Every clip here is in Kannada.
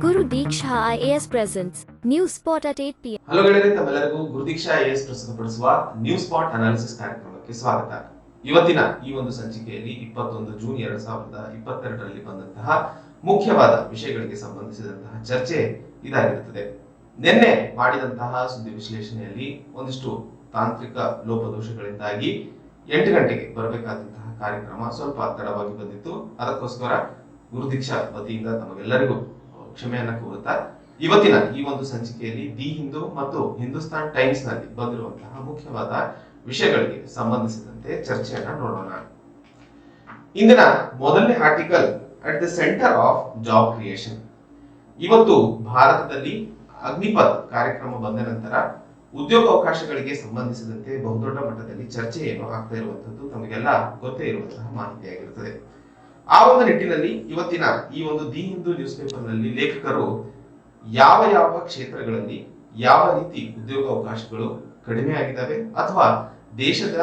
Guru Diksha IAS presents News Spot at 8 p.m. Hello ಗೆಳೆಯರೇ, ತಮ್ಮೆಲ್ಲರಿಗೂ ಗುರುದೀಕ್ಷಾ ಐಎಎಸ್ ಪ್ರಸ್ತುತಪಡಿಸುವ ನ್ಯೂಸ್ ಸ್ಪಾಟ್ ಅನಾಲಿಸಿಸ್ ಕಾರ್ಯಕ್ರಮಕ್ಕೆ ಸ್ವಾಗತ. ಇವತ್ತಿನ ಈ ಒಂದು ಸಂಚಿಕೆಯಲ್ಲಿ 21 ಜೂನ್ 2022ರಲ್ಲಿ ಬಂದಂತಹ ಮುಖ್ಯವಾದ ವಿಷಯಗಳಿಗೆ ಸಂಬಂಧಿಸಿದಂತಹ ಚರ್ಚೆ ಇದಾಗಿರುತ್ತದೆ. ನಿನ್ನೆ ಮಾಡಿದಂತಹ ಸುದ್ದಿ ವಿಶ್ಲೇಷಣೆಯಲ್ಲಿ ಒಂದಿಷ್ಟು ತಾಂತ್ರಿಕ ಲೋಪದೋಷಗಳಿಂದಾಗಿ 8 ಗಂಟೆಗೆ ಬರಬೇಕಾದಂತಹ ಕಾರ್ಯಕ್ರಮ ಸ್ವಲ್ಪ ತಡವಾಗಿ ಬಂದಿತ್ತು. ಅದಕ್ಕೋಸ್ಕರ ಗುರುದೀಕ್ಷಾ ವತಿಯಿಂದ ತಮಗೆಲ್ಲರಿಗೂ ಕ್ಷಮೆಯನ್ನ ಕೋರುತ್ತಾ ಇವತ್ತಿನ ಈ ಒಂದು ಸಂಚಿಕೆಯಲ್ಲಿ ದಿ ಹಿಂದೂ ಮತ್ತು ಹಿಂದೂಸ್ತಾನ್ ಟೈಮ್ಸ್ ನಲ್ಲಿ ಬಂದಿರುವಂತಹ ಮುಖ್ಯವಾದ ವಿಷಯಗಳಿಗೆ ಸಂಬಂಧಿಸಿದಂತೆ ಚರ್ಚೆಯನ್ನ ನೋಡೋಣ. ಇಂದಿನ ಮೊದಲನೇ article at the centre of job creation. ಇವತ್ತು ಭಾರತದಲ್ಲಿ ಅಗ್ನಿಪಥ್ ಕಾರ್ಯಕ್ರಮ ಬಂದ ನಂತರ ಉದ್ಯೋಗಾವಕಾಶಗಳಿಗೆ ಸಂಬಂಧಿಸಿದಂತೆ ಬಹುದೊಡ್ಡ ಮಟ್ಟದಲ್ಲಿ ಚರ್ಚೆ ಏನು ಆಗ್ತಾ ಇರುವಂತದ್ದು ತಮಗೆಲ್ಲ ಗೊತ್ತೇ ಇರುವಂತಹ ಮಾಹಿತಿಯಾಗಿರುತ್ತದೆ. ಆ ಒಂದು ನಿಟ್ಟಿನಲ್ಲಿ ಇವತ್ತಿನ ಈ ಒಂದು ದಿ ಹಿಂದೂ ನ್ಯೂಸ್ ಪೇಪರ್ ನಲ್ಲಿ ಲೇಖಕರು ಯಾವ ಯಾವ ಕ್ಷೇತ್ರಗಳಲ್ಲಿ ಯಾವ ರೀತಿ ಉದ್ಯೋಗಾವಕಾಶಗಳು ಕಡಿಮೆ ಆಗಿದ್ದಾವೆ ಅಥವಾ ದೇಶದ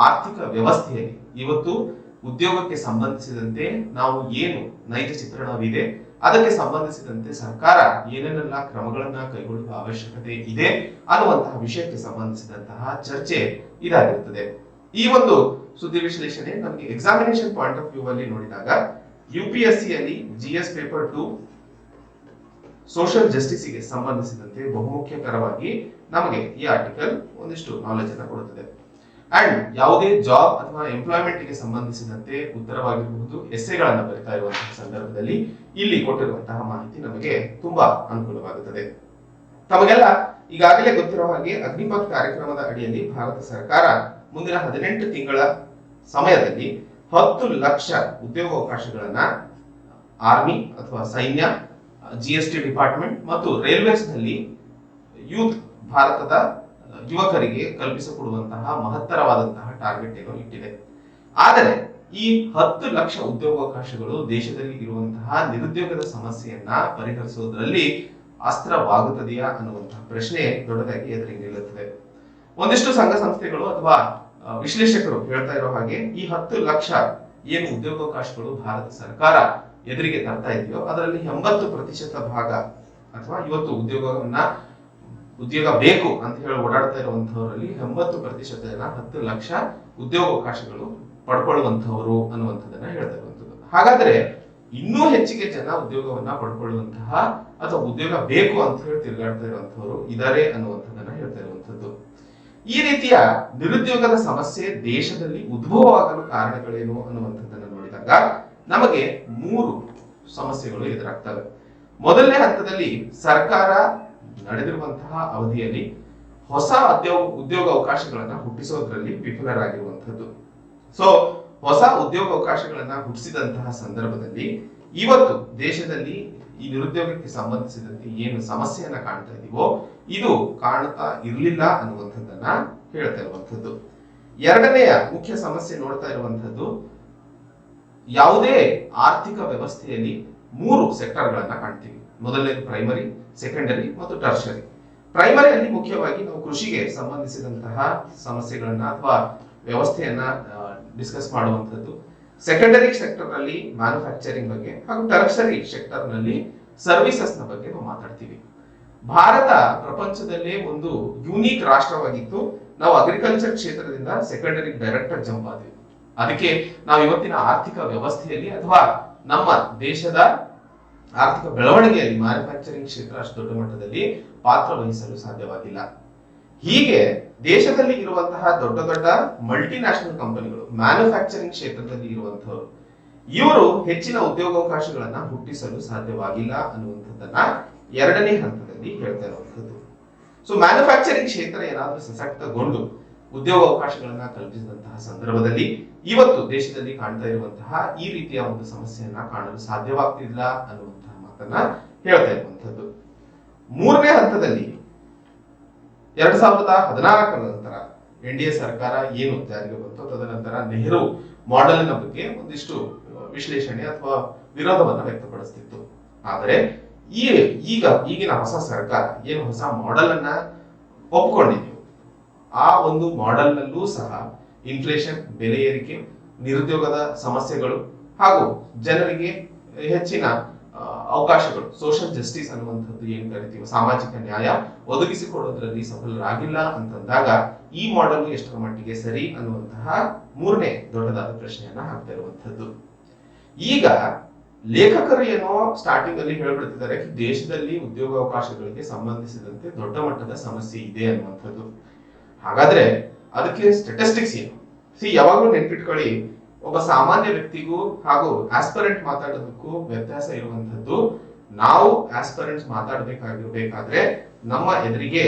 ಆರ್ಥಿಕ ವ್ಯವಸ್ಥೆಯಲ್ಲಿ ಇವತ್ತು ಉದ್ಯೋಗಕ್ಕೆ ಸಂಬಂಧಿಸಿದಂತೆ ನಾವು ಏನು ನೈಜ ಚಿತ್ರಣವಿದೆ, ಅದಕ್ಕೆ ಸಂಬಂಧಿಸಿದಂತೆ ಸರ್ಕಾರ ಏನೇನೆಲ್ಲ ಕ್ರಮಗಳನ್ನ ಕೈಗೊಳ್ಳುವ ಅವಶ್ಯಕತೆ ಇದೆ ಅನ್ನುವಂತಹ ವಿಷಯಕ್ಕೆ ಸಂಬಂಧಿಸಿದಂತಹ ಚರ್ಚೆ ಇದಾಗಿರುತ್ತದೆ. ಈ ಒಂದು ಸುದ್ದಿ ವಿಶ್ಲೇಷಣೆ ನಮಗೆ ಎಕ್ಸಾಮಿನೇಷನ್ ಪಾಯಿಂಟ್ ಆಫ್ ವ್ಯೂ ಅಲ್ಲಿ ನೋಡಿದಾಗ UPSC ಅಲ್ಲಿ GS ಪೇಪರ್ 2 ಸೋಷಿಯಲ್ ಜಸ್ಟಿಸ್ ಗೆ ಸಂಬಂಧಿಸಿದಂತೆ ಬಹುಮುಖ್ಯಕರವಾಗಿ ನಮಗೆ ಈ ಆರ್ಟಿಕಲ್ ಒಂದಿಷ್ಟು ನಾಲೆಜ್ ಅನ್ನು ಕೊಡುತ್ತದೆ. ಅಂಡ್ ಯಾವುದೇ ಜಾಬ್ ಅಥವಾ ಎಂಪ್ಲಾಯ್ಮೆಂಟ್ ಗೆ ಸಂಬಂಧಿಸಿದಂತೆ ಉತ್ತರವಾಗಿರಬಹುದು ಎಸ್ಸೆಗಳನ್ನು ಬರೀತಾ ಇರುವಂತಹ ಸಂದರ್ಭದಲ್ಲಿ ಇಲ್ಲಿ ಕೊಟ್ಟಿರುವಂತಹ ಮಾಹಿತಿ ನಮಗೆ ತುಂಬಾ ಅನುಕೂಲವಾಗುತ್ತದೆ. ತಮಗೆಲ್ಲ ಈಗಾಗಲೇ ಗೊತ್ತಿರೋ ಹಾಗೆ ಅಗ್ನಿಪಥ್ ಕಾರ್ಯಕ್ರಮದ ಅಡಿಯಲ್ಲಿ ಭಾರತ ಸರ್ಕಾರ ಮುಂದಿನ 18 ತಿಂಗಳ ಸಮಯದಲ್ಲಿ 10 ಲಕ್ಷ ಉದ್ಯೋಗಾವಕಾಶಗಳನ್ನ ಆರ್ಮಿ ಅಥವಾ ಸೈನ್ಯ, GST ಡಿಪಾರ್ಟ್ಮೆಂಟ್ ಮತ್ತು ರೈಲ್ವೇಸ್ ನಲ್ಲಿ ಯೂತ್ ಭಾರತದ ಯುವಕರಿಗೆ ಕಲ್ಪಿಸಿಕೊಡುವಂತಹ ಮಹತ್ತರವಾದಂತಹ ಟಾರ್ಗೆಟ್ ಏನೋ ಇಟ್ಟಿದೆ. ಆದರೆ ಈ 10 ಲಕ್ಷ ಉದ್ಯೋಗಾವಕಾಶಗಳು ದೇಶದಲ್ಲಿ ಇರುವಂತಹ ನಿರುದ್ಯೋಗದ ಸಮಸ್ಯೆಯನ್ನ ಪರಿಹರಿಸುವುದರಲ್ಲಿ ಅಸ್ತ್ರವಾಗುತ್ತದೆಯಾ ಅನ್ನುವಂತಹ ಪ್ರಶ್ನೆ ದೊಡ್ಡದಾಗಿ ಎದುರಿಗೆ ನಿಲ್ಲುತ್ತದೆ. ಒಂದಿಷ್ಟು ಸಂಘ ಸಂಸ್ಥೆಗಳು ಅಥವಾ ವಿಶ್ಲೇಷಕರು ಹೇಳ್ತಾ ಇರೋ ಹಾಗೆ ಈ 10 ಲಕ್ಷ ಏನು ಉದ್ಯೋಗಾವಕಾಶಗಳು ಭಾರತ ಸರ್ಕಾರ ಎದುರಿಗೆ ತರ್ತಾ ಇದೆಯೋ ಅದರಲ್ಲಿ 80% ಭಾಗ ಅಥವಾ ಇವತ್ತು ಉದ್ಯೋಗ ಬೇಕು ಅಂತ ಹೇಳಿ ಓಡಾಡ್ತಾ ಇರುವಂತಹವರಲ್ಲಿ 80% ಜನ 10 ಲಕ್ಷ ಉದ್ಯೋಗಾವಕಾಶಗಳು ಪಡ್ಕೊಳ್ಳುವಂತಹವರು ಅನ್ನುವಂಥದ್ದನ್ನ ಹೇಳ್ತಾ ಇರುವಂತದ್ದು. ಹಾಗಾದ್ರೆ ಇನ್ನೂ ಹೆಚ್ಚಿಗೆ ಜನ ಉದ್ಯೋಗವನ್ನ ಪಡ್ಕೊಳ್ಳುವಂತಹ ಅಥವಾ ಉದ್ಯೋಗ ಬೇಕು ಅಂತ ಹೇಳಿ ತಿರುಗಾಡ್ತಾ ಇರುವಂತಹವರು ಇದಾರೆ ಅನ್ನುವಂಥದ್ದನ್ನ ಹೇಳ್ತಾ ಇರುವಂತದ್ದು. ಈ ರೀತಿಯ ನಿರುದ್ಯೋಗದ ಸಮಸ್ಯೆ ದೇಶದಲ್ಲಿ ಉದ್ಭವವಾಗಲು ಕಾರಣಗಳೇನು ಅನ್ನುವಂಥದ್ದನ್ನ ನೋಡಿದಾಗ ನಮಗೆ 3 ಸಮಸ್ಯೆಗಳು ಎದುರಾಗ್ತವೆ. ಮೊದಲನೇ ಹಂತದಲ್ಲಿ ಸರ್ಕಾರ ನಡೆದಿರುವಂತಹ ಅವಧಿಯಲ್ಲಿ ಹೊಸ ಉದ್ಯೋಗ ಅವಕಾಶಗಳನ್ನ ಹುಟ್ಟಿಸೋದ್ರಲ್ಲಿ ವಿಫಲರಾಗಿರುವಂತದ್ದು. ಸೊ ಹೊಸ ಉದ್ಯೋಗಾವಕಾಶಗಳನ್ನ ಹುಟ್ಟಿಸಿದಂತಹ ಸಂದರ್ಭದಲ್ಲಿ ಇವತ್ತು ದೇಶದಲ್ಲಿ ಈ ನಿರುದ್ಯೋಗಕ್ಕೆ ಸಂಬಂಧಿಸಿದಂತೆ ಏನು ಸಮಸ್ಯೆಯನ್ನ ಕಾಣ್ತಾ ಇದೀವೋ ಇದು ಕಾಣ್ತಾ ಇರಲಿಲ್ಲ ಅನ್ನುವಂಥದ್ದನ್ನ ಹೇಳ್ತಾ ಇರುವಂತದ್ದು. ಎರಡನೆಯ ಮುಖ್ಯ ಸಮಸ್ಯೆ ನೋಡ್ತಾ ಇರುವಂತದ್ದು ಯಾವುದೇ ಆರ್ಥಿಕ ವ್ಯವಸ್ಥೆಯಲ್ಲಿ 3 ಸೆಕ್ಟರ್ಗಳನ್ನ ಕಾಣ್ತೀವಿ. ಮೊದಲನೇದು ಪ್ರೈಮರಿ, ಸೆಕೆಂಡರಿ ಮತ್ತು ಟರ್ಷರಿ. ಪ್ರೈಮರಿಯಲ್ಲಿ ಮುಖ್ಯವಾಗಿ ನಾವು ಕೃಷಿಗೆ ಸಂಬಂಧಿಸಿದಂತಹ ಸಮಸ್ಯೆಗಳನ್ನ ಅಥವಾ ವ್ಯವಸ್ಥೆಯನ್ನ ಡಿಸ್ಕಸ್ ಮಾಡುವಂತದ್ದು. ಸೆಕೆಂಡರಿ ಸೆಕ್ಟರ್ ನಲ್ಲಿ ಮ್ಯಾನುಫ್ಯಾಕ್ಚರಿಂಗ್ ಬಗ್ಗೆ ಹಾಗೂ ಟರ್ಷರಿ ಸೆಕ್ಟರ್ ನಲ್ಲಿ ಸರ್ವಿಸಸ್ ನ ಬಗ್ಗೆ ನಾವು ಮಾತಾಡ್ತೀವಿ. ಭಾರತ ಪ್ರಪಂಚದಲ್ಲೇ ಒಂದು ಯೂನಿಕ್ ರಾಷ್ಟ್ರವಾಗಿತ್ತು. ನಾವು ಅಗ್ರಿಕಲ್ಚರ್ ಕ್ಷೇತ್ರದಿಂದ ಸೆಕೆಂಡರಿ ಡೈರೆಕ್ಟ್ ಜಂಪ್ ಆದ್ವಿ. ಅದಕ್ಕೆ ನಾವು ಇವತ್ತಿನ ಆರ್ಥಿಕ ವ್ಯವಸ್ಥೆಯಲ್ಲಿ ಅಥವಾ ನಮ್ಮ ದೇಶದ ಆರ್ಥಿಕ ಬೆಳವಣಿಗೆಯಲ್ಲಿ ಮ್ಯಾನುಫ್ಯಾಕ್ಚರಿಂಗ್ ಕ್ಷೇತ್ರ ಅಷ್ಟು ದೊಡ್ಡ ಮಟ್ಟದಲ್ಲಿ ಪಾತ್ರ ವಹಿಸಲು ಸಾಧ್ಯವಾಗಿಲ್ಲ. ಹೀಗೆ ದೇಶದಲ್ಲಿ ಇರುವಂತಹ ದೊಡ್ಡ ದೊಡ್ಡ ಮಲ್ಟಿ ನ್ಯಾಷನಲ್ ಕಂಪನಿಗಳು ಮ್ಯಾನುಫ್ಯಾಕ್ಚರಿಂಗ್ ಕ್ಷೇತ್ರದಲ್ಲಿ ಇರುವಂತಹವರು ಇವರು ಹೆಚ್ಚಿನ ಉದ್ಯೋಗಾವಕಾಶಗಳನ್ನ ಹುಟ್ಟಿಸಲು ಸಾಧ್ಯವಾಗಿಲ್ಲ ಅನ್ನುವಂಥದ್ದನ್ನ ಎರಡನೇ ಹಂತದಲ್ಲಿ ಹೇಳ್ತಾ ಇರುವಂತದ್ದು. ಸೊ ಮ್ಯಾನುಫ್ಯಾಕ್ಚರಿಂಗ್ ಕ್ಷೇತ್ರ ಏನಾದ್ರೂ ಸಶಕ್ತಗೊಂಡು ಉದ್ಯೋಗಾವಕಾಶಗಳನ್ನ ಕಲ್ಪಿಸಿದಂತಹ ಸಂದರ್ಭದಲ್ಲಿ ಇವತ್ತು ದೇಶದಲ್ಲಿ ಕಾಣ್ತಾ ಇರುವಂತಹ ಈ ರೀತಿಯ ಒಂದು ಸಮಸ್ಯೆಯನ್ನ ಕಾಣಲು ಸಾಧ್ಯವಾಗ್ತಿಲ್ಲ ಅನ್ನುವಂತಹ ಮಾತನ್ನ ಹೇಳ್ತಾ ಇರುವಂತದ್ದು. ಮೂರನೇ ಹಂತದಲ್ಲಿ 2014 ನಂತರ NDA ಸರ್ಕಾರ ಏನು ಜಾರಿಗೆ ಬಂತು, ತದನಂತರ ನೆಹರು ಮಾಡೆಲ್ನ ಬಗ್ಗೆ ಒಂದಿಷ್ಟು ವಿಶ್ಲೇಷಣೆ ಅಥವಾ ವಿರೋಧವನ್ನ ವ್ಯಕ್ತಪಡಿಸ್ತಿತ್ತು. ಆದರೆ ಈಗಿನ ಹೊಸ ಸರ್ಕಾರ ಏನು ಹೊಸ ಮಾಡೆಲ್ ಅನ್ನ ಒಪ್ಪಿಕೊಂಡಿದೆಯೋ ಆ ಒಂದು ಮಾಡೆಲ್ ನಲ್ಲೂ ಸಹ ಇನ್ಫ್ಲೇಷನ್, ಬೆಲೆ ಏರಿಕೆ, ನಿರುದ್ಯೋಗದ ಸಮಸ್ಯೆಗಳು ಹಾಗೂ ಜನರಿಗೆ ಹೆಚ್ಚಿನ ಅವಕಾಶಗಳು, ಸೋಷಿಯಲ್ ಜಸ್ಟಿಸ್ ಅನ್ನುವಂಥದ್ದು ಏನ್ ಕರಿತೀವಿ, ಸಾಮಾಜಿಕ ನ್ಯಾಯ ಒದಗಿಸಿಕೊಡೋದ್ರಲ್ಲಿ ಸಫಲರಾಗಿಲ್ಲ ಅಂತಂದಾಗ ಈ ಮಾಡೆಲ್ ಎಷ್ಟರ ಮಟ್ಟಿಗೆ ಸರಿ ಅನ್ನುವಂತಹ ಮೂರನೇ ದೊಡ್ಡದಾದ ಪ್ರಶ್ನೆಯನ್ನ ಹಾಕ್ತಾ ಇರುವಂತದ್ದು. ಈಗ ಲೇಖಕರು ಏನೋ ಸ್ಟಾರ್ಟಿಂಗ್ ಅಲ್ಲಿ ಹೇಳ್ಬಿಡ್ತಿದ್ದಾರೆ ದೇಶದಲ್ಲಿ ಉದ್ಯೋಗಾವಕಾಶಗಳಿಗೆ ಸಂಬಂಧಿಸಿದಂತೆ ದೊಡ್ಡ ಮಟ್ಟದ ಸಮಸ್ಯೆ ಇದೆ ಅನ್ನುವಂಥದ್ದು. ಹಾಗಾದ್ರೆ ಅದಕ್ಕೆ ಸ್ಟಾಟಿಸ್ಟಿಕ್ಸ್ ಏನು? ಯಾವಾಗಲೂ ನೆನ್ಪಿಟ್ಕೊಳ್ಳಿ, ಒಬ್ಬ ಸಾಮಾನ್ಯ ವ್ಯಕ್ತಿಗೂ ಹಾಗೂ ಆಸ್ಪರೆಂಟ್ ಮಾತಾಡೋದಕ್ಕೂ ವ್ಯತ್ಯಾಸ ಇರುವಂತದ್ದು. ನಾವು ಆಸ್ಪರೆಂಟ್ಸ್ ಮಾತಾಡ್ಬೇಕಾಗಿರ್ಬೇಕಾದ್ರೆ ನಮ್ಮ ಎದುರಿಗೆ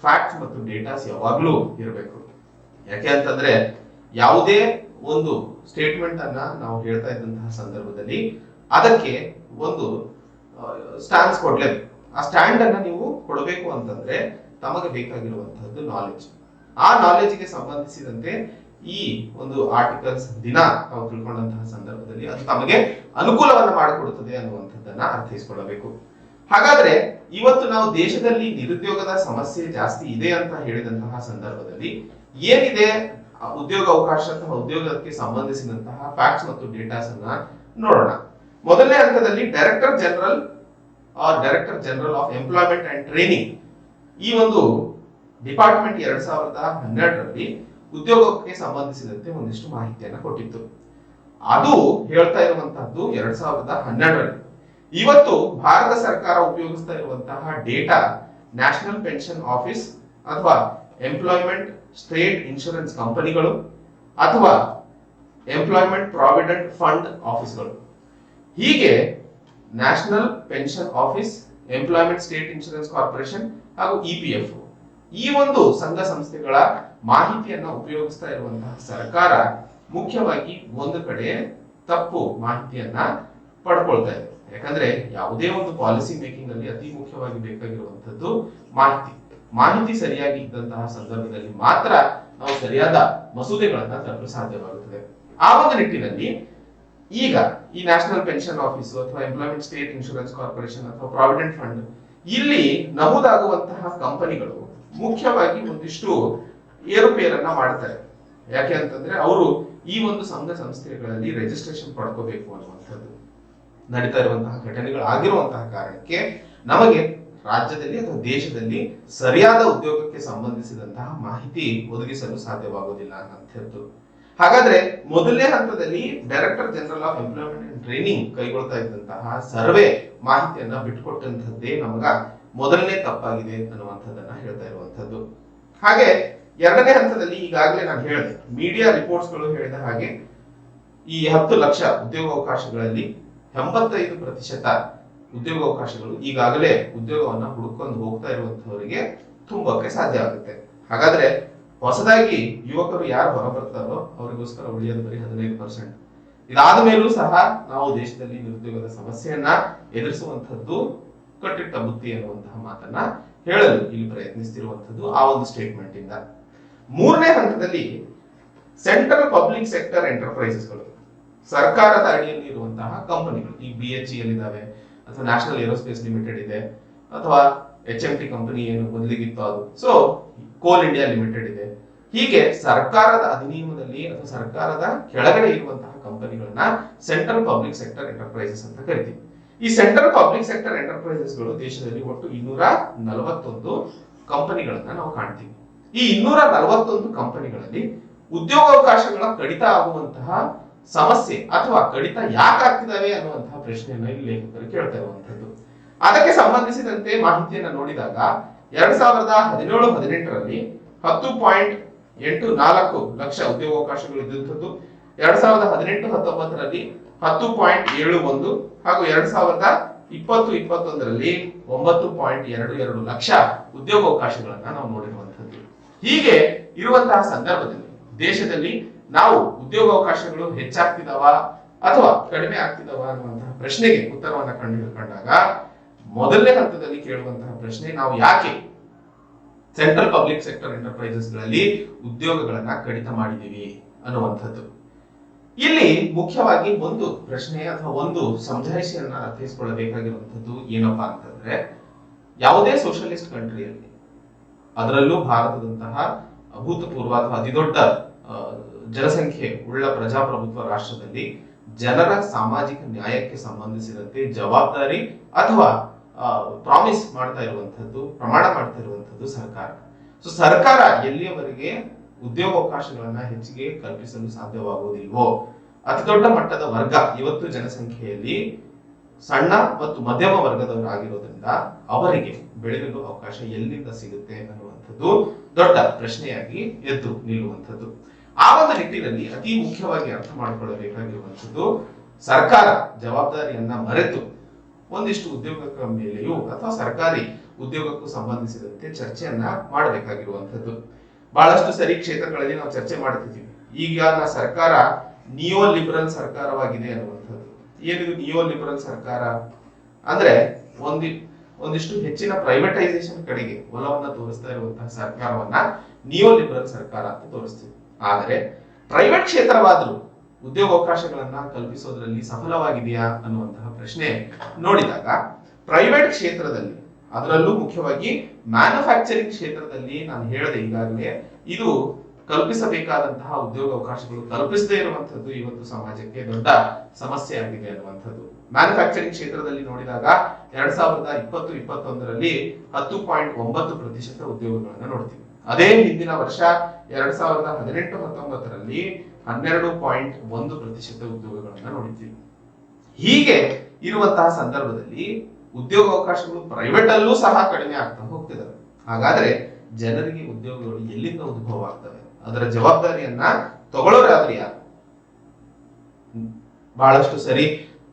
ಫ್ಯಾಕ್ಟ್ಸ್ ಮತ್ತು ಡೇಟಾಸ್ ಯಾವಾಗ್ಲೂ ಇರಬೇಕು. ಯಾಕೆ ಅಂತಂದ್ರೆ ಯಾವುದೇ ಒಂದು ಸ್ಟೇಟ್ಮೆಂಟ್ ಅನ್ನ ನಾವು ಹೇಳ್ತಾ ಇದ್ದಂತಹ ಸಂದರ್ಭದಲ್ಲಿ ಅದಕ್ಕೆ ಒಂದು ಸ್ಟ್ಯಾನ್ಸ್ ಕೊಡ್ಲೇಬೇಕು. ಆ ಸ್ಟ್ಯಾಂಡ್ ಅನ್ನ ನೀವು ಕೊಡಬೇಕು ಅಂತಂದ್ರೆ ತಮಗೆ ಬೇಕಾಗಿರುವಂತಹದ್ದು ನಾಲೆಜ್. ಆ ನಾಲೆಜ್ಗೆ ಸಂಬಂಧಿಸಿದಂತೆ ಈ ಒಂದು ಆರ್ಟಿಕಲ್ಸ್ ದಿನ ನಾವು ತಿಳ್ಕೊಂಡಂತಹ ಸಂದರ್ಭದಲ್ಲಿ ಅದು ತಮಗೆ ಅನುಕೂಲವನ್ನ ಮಾಡಿಕೊಡುತ್ತದೆ ಅನ್ನುವಂಥದ್ದನ್ನ ಅರ್ಥೈಸಿಕೊಳ್ಳಬೇಕು. ಹಾಗಾದ್ರೆ ಇವತ್ತು ನಾವು ದೇಶದಲ್ಲಿ ನಿರುದ್ಯೋಗದ ಸಮಸ್ಯೆ ಜಾಸ್ತಿ ಇದೆ ಅಂತ ಹೇಳಿದಂತಹ ಸಂದರ್ಭದಲ್ಲಿ ಏನಿದೆ ಉದ್ಯೋಗ ಅವಕಾಶ ಅಥವಾ ಉದ್ಯೋಗಕ್ಕೆ ಸಂಬಂಧಿಸಿದಂತಹ ಫ್ಯಾಕ್ಟ್ಸ್ ಮತ್ತು ಡೇಟಾಸ್ ಅನ್ನ ನೋಡೋಣ. ಮೊದಲನೇ ಹಂತದಲ್ಲಿ director general of employment and training ಈ ಒಂದು ಡಿಪಾರ್ಟ್ಮೆಂಟ್ 2012ರಲ್ಲಿ ಉದ್ಯೋಗಕ್ಕೆ ಸಂಬಂಧಿಸಿದಂತೆ ಒಂದಿಷ್ಟು ಮಾಹಿತಿಯನ್ನ ಕೊಟ್ಟಿತ್ತು. ಅದು ಹೇಳ್ತಾ ಇರುವಂತಹದ್ದು 2012ರಲ್ಲಿ. ಇವತ್ತು ಭಾರತ ಸರ್ಕಾರ ಉಪಯೋಗಿಸ್ತಾ ಇರುವಂತಹ ಡೇಟಾ ನ್ಯಾಷನಲ್ ಪೆನ್ಷನ್ ಆಫೀಸ್ ಅಥವಾ ಎಂಪ್ಲಾಯ್ಮೆಂಟ್ ಸ್ಟೇಟ್ ಇನ್ಶೂರೆನ್ಸ್ ಕಂಪನಿಗಳು ಅಥವಾ ಎಂಪ್ಲಾಯ್ಮೆಂಟ್ ಪ್ರಾವಿಡೆಂಟ್ ಫಂಡ್ ಆಫೀಸ್ಗಳು, ಹೀಗೆ national pension office, employment state insurance corporation ಹಾಗೂ ಇಪಿಎಫ್ ಈ ಒಂದು ಸಂಘ ಸಂಸ್ಥೆಗಳ ಮಾಹಿತಿಯನ್ನ ಉಪಯೋಗಿಸ್ತಾ ಇರುವಂತಹ ಸರ್ಕಾರ ಮುಖ್ಯವಾಗಿ ಒಂದು ಕಡೆ ತಪ್ಪು ಮಾಹಿತಿಯನ್ನ ಪಡ್ಕೊಳ್ತಾ ಇದೆ. ಯಾಕಂದ್ರೆ ಯಾವುದೇ ಒಂದು ಪಾಲಿಸಿ ಮೇಕಿಂಗ್ ಅಲ್ಲಿ ಅತಿ ಮುಖ್ಯವಾಗಿ ಬೇಕಾಗಿರುವಂತದ್ದು ಮಾಹಿತಿ ಸರಿಯಾಗಿ ಇದ್ದಂತಹ ಸಂದರ್ಭದಲ್ಲಿ ಮಾತ್ರ ನಾವು ಸರಿಯಾದ ಮಸೂದೆಗಳನ್ನ ತರಲು ಸಾಧ್ಯವಾಗುತ್ತದೆ. ಆ ಒಂದು ನಿಟ್ಟಿನಲ್ಲಿ ಈಗ ಈ ನ್ಯಾಷನಲ್ ಪೆನ್ಷನ್ ಆಫೀಸ್ ಅಥವಾ ಎಂಪ್ಲಾಯ್ಮೆಂಟ್ ಸ್ಟೇಟ್ ಇನ್ಶೂರೆನ್ಸ್ ಕಾರ್ಪೊರೇಷನ್ ಅಥವಾ ಪ್ರಾವಿಡೆಂಟ್ ಫಂಡ್ ಇಲ್ಲಿ ನಮೂದಾಗುವಂತಹ ಕಂಪನಿಗಳು ಮುಖ್ಯವಾಗಿ ಒಂದಿಷ್ಟು ಏರುಪೇರನ್ನ ಮಾಡ್ತಾರೆ. ಯಾಕೆ ಅಂತಂದ್ರೆ ಅವರು ಈ ಒಂದು ಸಂಘ ಸಂಸ್ಥೆಗಳಲ್ಲಿ ರಿಜಿಸ್ಟ್ರೇಷನ್ ಪಡ್ಕೋಬೇಕು ಅನ್ನುವಂಥದ್ದು ನಡೀತಾ ಇರುವಂತಹ ಘಟನೆಗಳು ಆಗಿರುವಂತಹ ಕಾರಣಕ್ಕೆ ನಮಗೆ ರಾಜ್ಯದಲ್ಲಿ ಅಥವಾ ದೇಶದಲ್ಲಿ ಸರಿಯಾದ ಉದ್ಯೋಗಕ್ಕೆ ಸಂಬಂಧಿಸಿದಂತಹ ಮಾಹಿತಿ ಒದಗಿಸಲು ಸಾಧ್ಯವಾಗುವುದಿಲ್ಲ ಅನ್ನುವಂಥದ್ದು. ಹಾಗಾದ್ರೆ ಮೊದಲನೇ ಹಂತದಲ್ಲಿ director general of employment and training ಕೈಗೊಳ್ತಾ ಇದ್ದಂತಹ ಸರ್ವೆ ಮಾಹಿತಿಯನ್ನ ಬಿಟ್ಟುಕೊಟ್ಟಂತದ್ದೇ ನಮಗ ಮೊದಲನೇ ತಪ್ಪಾಗಿದೆ ಅನ್ನುವಂಥದ್ದನ್ನ ಹೇಳ್ತಾ ಇರುವಂತದ್ದು. ಹಾಗೆ ಎರಡನೇ ಹಂತದಲ್ಲಿ ಈಗಾಗಲೇ ನಾನು ಹೇಳಿದೆ, ಮೀಡಿಯಾ ರಿಪೋರ್ಟ್ಸ್ ಗಳು ಹೇಳಿದ ಹಾಗೆ ಈ 10 ಲಕ್ಷ ಉದ್ಯೋಗಾವಕಾಶಗಳಲ್ಲಿ 85% ಉದ್ಯೋಗಾವಕಾಶಗಳು ಈಗಾಗಲೇ ಉದ್ಯೋಗವನ್ನ ಹುಡುಕೊಂಡು ಹೋಗ್ತಾ ಇರುವಂತವರಿಗೆ ತುಂಬಕ್ಕೆ ಸಾಧ್ಯ ಆಗುತ್ತೆ. ಹಾಗಾದ್ರೆ ಹೊಸದಾಗಿ ಯುವಕರು ಯಾರು ಹೊರಬರ್ತಾರೋ ಅವರಿಗೋಸ್ಕರ ಉಳಿಯೋದು ಬರೀ 15%. ಇದಾದ ಮೇಲೂ ಸಹ ನಾವು ದೇಶದಲ್ಲಿ ನಿರುದ್ಯೋಗದ ಸಮಸ್ಯೆಯನ್ನ ಎದುರಿಸುವಂತದ್ದು ಕಟ್ಟಿಟ್ಟ ಬುತ್ತಿ ಅನ್ನುವಂತಹ ಮಾತನ್ನ ಹೇಳಲು ಇಲ್ಲಿ ಪ್ರಯತ್ನಿಸ್ತಿರುವಂತದ್ದು ಆ ಒಂದು ಸ್ಟೇಟ್ಮೆಂಟ್ ಇಂದ. ಮೂರನೇ ಹಂತದಲ್ಲಿ ಸೆಂಟ್ರಲ್ ಪಬ್ಲಿಕ್ ಸೆಕ್ಟರ್ ಎಂಟರ್ಪ್ರೈಸಸ್ಗಳು, ಸರ್ಕಾರದ ಅಡಿಯಲ್ಲಿ ಇರುವಂತಹ ಕಂಪನಿಗಳು, ಈ BHEL ಇದಾವೆ ಅಥವಾ ನ್ಯಾಷನಲ್ ಏರೋಸ್ಪೇಸ್ ಲಿಮಿಟೆಡ್ ಇದೆ ಅಥವಾ HMT ಕಂಪನಿ ಏನು ಮೊದಲಿಗಿತ್ತು ಅದು, ಸೊ ಕೋಲ್ ಇಂಡಿಯಾ ಲಿಮಿಟೆಡ್ ಇದೆ. ಹೀಗೆ ಸರ್ಕಾರದ ಅಧಿನಿಯಮದಲ್ಲಿ ಅಥವಾ ಸರ್ಕಾರದ ಕೆಳಗಡೆ ಇರುವಂತಹ ಕಂಪನಿಗಳನ್ನ ಸೆಂಟ್ರಲ್ ಪಬ್ಲಿಕ್ ಸೆಕ್ಟರ್ ಎಂಟರ್ಪ್ರೈಸಸ್ ಅಂತ ಕರಿತೀವಿ. ಈ ಸೆಂಟ್ರಲ್ ಪಬ್ಲಿಕ್ ಸೆಕ್ಟರ್ ಎಂಟರ್ಪ್ರೈಸಸ್ಗಳು ದೇಶದಲ್ಲಿ ಒಟ್ಟು 241 ಕಂಪನಿಗಳನ್ನ ನಾವು ಕಾಣ್ತೀವಿ. ಈ 241 ಕಂಪನಿಗಳಲ್ಲಿ ಉದ್ಯೋಗಾವಕಾಶಗಳ ಕಡಿತ ಆಗುವಂತಹ ಸಮಸ್ಯೆ ಅಥವಾ ಕಡಿತ ಯಾಕೆ ಆಗ್ತಿದಾವೆ ಅನ್ನುವಂತಹ ಪ್ರಶ್ನೆಯನ್ನ ಇಲ್ಲಿ ಲೇಖಕರು ಕೇಳ್ತಾ ಇರುವಂತದ್ದು. ಅದಕ್ಕೆ ಸಂಬಂಧಿಸಿದಂತೆ ಮಾಹಿತಿಯನ್ನ ನೋಡಿದಾಗ 2017-18ರಲ್ಲಿ 10.84 ಲಕ್ಷ ಉದ್ಯೋಗಾವಕಾಶಗಳು ಇದ್ದಂಥದ್ದು, 2018-19ರಲ್ಲಿ 10.71 ಹಾಗೂ 2020-21ರಲ್ಲಿ 9.22 ಲಕ್ಷ ಉದ್ಯೋಗಾವಕಾಶಗಳನ್ನ ನಾವು ನೋಡಿರುವಂತದ್ದು. ಹೀಗೆ ಇರುವಂತಹ ಸಂದರ್ಭದಲ್ಲಿ ದೇಶದಲ್ಲಿ ನಾವು ಉದ್ಯೋಗಾವಕಾಶಗಳು ಹೆಚ್ಚಾಗ್ತಿದಾವ ಅಥವಾ ಕಡಿಮೆ ಆಗ್ತಿದಾವ ಅನ್ನುವಂತಹ ಪ್ರಶ್ನೆಗೆ ಉತ್ತರವನ್ನ ಕಂಡುಕೊಂಡಾಗ ಮೊದಲನೇ ಹಂತದಲ್ಲಿ ಕೇಳುವಂತಹ ಪ್ರಶ್ನೆ, ನಾವು ಯಾಕೆ ಸೆಂಟ್ರಲ್ ಪಬ್ಲಿಕ್ ಸೆಕ್ಟರ್ ಎಂಟರ್ಪ್ರೈಸಸ್ ಗಳಲ್ಲಿ ಉದ್ಯೋಗಗಳನ್ನ ಕಡಿತ ಮಾಡಿದೀವಿ ಅನ್ನುವಂಥದ್ದು. ಇಲ್ಲಿ ಮುಖ್ಯವಾಗಿ ಒಂದು ಪ್ರಶ್ನೆ ಅಥವಾ ಒಂದು ಸಮಜಾಯಿಷಿಯನ್ನ ಅರ್ಥೈಸಿಕೊಳ್ಳಬೇಕಾಗಿರುವಂತದ್ದು ಏನಪ್ಪಾ ಅಂತಂದ್ರೆ, ಯಾವುದೇ ಸೋಷಿಯಲಿಸ್ಟ್ ಕಂಟ್ರಿಯಲ್ಲಿ, ಅದರಲ್ಲೂ ಭಾರತದಂತಹ ಅಭೂತಪೂರ್ವ ಅಥವಾ ಅತಿದೊಡ್ಡ ಜನಸಂಖ್ಯೆ ಉಳ್ಳ ಪ್ರಜಾಪ್ರಭುತ್ವ ರಾಷ್ಟ್ರದಲ್ಲಿ ಜನರ ಸಾಮಾಜಿಕ ನ್ಯಾಯಕ್ಕೆ ಸಂಬಂಧಿಸಿದಂತೆ ಜವಾಬ್ದಾರಿ ಅಥವಾ ಪ್ರಾಮಿಸ್ ಮಾಡ್ತಾ ಇರುವಂತದ್ದು, ಪ್ರಮಾಣ ಮಾಡ್ತಾ ಇರುವಂತದ್ದು ಸರ್ಕಾರ. ಸೊ ಸರ್ಕಾರ ಎಲ್ಲಿಯವರೆಗೆ ಉದ್ಯೋಗಾವಕಾಶಗಳನ್ನ ಹೆಚ್ಚಿಗೆ ಕಲ್ಪಿಸಲು ಸಾಧ್ಯವಾಗುವುದಿಲ್ವೋ, ಅತಿ ದೊಡ್ಡ ಮಟ್ಟದ ವರ್ಗ ಇವತ್ತು ಜನಸಂಖ್ಯೆಯಲ್ಲಿ ಸಣ್ಣ ಮತ್ತು ಮಧ್ಯಮ ವರ್ಗದವರಾಗಿರೋದ್ರಿಂದ ಅವರಿಗೆ ಬೆಳೆಯಲು ಅವಕಾಶ ಎಲ್ಲಿಂದ ಸಿಗುತ್ತೆ ಅನ್ನುವಂಥದ್ದು ದೊಡ್ಡ ಪ್ರಶ್ನೆಯಾಗಿ ಎದ್ದು ನಿಲ್ಲುವಂಥದ್ದು. ಆ ಒಂದು ನಿಟ್ಟಿನಲ್ಲಿ ಅತಿ ಮುಖ್ಯವಾಗಿ ಅರ್ಥ ಮಾಡಿಕೊಳ್ಳಬೇಕಾಗಿರುವಂಥದ್ದು, ಸರ್ಕಾರ ಜವಾಬ್ದಾರಿಯನ್ನ ಮರೆತು ಒಂದಿಷ್ಟು ಉದ್ಯೋಗಗಳ ಮೇಲೆಯೂ ಅಥವಾ ಸರ್ಕಾರಿ ಉದ್ಯೋಗಕ್ಕೂ ಸಂಬಂಧಿಸಿದಂತೆ ಚರ್ಚೆಯನ್ನ ಮಾಡಬೇಕಾಗಿರುವಂಥದ್ದು. ಬಹಳಷ್ಟು ಸರಿ ಕ್ಷೇತ್ರಗಳಲ್ಲಿ ನಾವು ಚರ್ಚೆ ಮಾಡ್ತಿದ್ದೀವಿ. ಈಗ ಸರ್ಕಾರ ನಿಯೋ ಲಿಬರಲ್ ಸರ್ಕಾರವಾಗಿದೆ ಅನ್ನುವಂಥದ್ದು. ಏನಿದು ನಿಯೋ ಲಿಬರಲ್ ಸರ್ಕಾರ ಅಂದ್ರೆ ಒಂದಿಷ್ಟು ಹೆಚ್ಚಿನ ಪ್ರೈವೇಟೈಸೇಷನ್ ಕಡೆಗೆ ಒಲವನ್ನ ತೋರಿಸ್ತಾ ಇರುವಂತಹ ಸರ್ಕಾರವನ್ನ ನಿಯೋ ಲಿಬರಲ್ ಸರ್ಕಾರ ಅಂತ ತೋರಿಸ್ತೀವಿ. ಆದರೆ ಪ್ರೈವೇಟ್ ಕ್ಷೇತ್ರವಾದರೂ ಉದ್ಯೋಗಾವಕಾಶಗಳನ್ನ ಕಲ್ಪಿಸೋದ್ರಲ್ಲಿ ಸಫಲವಾಗಿದೆಯಾ ಅನ್ನುವಂತಹ ಪ್ರಶ್ನೆ ನೋಡಿದಾಗ, ಪ್ರೈವೇಟ್ ಕ್ಷೇತ್ರದಲ್ಲಿ ಅದರಲ್ಲೂ ಮುಖ್ಯವಾಗಿ ಮ್ಯಾನುಫ್ಯಾಕ್ಚರಿಂಗ್ ಕ್ಷೇತ್ರದಲ್ಲಿ ನಾನು ಹೇಳಿದೆ ಈಗಾಗಲೇ, ಇದು ಕಲ್ಪಿಸಬೇಕಾದಂತಹ ಉದ್ಯೋಗಾವಕಾಶಗಳು ಕಲ್ಪಿಸದೇ ಇರುವಂತದ್ದು ಇವತ್ತು ಸಮಾಜಕ್ಕೆ ದೊಡ್ಡ ಸಮಸ್ಯೆ ಆಗಿದೆ ಅನ್ನುವಂಥದ್ದು. ಮ್ಯಾನುಫ್ಯಾಕ್ಚರಿಂಗ್ ಕ್ಷೇತ್ರದಲ್ಲಿ ನೋಡಿದಾಗ 2020-21ರಲ್ಲಿ 10.9% ಉದ್ಯೋಗಗಳನ್ನ ನೋಡ್ತೀವಿ. ಅದೇ ಹಿಂದಿನ ವರ್ಷ 2018-19ರಲ್ಲಿ 12.1% ಉದ್ಯೋಗಗಳನ್ನ ನೋಡಿದ್ದೀವಿ. ಹೀಗೆ ಇರುವಂತಹ ಸಂದರ್ಭದಲ್ಲಿ ಉದ್ಯೋಗಾವಕಾಶಗಳು ಪ್ರೈವೇಟ್ ಅಲ್ಲೂ ಸಹ ಕಡಿಮೆ ಆಗ್ತಾ ಹೋಗ್ತಿದ್ದಾವೆ. ಹಾಗಾದ್ರೆ ಜನರಿಗೆ ಉದ್ಯೋಗಗಳು ಎಲ್ಲಿಂದ ಉದ್ಭವ ಆಗ್ತವೆ? ಅದರ ಜವಾಬ್ದಾರಿಯನ್ನ ತಗೊಳ್ಳೋರಾದ್ರೆ ಯಾರು? ಬಹಳಷ್ಟು ಸರಿ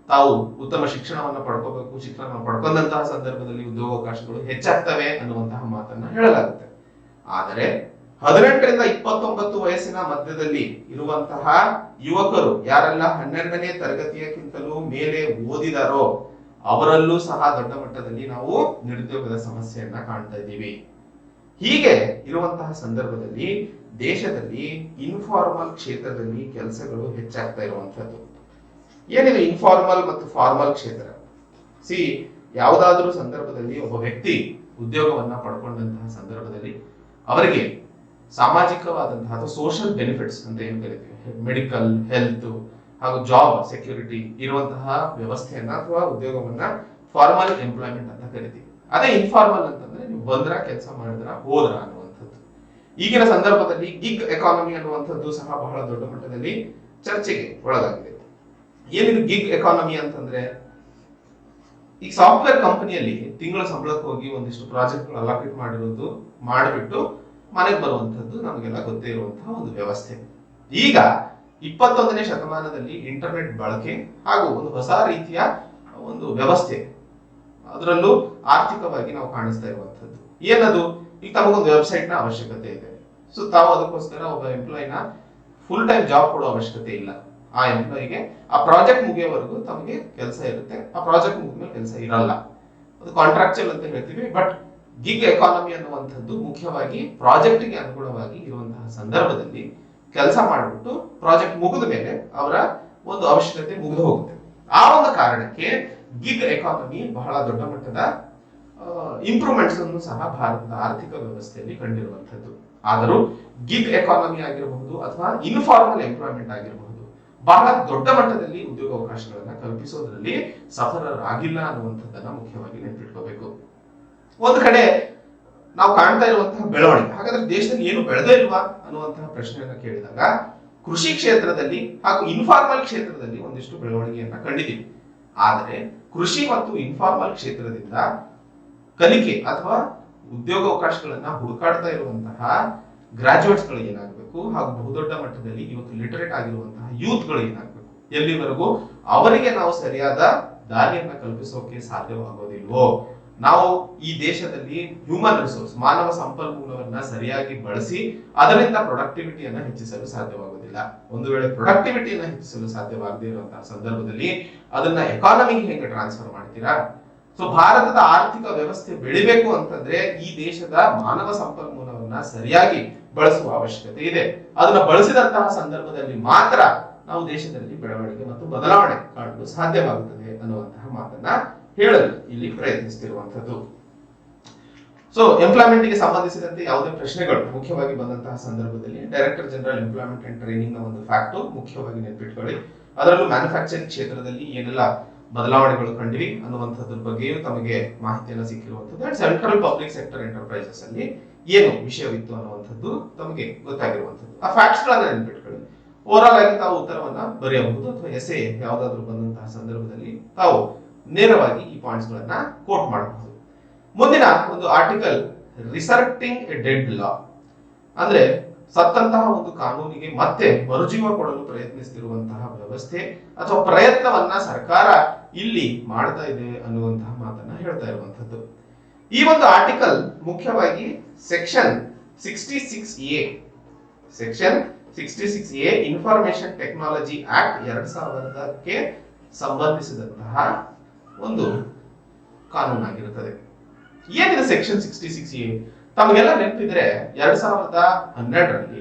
ತಾವು ಉತ್ತಮ ಶಿಕ್ಷಣವನ್ನ ಪಡ್ಕೋಬೇಕು, ಶಿಕ್ಷಣ ಪಡ್ಕೊಂಡಂತಹ ಸಂದರ್ಭದಲ್ಲಿ ಉದ್ಯೋಗಾವಕಾಶಗಳು ಹೆಚ್ಚಾಗ್ತವೆ ಅನ್ನುವಂತಹ ಮಾತನ್ನ ಹೇಳಲಾಗುತ್ತೆ. ಆದರೆ 18ರಿಂದ 29 ವಯಸ್ಸಿನ ಮಧ್ಯದಲ್ಲಿ ಇರುವಂತಹ ಯುವಕರು ಯಾರೆಲ್ಲ 12ನೇ ತರಗತಿಯಕ್ಕಿಂತಲೂ ಮೇಲೆ ಓದಿದಾರೋ ಅವರಲ್ಲೂ ಸಹ ದೊಡ್ಡ ಮಟ್ಟದಲ್ಲಿ ನಾವು ನಿರುದ್ಯೋಗದ ಸಮಸ್ಯೆಯನ್ನ ಕಾಣ್ತಾ ಇದ್ದೀವಿ. ಹೀಗೆ ಇರುವಂತಹ ಸಂದರ್ಭದಲ್ಲಿ ದೇಶದಲ್ಲಿ ಇನ್ಫಾರ್ಮಲ್ ಕ್ಷೇತ್ರದಲ್ಲಿ ಕೆಲಸಗಳು ಹೆಚ್ಚಾಗ್ತಾ ಇರುವಂತದ್ದು. ಏನಿದೆ ಇನ್ಫಾರ್ಮಲ್ ಮತ್ತು ಫಾರ್ಮಲ್ ಕ್ಷೇತ್ರ? ಯಾವುದಾದ್ರೂ ಸಂದರ್ಭದಲ್ಲಿ ಒಬ್ಬ ವ್ಯಕ್ತಿ ಉದ್ಯೋಗವನ್ನ ಪಡ್ಕೊಂಡಂತಹ ಸಂದರ್ಭದಲ್ಲಿ ಅವರಿಗೆ ಸಾಮಾಜಿಕವಾದಂತಹ ಅಥವಾ ಸೋಷಿಯಲ್ ಬೆನಿಫಿಟ್ಸ್ ಅಂತ ಏನ್ ಕರಿತೀವಿ, ಮೆಡಿಕಲ್, ಹೆಲ್ತ್ ಹಾಗೂ ಜಾಬ್ ಸೆಕ್ಯೂರಿಟಿ ಇರುವಂತಹ ವ್ಯವಸ್ಥೆಯನ್ನ ಅಥವಾ ಉದ್ಯೋಗವನ್ನ ಫಾರ್ಮಲ್ ಎಂಪ್ಲಾಯ್ಮೆಂಟ್ ಅಂತ ಕರಿತೀವಿ. ಅದೇ ಇನ್ಫಾರ್ಮಲ್ ಅಂತಂದ್ರೆ ನೀವು ಬಂದ್ರ, ಕೆಲಸ ಮಾಡಿದ್ರ, ಹೋದ್ರ ಅನ್ನುವಂಥದ್ದು. ಈಗಿನ ಸಂದರ್ಭದಲ್ಲಿ ಗಿಗ್ ಎಕಾನಮಿ ಅನ್ನುವಂಥದ್ದು ಸಹ ಬಹಳ ದೊಡ್ಡ ಮಟ್ಟದಲ್ಲಿ ಚರ್ಚೆಗೆ ಒಳಗಾಗಿದೆ. ಏನಿದು ಗಿಗ್ ಎಕಾನಮಿ ಅಂತಂದ್ರೆ, ಈ ಸಾಫ್ಟ್ವೇರ್ ಕಂಪನಿಯಲ್ಲಿ ತಿಂಗಳ ಸಂಬಳಕ್ಕೆ ಹೋಗಿ ಒಂದಿಷ್ಟು ಪ್ರಾಜೆಕ್ಟ್ ಅಲಾಕೇಟ್ ಮಾಡಿಬಿಟ್ಟು ಮನೆಗೆ ಬರುವಂತದ್ದು ನಮಗೆಲ್ಲ ಗೊತ್ತೇ ಇರುವಂತಹ ಒಂದು ವ್ಯವಸ್ಥೆ. ಈಗ 21ನೇ ಶತಮಾನದಲ್ಲಿ ಇಂಟರ್ನೆಟ್ ಬಳಕೆ ಹಾಗೂ ಒಂದು ಹೊಸ ರೀತಿಯ ಒಂದು ವ್ಯವಸ್ಥೆ, ಅದರಲ್ಲೂ ಆರ್ಥಿಕವಾಗಿ ನಾವು ಕಾಣಿಸ್ತಾ ಇರುವಂತದ್ದು ಏನದು? ಈಗ ತಮಗೊಂದು ವೆಬ್ಸೈಟ್ ನ ಅವಶ್ಯಕತೆ ಇದೆ. ಸೊ ತಾವು ಅದಕ್ಕೋಸ್ಕರ ಒಬ್ಬ ಎಂಪ್ಲಾಯಿನ ಫುಲ್ ಟೈಮ್ ಜಾಬ್ ಕೊಡೋ ಅವಶ್ಯಕತೆ ಇಲ್ಲ. ಆ ಎಂಪ್ಲಾಯಿಗೆ ಆ ಪ್ರಾಜೆಕ್ಟ್ ಮುಗಿಯೋವರೆಗೂ ತಮಗೆ ಕೆಲಸ ಇರುತ್ತೆ. ಆ ಪ್ರಾಜೆಕ್ಟ್ ಮುಗಿದ್ಮೇಲೆ ಕೆಲಸ ಇರಲ್ಲ. ಅದು ಕಾಂಟ್ರಾಕ್ಚುಯಲ್ ಅಂತ ಹೇಳ್ತೀವಿ. ಬಟ್ ಗಿಗ್ ಎಕಾನಮಿ ಅನ್ನುವಂಥದ್ದು ಮುಖ್ಯವಾಗಿ ಪ್ರಾಜೆಕ್ಟ್ಗೆ ಅನುಗುಣವಾಗಿ ಇರುವಂತಹ ಸಂದರ್ಭದಲ್ಲಿ ಕೆಲಸ ಮಾಡಿಬಿಟ್ಟು ಪ್ರಾಜೆಕ್ಟ್ ಮುಗಿದ ಮೇಲೆ ಅವರ ಒಂದು ಅವಶ್ಯಕತೆ ಮುಗಿದು ಹೋಗುತ್ತೆ. ಆ ಒಂದು ಕಾರಣಕ್ಕೆ ಗಿಗ್ ಎಕಾನಮಿ ಬಹಳ ದೊಡ್ಡ ಮಟ್ಟದ ಇಂಪ್ರೂವ್ಮೆಂಟ್ಸ್ ಅನ್ನು ಸಹ ಭಾರತದ ಆರ್ಥಿಕ ವ್ಯವಸ್ಥೆಯಲ್ಲಿ ಕಂಡಿರುವಂತದ್ದು. ಆದರೂ ಗಿಗ್ ಎಕಾನಮಿ ಆಗಿರಬಹುದು ಅಥವಾ ಇನ್ಫಾರ್ಮಲ್ ಎಂಪ್ಲಾಯ್ಮೆಂಟ್ ಆಗಿರಬಹುದು, ಬಹಳ ದೊಡ್ಡ ಮಟ್ಟದಲ್ಲಿ ಉದ್ಯೋಗಾವಕಾಶಗಳನ್ನ ಕಲ್ಪಿಸೋದ್ರಲ್ಲಿ ಸಫಲರಾಗಿಲ್ಲ ಅನ್ನುವಂಥದ್ದನ್ನ ಮುಖ್ಯವಾಗಿ ನೆನಪಿಟ್ಕೋಬೇಕು. ಒಂದು ಕಡೆ ನಾವು ಕಾಣ್ತಾ ಇರುವಂತಹ ಬೆಳವಣಿಗೆ, ಹಾಗಾದ್ರೆ ದೇಶದಲ್ಲಿ ಏನು ಬೆಳೆದೇ ಇಲ್ವಾ ಅನ್ನುವಂತಹ ಪ್ರಶ್ನೆಯನ್ನ ಕೇಳಿದಾಗ, ಕೃಷಿ ಕ್ಷೇತ್ರದಲ್ಲಿ ಹಾಗೂ ಇನ್ಫಾರ್ಮಲ್ ಕ್ಷೇತ್ರದಲ್ಲಿ ಒಂದಿಷ್ಟು ಬೆಳವಣಿಗೆಯನ್ನ ಕಂಡಿದ್ದೀವಿ. ಆದರೆ ಕೃಷಿ ಮತ್ತು ಇನ್ಫಾರ್ಮಲ್ ಕ್ಷೇತ್ರದಿಂದ ಕಲಿಕೆ ಅಥವಾ ಉದ್ಯೋಗಾವಕಾಶಗಳನ್ನ ಹುಡುಕಾಡ್ತಾ ಇರುವಂತಹ ಗ್ರಾಜುಯೇಟ್ಸ್ ಗಳು ಏನಾಗಬೇಕು ಹಾಗೂ ಬಹುದೊಡ್ಡ ಮಟ್ಟದಲ್ಲಿ ಇವತ್ತು ಲಿಟರೇಟ್ ಆಗಿರುವಂತಹ ಯೂತ್ ಗಳು ಏನಾಗಬೇಕು, ಎಲ್ಲಿವರೆಗೂ ಅವರಿಗೆ ನಾವು ಸರಿಯಾದ ದಾರಿಯನ್ನ ಕಲ್ಪಿಸೋಕೆ ಸಾಧ್ಯವಾಗೋದಿಲ್ವೋ, ನಾವು ಈ ದೇಶದಲ್ಲಿ ಹ್ಯೂಮನ್ ರಿಸೋರ್ಸ್, ಮಾನವ ಸಂಪನ್ಮೂಲವನ್ನ ಸರಿಯಾಗಿ ಬಳಸಿ ಅದರಿಂದ ಪ್ರೊಡಕ್ಟಿವಿಟಿಯನ್ನ ಹೆಚ್ಚಿಸಲು ಸಾಧ್ಯವಾಗುವುದಿಲ್ಲ. ಒಂದು ವೇಳೆ ಪ್ರೊಡಕ್ಟಿವಿಟಿಯನ್ನ ಹೆಚ್ಚಿಸಲು ಸಾಧ್ಯವಾಗದೇ ಇರುವಂತಹ ಸಂದರ್ಭದಲ್ಲಿ ಅದನ್ನ ಎಕಾನಮಿಗೆ ಹೆಂಗೆ ಟ್ರಾನ್ಸ್ಫರ್ ಮಾಡ್ತೀರಾ? ಸೊ ಭಾರತದ ಆರ್ಥಿಕ ವ್ಯವಸ್ಥೆ ಬೆಳಿಬೇಕು ಅಂತಂದ್ರೆ ಈ ದೇಶದ ಮಾನವ ಸಂಪನ್ಮೂಲವನ್ನ ಸರಿಯಾಗಿ ಬಳಸುವ ಅವಶ್ಯಕತೆ ಇದೆ. ಅದನ್ನ ಬಳಸಿದಂತಹ ಸಂದರ್ಭದಲ್ಲಿ ಮಾತ್ರ ನಾವು ದೇಶದಲ್ಲಿ ಬೆಳವಣಿಗೆ ಮತ್ತು ಬದಲಾವಣೆ ಕಾಣಲು ಸಾಧ್ಯವಾಗುತ್ತದೆ ಅನ್ನುವಂತಹ ಮಾತನ್ನ ಹೇಳಲು ಇಲ್ಲಿ ಪ್ರಯತ್ನಿಸುತ್ತಿರುವಂತದ್ದು. ಸೊ ಎಂಪ್ಲಾಯ್ಮೆಂಟ್ ಗೆ ಸಂಬಂಧಿಸಿದಂತೆ ಯಾವುದೇ ಪ್ರಶ್ನೆಗಳು ಮುಖ್ಯವಾಗಿ ಬಂದಂತಹ ಸಂದರ್ಭದಲ್ಲಿ director general employment and training ನ ಒಂದು ಫ್ಯಾಕ್ಟ್ ಮುಖ್ಯವಾಗಿ ನೆನಪಿಟ್ಕೊಳ್ಳಿ. ಅದರಲ್ಲೂ ಮ್ಯಾನುಫ್ಯಾಕ್ಚರಿಂಗ್ ಕ್ಷೇತ್ರದಲ್ಲಿ ಏನೆಲ್ಲ ಬದಲಾವಣೆಗಳು ಕಂಡಿವಿ ಅನ್ನುವಂಥದ್ರ ಬಗ್ಗೆಯೂ ತಮಗೆ ಮಾಹಿತಿಯನ್ನು ಸಿಕ್ಕಿರುವಂಥದ್ದು. And central public sector enterprises ಅಲ್ಲಿ ಏನು ವಿಷಯವಿತ್ತು ಅನ್ನುವಂಥದ್ದು ತಮಗೆ ಗೊತ್ತಾಗಿರುವಂಥದ್ದು. ಆ ಫ್ಯಾಕ್ಟ್ಸ್ ಗಳನ್ನ ನೆನ್ಪಿಟ್ಕೊಳ್ಳಿ. ಓವರಾಲ್ ಆಗಿ ತಾವು ಉತ್ತರವನ್ನ ಬರೆಯಬಹುದು ಅಥವಾ ಎಸೆ ಯಾವುದಾದ್ರೂ ಬಂದಂತಹ ಸಂದರ್ಭದಲ್ಲಿ ತಾವು ನೇರವಾಗಿ ಈ ಪಾಯಿಂಟ್ಸ್ ಗಳನ್ನ ಕೋಟ್ ಮಾಡಬಹುದು. ಮುಂದಿನ ಒಂದು ಆರ್ಟಿಕಲ್ ರಿಸರ್ಟಿಂಗ್ ಎ ಡೆಡ್ ಲಾ, ಅಂದ್ರೆ ಸತ್ತಂತಹ ಒಂದು ಕಾನೂನಿಗೆ ಮತ್ತೆ ಮರುಜೀವ ಕೊಡಲು ಪ್ರಯತ್ನಿಸುತ್ತಿರುವಂತಹ ವ್ಯವಸ್ಥೆ ಅಥವಾ ಪ್ರಯತ್ನವನ್ನ ಸರ್ಕಾರ ಇಲ್ಲಿ ಮಾಡ್ತಾ ಇದೆ ಅನ್ನುವಂತಹ ಮಾತನ್ನ ಹೇಳ್ತಾ ಇರುವಂತದ್ದು. ಈ ಒಂದು ಆರ್ಟಿಕಲ್ ಮುಖ್ಯವಾಗಿ section 66A section 66A information technology act 2000ಕ್ಕೆ ಸಂಬಂಧಿಸಿದಂತಹ ಒಂದು ಕಾನೂನಾಗಿರುತ್ತದೆ. ಏನಿದೆ ಸೆಕ್ಷನ್ 66A? ತಮಗೆಲ್ಲ ನೆನಪಿದ್ರೆ 2012ರಲ್ಲಿ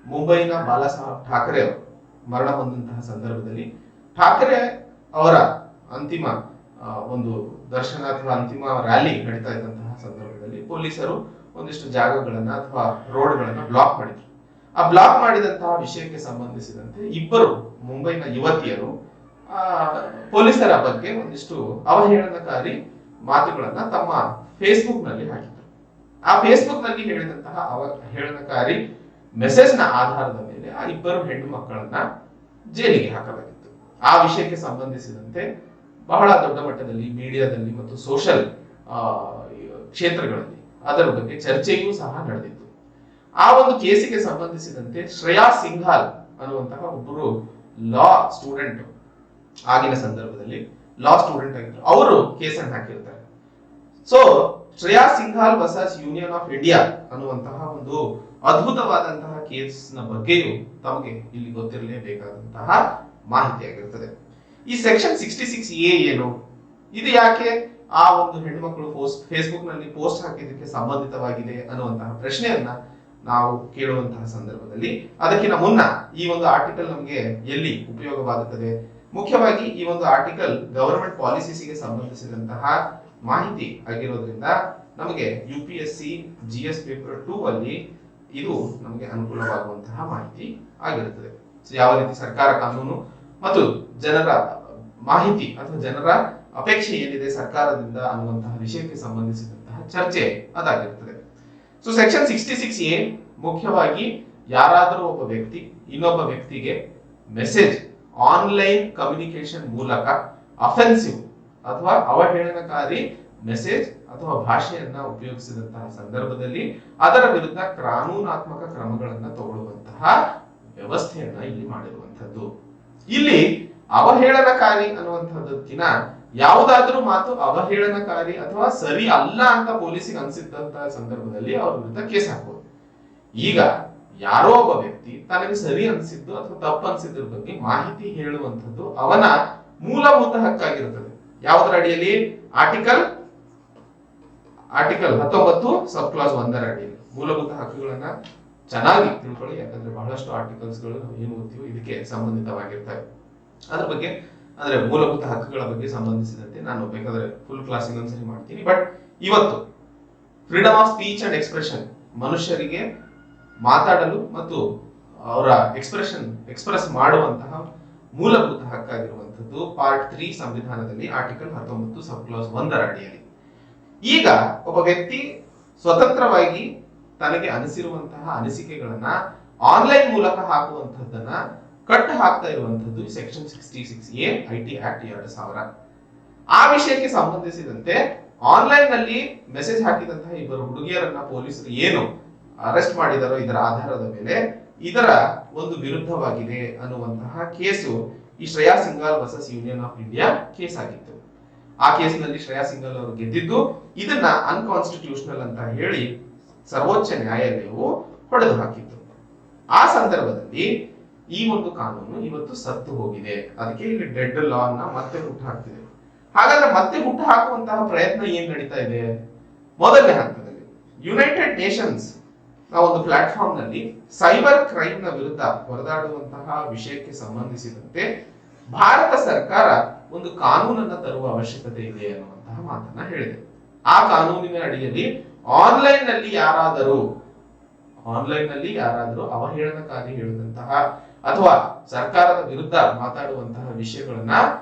ಮುಂಬೈನ ಬಾಲಾ ಸಾಹೇಬ್ ಠಾಕರೆ ಅವರು ಮರಣ ಹೊಂದಂತಹ ಸಂದರ್ಭದಲ್ಲಿ ಠಾಕರೆ ಅವರ ಅಂತಿಮ ಒಂದು ದರ್ಶನ ಅಥವಾ ಅಂತಿಮ ರ್ಯಾಲಿ ನಡೀತಾ ಇದ್ದಂತಹ ಸಂದರ್ಭದಲ್ಲಿ ಪೊಲೀಸರು ಒಂದಿಷ್ಟು ಜಾಗಗಳನ್ನ ಅಥವಾ ರೋಡ್ಗಳನ್ನ ಬ್ಲಾಕ್ ಮಾಡಿದ್ರು. ಆ ಬ್ಲಾಕ್ ಮಾಡಿದಂತಹ ವಿಷಯಕ್ಕೆ ಸಂಬಂಧಿಸಿದಂತೆ ಇಬ್ಬರು ಮುಂಬೈನ ಯುವತಿಯರು ಪೊಲೀಸರ ಬಗ್ಗೆ ಒಂದಿಷ್ಟು ಅವಹೇಳನಕಾರಿ ಮಾತುಗಳನ್ನ ತಮ್ಮ ಫೇಸ್ಬುಕ್ ನಲ್ಲಿ ಹಾಕಿದ್ರು. ಆ ಫೇಸ್ಬುಕ್ ನಲ್ಲಿ ಹೇಳಿದಂತಹ ಅವಹೇಳನಕಾರಿ ಮೆಸೇಜ್ ನ ಆಧಾರದ ಮೇಲೆ ಆ ಇಬ್ಬರು ಹೆಣ್ಣು ಮಕ್ಕಳನ್ನ ಜೈಲಿಗೆ ಹಾಕಲಾಗಿತ್ತು. ಆ ವಿಷಯಕ್ಕೆ ಸಂಬಂಧಿಸಿದಂತೆ ಬಹಳ ದೊಡ್ಡ ಮಟ್ಟದಲ್ಲಿ ಮೀಡಿಯಾದಲ್ಲಿ ಮತ್ತು ಸೋಷಿಯಲ್ ಕ್ಷೇತ್ರಗಳಲ್ಲಿ ಅದರ ಬಗ್ಗೆ ಚರ್ಚೆಯೂ ಸಹ ನಡೆದಿತ್ತು. ಆ ಒಂದು ಕೇಸಿಗೆ ಸಂಬಂಧಿಸಿದಂತೆ ಶ್ರೇಯಾ ಸಿಂಘಾಲ್ ಅನ್ನುವಂತಹ ಒಬ್ಬರು ಲಾ ಸ್ಟೂಡೆಂಟ್, ಆಗಿನ ಸಂದರ್ಭದಲ್ಲಿ ಲಾ ಸ್ಟೂಡೆಂಟ್ ಆಗಿದ್ರು, ಅವರು ಕೇಸನ್ನು ಹಾಕಿರ್ತಾರೆ. So Shreya Singhal versus Union of India ಅನ್ನುವಂತಹ ಒಂದು ಅದ್ಭುತವಾದಂತಹ ಕೇಸ್ ನ ಬಗ್ಗೆಯೂ ತಮಗೆ ಇಲ್ಲಿ ಗೊತ್ತಿರಲೇಬೇಕಾದಂತಹ ಮಾಹಿತಿಯಾಗಿರುತ್ತದೆ. ಈ ಸೆಕ್ಷನ್ 66A ಏನು, ಇದು ಯಾಕೆ ಆ ಒಂದು ಹೆಣ್ಣುಮಕ್ಕಳು ಫೇಸ್ಬುಕ್ ನಲ್ಲಿ ಪೋಸ್ಟ್ ಹಾಕಿದ್ದಕ್ಕೆ ಸಂಬಂಧಿತವಾಗಿದೆ ಅನ್ನುವಂತಹ ಪ್ರಶ್ನೆಯನ್ನ ನಾವು ಕೇಳುವಂತಹ ಸಂದರ್ಭದಲ್ಲಿ ಅದಕ್ಕಿಂತ ಮುನ್ನ ಈ ಒಂದು ಆರ್ಟಿಕಲ್ ನಮಗೆ ಎಲ್ಲಿ ಉಪಯೋಗವಾಗುತ್ತದೆ? ಮುಖ್ಯವಾಗಿ ಈ ಒಂದು ಆರ್ಟಿಕಲ್ ಗವರ್ಮೆಂಟ್ ಪಾಲಿಸಿಗೆ ಸಂಬಂಧಿಸಿದಂತಹ ಮಾಹಿತಿ ಆಗಿರೋದ್ರಿಂದ ನಮಗೆ UPSC GS ಪೇಪರ್ 2 ಅಲ್ಲಿ ಇದು ನಮಗೆ ಅನುಕೂಲವಾಗುವಂತಹ ಮಾಹಿತಿ ಆಗಿರುತ್ತದೆ. ಯಾವ ರೀತಿ ಸರ್ಕಾರ ಕಾನೂನು ಮತ್ತು ಜನರ ಮಾಹಿತಿ ಅಥವಾ ಜನರ ಅಪೇಕ್ಷೆ ಏನಿದೆ ಸರ್ಕಾರದಿಂದ ಅನ್ನುವಂತಹ ವಿಷಯಕ್ಕೆ ಸಂಬಂಧಿಸಿದಂತಹ ಚರ್ಚೆ ಅದಾಗಿರುತ್ತದೆ. ಸೊ ಸೆಕ್ಷನ್ 66A ಮುಖ್ಯವಾಗಿ ಯಾರಾದರೂ ಒಬ್ಬ ವ್ಯಕ್ತಿ ಇನ್ನೊಬ್ಬ ವ್ಯಕ್ತಿಗೆ ಮೆಸೇಜ್ ಆನ್ಲೈನ್ ಕಮ್ಯುನಿಕೇಶನ್ ಮೂಲಕ ಅಫೆನ್ಸಿವ್ ಅಥವಾ ಅವಹೇಳನಕಾರಿ ಮೆಸೇಜ್ ಅಥವಾ ಭಾಷೆಯನ್ನ ಉಪಯೋಗಿಸಿದಂತಹ ಸಂದರ್ಭದಲ್ಲಿ ಅದರ ವಿರುದ್ಧ ಕಾನೂನಾತ್ಮಕ ಕ್ರಮಗಳನ್ನ ತಗೊಳ್ಳುವಂತಹ ವ್ಯವಸ್ಥೆಯನ್ನ ಇಲ್ಲಿ ಮಾಡಿರುವಂತದ್ದು. ಇಲ್ಲಿ ಅವಹೇಳನಕಾರಿ ಅನ್ನುವಂಥದ್ದಕ್ಕಿಂತ ಯಾವುದಾದ್ರೂ ಮಾತು ಅವಹೇಳನಕಾರಿ ಅಥವಾ ಸರಿ ಅಲ್ಲ ಅಂತ ಪೊಲೀಸಿಗೆ ಅನ್ಸಿದ್ದಂತಹ ಸಂದರ್ಭದಲ್ಲಿ ಅವ್ರ ವಿರುದ್ಧ ಕೇಸ್ ಹಾಕಬಹುದು. ಈಗ ಯಾರೋ ಒಬ್ಬ ವ್ಯಕ್ತಿ ತನಗೆ ಸರಿ ಅನ್ಸಿದ್ದು ಅಥವಾ ತಪ್ಪು ಅನ್ಸಿದ್ರ ಬಗ್ಗೆ ಮಾಹಿತಿ ಹೇಳುವಂಥದ್ದು ಅವನ ಮೂಲಭೂತ ಹಕ್ಕಾಗಿರುತ್ತದೆ. ಯಾವುದರ ಅಡಿಯಲ್ಲಿ? ಆರ್ಟಿಕಲ್ 19 ಸಬ್ ಕ್ಲಾಸ್ 1 ಅಡಿಯಲ್ಲಿ ಮೂಲಭೂತ ಹಕ್ಕುಗಳನ್ನ ಚೆನ್ನಾಗಿ ತಿಳ್ಕೊಳ್ಳಿ. ಯಾಕಂದ್ರೆ ಬಹಳಷ್ಟು ಆರ್ಟಿಕಲ್ಸ್ ಗಳು ನಾವು ಏನು ಓದ್ತೀವೋ ಇದಕ್ಕೆ ಸಂಬಂಧಿತವಾಗಿರ್ತವೆ. ಅದ್ರ ಬಗ್ಗೆ ಅಂದ್ರೆ ಮೂಲಭೂತ ಹಕ್ಕುಗಳ ಬಗ್ಗೆ ಸಂಬಂಧಿಸಿದಂತೆ ನಾನು ಬೇಕಾದ್ರೆ ಫುಲ್ ಕ್ಲಾಸ್ ಇನ್ನೊಂದ್ಸರಿ ಮಾಡ್ತೀನಿ. ಬಟ್ ಇವತ್ತು freedom of speech and expression, ಮನುಷ್ಯರಿಗೆ ಮಾತಾಡಲು ಮತ್ತು ಅವರ ಎಕ್ಸ್ಪ್ರೆಸ್ ಮಾಡುವಂತಹ ಮೂಲಭೂತ ಹಕ್ಕಾಗಿರುವಂತದ್ದು ಪಾರ್ಟ್ 3 ಸಂವಿಧಾನದಲ್ಲಿ ಆರ್ಟಿಕಲ್ 19 ಸಬ್ ಕ್ಲಾಸ್ 1 ಅಡಿಯಲ್ಲಿ. ಈಗ ಒಬ್ಬ ವ್ಯಕ್ತಿ ಸ್ವತಂತ್ರವಾಗಿ ತನಗೆ ಅನಿಸಿರುವಂತಹ ಅನಿಸಿಕೆಗಳನ್ನ ಆನ್ಲೈನ್ ಮೂಲಕ ಹಾಕುವಂತದ್ದನ್ನ ಕಟ್ ಹಾಕ್ತಾ ಇರುವಂತದ್ದು ಸೆಕ್ಷನ್ 66A IT ಆಕ್ಟ್ 2000. ಆ ವಿಷಯಕ್ಕೆ ಸಂಬಂಧಿಸಿದಂತೆ ಆನ್ಲೈನ್ ನಲ್ಲಿ ಮೆಸೇಜ್ ಹಾಕಿದಂತಹ ಇಬ್ಬರು ಹುಡುಗಿಯರನ್ನ ಪೊಲೀಸರು ಏನು ಅರೆಸ್ಟ್ ಮಾಡಿದಾರೋ ಇದರ ಆಧಾರದ ಮೇಲೆ ಇದರ ಒಂದು ವಿರುದ್ಧವಾಗಿದೆ ಅನ್ನುವಂತಹ ಕೇಸು ಈ Shreya Singhal versus Union of India case ಆಗಿತ್ತು. ಆ ಕೇಸಿನಲ್ಲಿ ಶ್ರೇಯಾ ಸಿಂಘಾಲ್ ಅವರು ಗೆದ್ದಿದ್ದು ಇದನ್ನ ಅನ್ಕಾನ್ಸ್ಟಿಟ್ಯೂಷನಲ್ ಅಂತ ಹೇಳಿ ಸರ್ವೋಚ್ಚ ನ್ಯಾಯಾಲಯವು ಹೊಡೆದು ಹಾಕಿತ್ತು. ಆ ಸಂದರ್ಭದಲ್ಲಿ ಈ ಒಂದು ಕಾನೂನು ಇವತ್ತು ಸತ್ತು ಹೋಗಿದೆ. ಅದಕ್ಕೆ ಇಲ್ಲಿ ಡೆಡ್ ಲಾ ಅನ್ನ ಮತ್ತೆ ಹುಟ್ಟು ಹಾಕ್ತಿದೆ. ಹಾಗಾದ್ರೆ ಮತ್ತೆ ಹುಟ್ಟು ಹಾಕುವಂತಹ ಪ್ರಯತ್ನ ಏನ್ ನಡೀತಾ ಇದೆ? ಮೊದಲನೇ ಹಂತದಲ್ಲಿ ಯುನೈಟೆಡ್ ನೇಷನ್ಸ್ ಒಂದು ಪ್ಲಾಟ್ಫಾರ್ಮ್ ನಲ್ಲಿ ಸೈಬರ್ ಕ್ರೈಮ್ ನ ವಿರುದ್ಧ ಹೊರದಾಡುವಂತಹ ವಿಷಯಕ್ಕೆ ಸಂಬಂಧಿಸಿದಂತೆ ಭಾರತ ಸರ್ಕಾರ ಒಂದು ಕಾನೂನನ್ನ ತರುವ ಅವಶ್ಯಕತೆ ಇದೆ ಅನ್ನುವಂತಹ ಮಾತನ್ನ ಹೇಳಿದೆ. ಆ ಕಾನೂನಿನ ಅಡಿಯಲ್ಲಿ ಆನ್ಲೈನ್ ನಲ್ಲಿ ಯಾರಾದರೂ ಅವಹೇಳನಕಾರಿ ಹೇಳಿದಂತಹ ಅಥವಾ ಸರ್ಕಾರದ ವಿರುದ್ಧ ಮಾತಾಡುವಂತಹ ವಿಷಯಗಳನ್ನ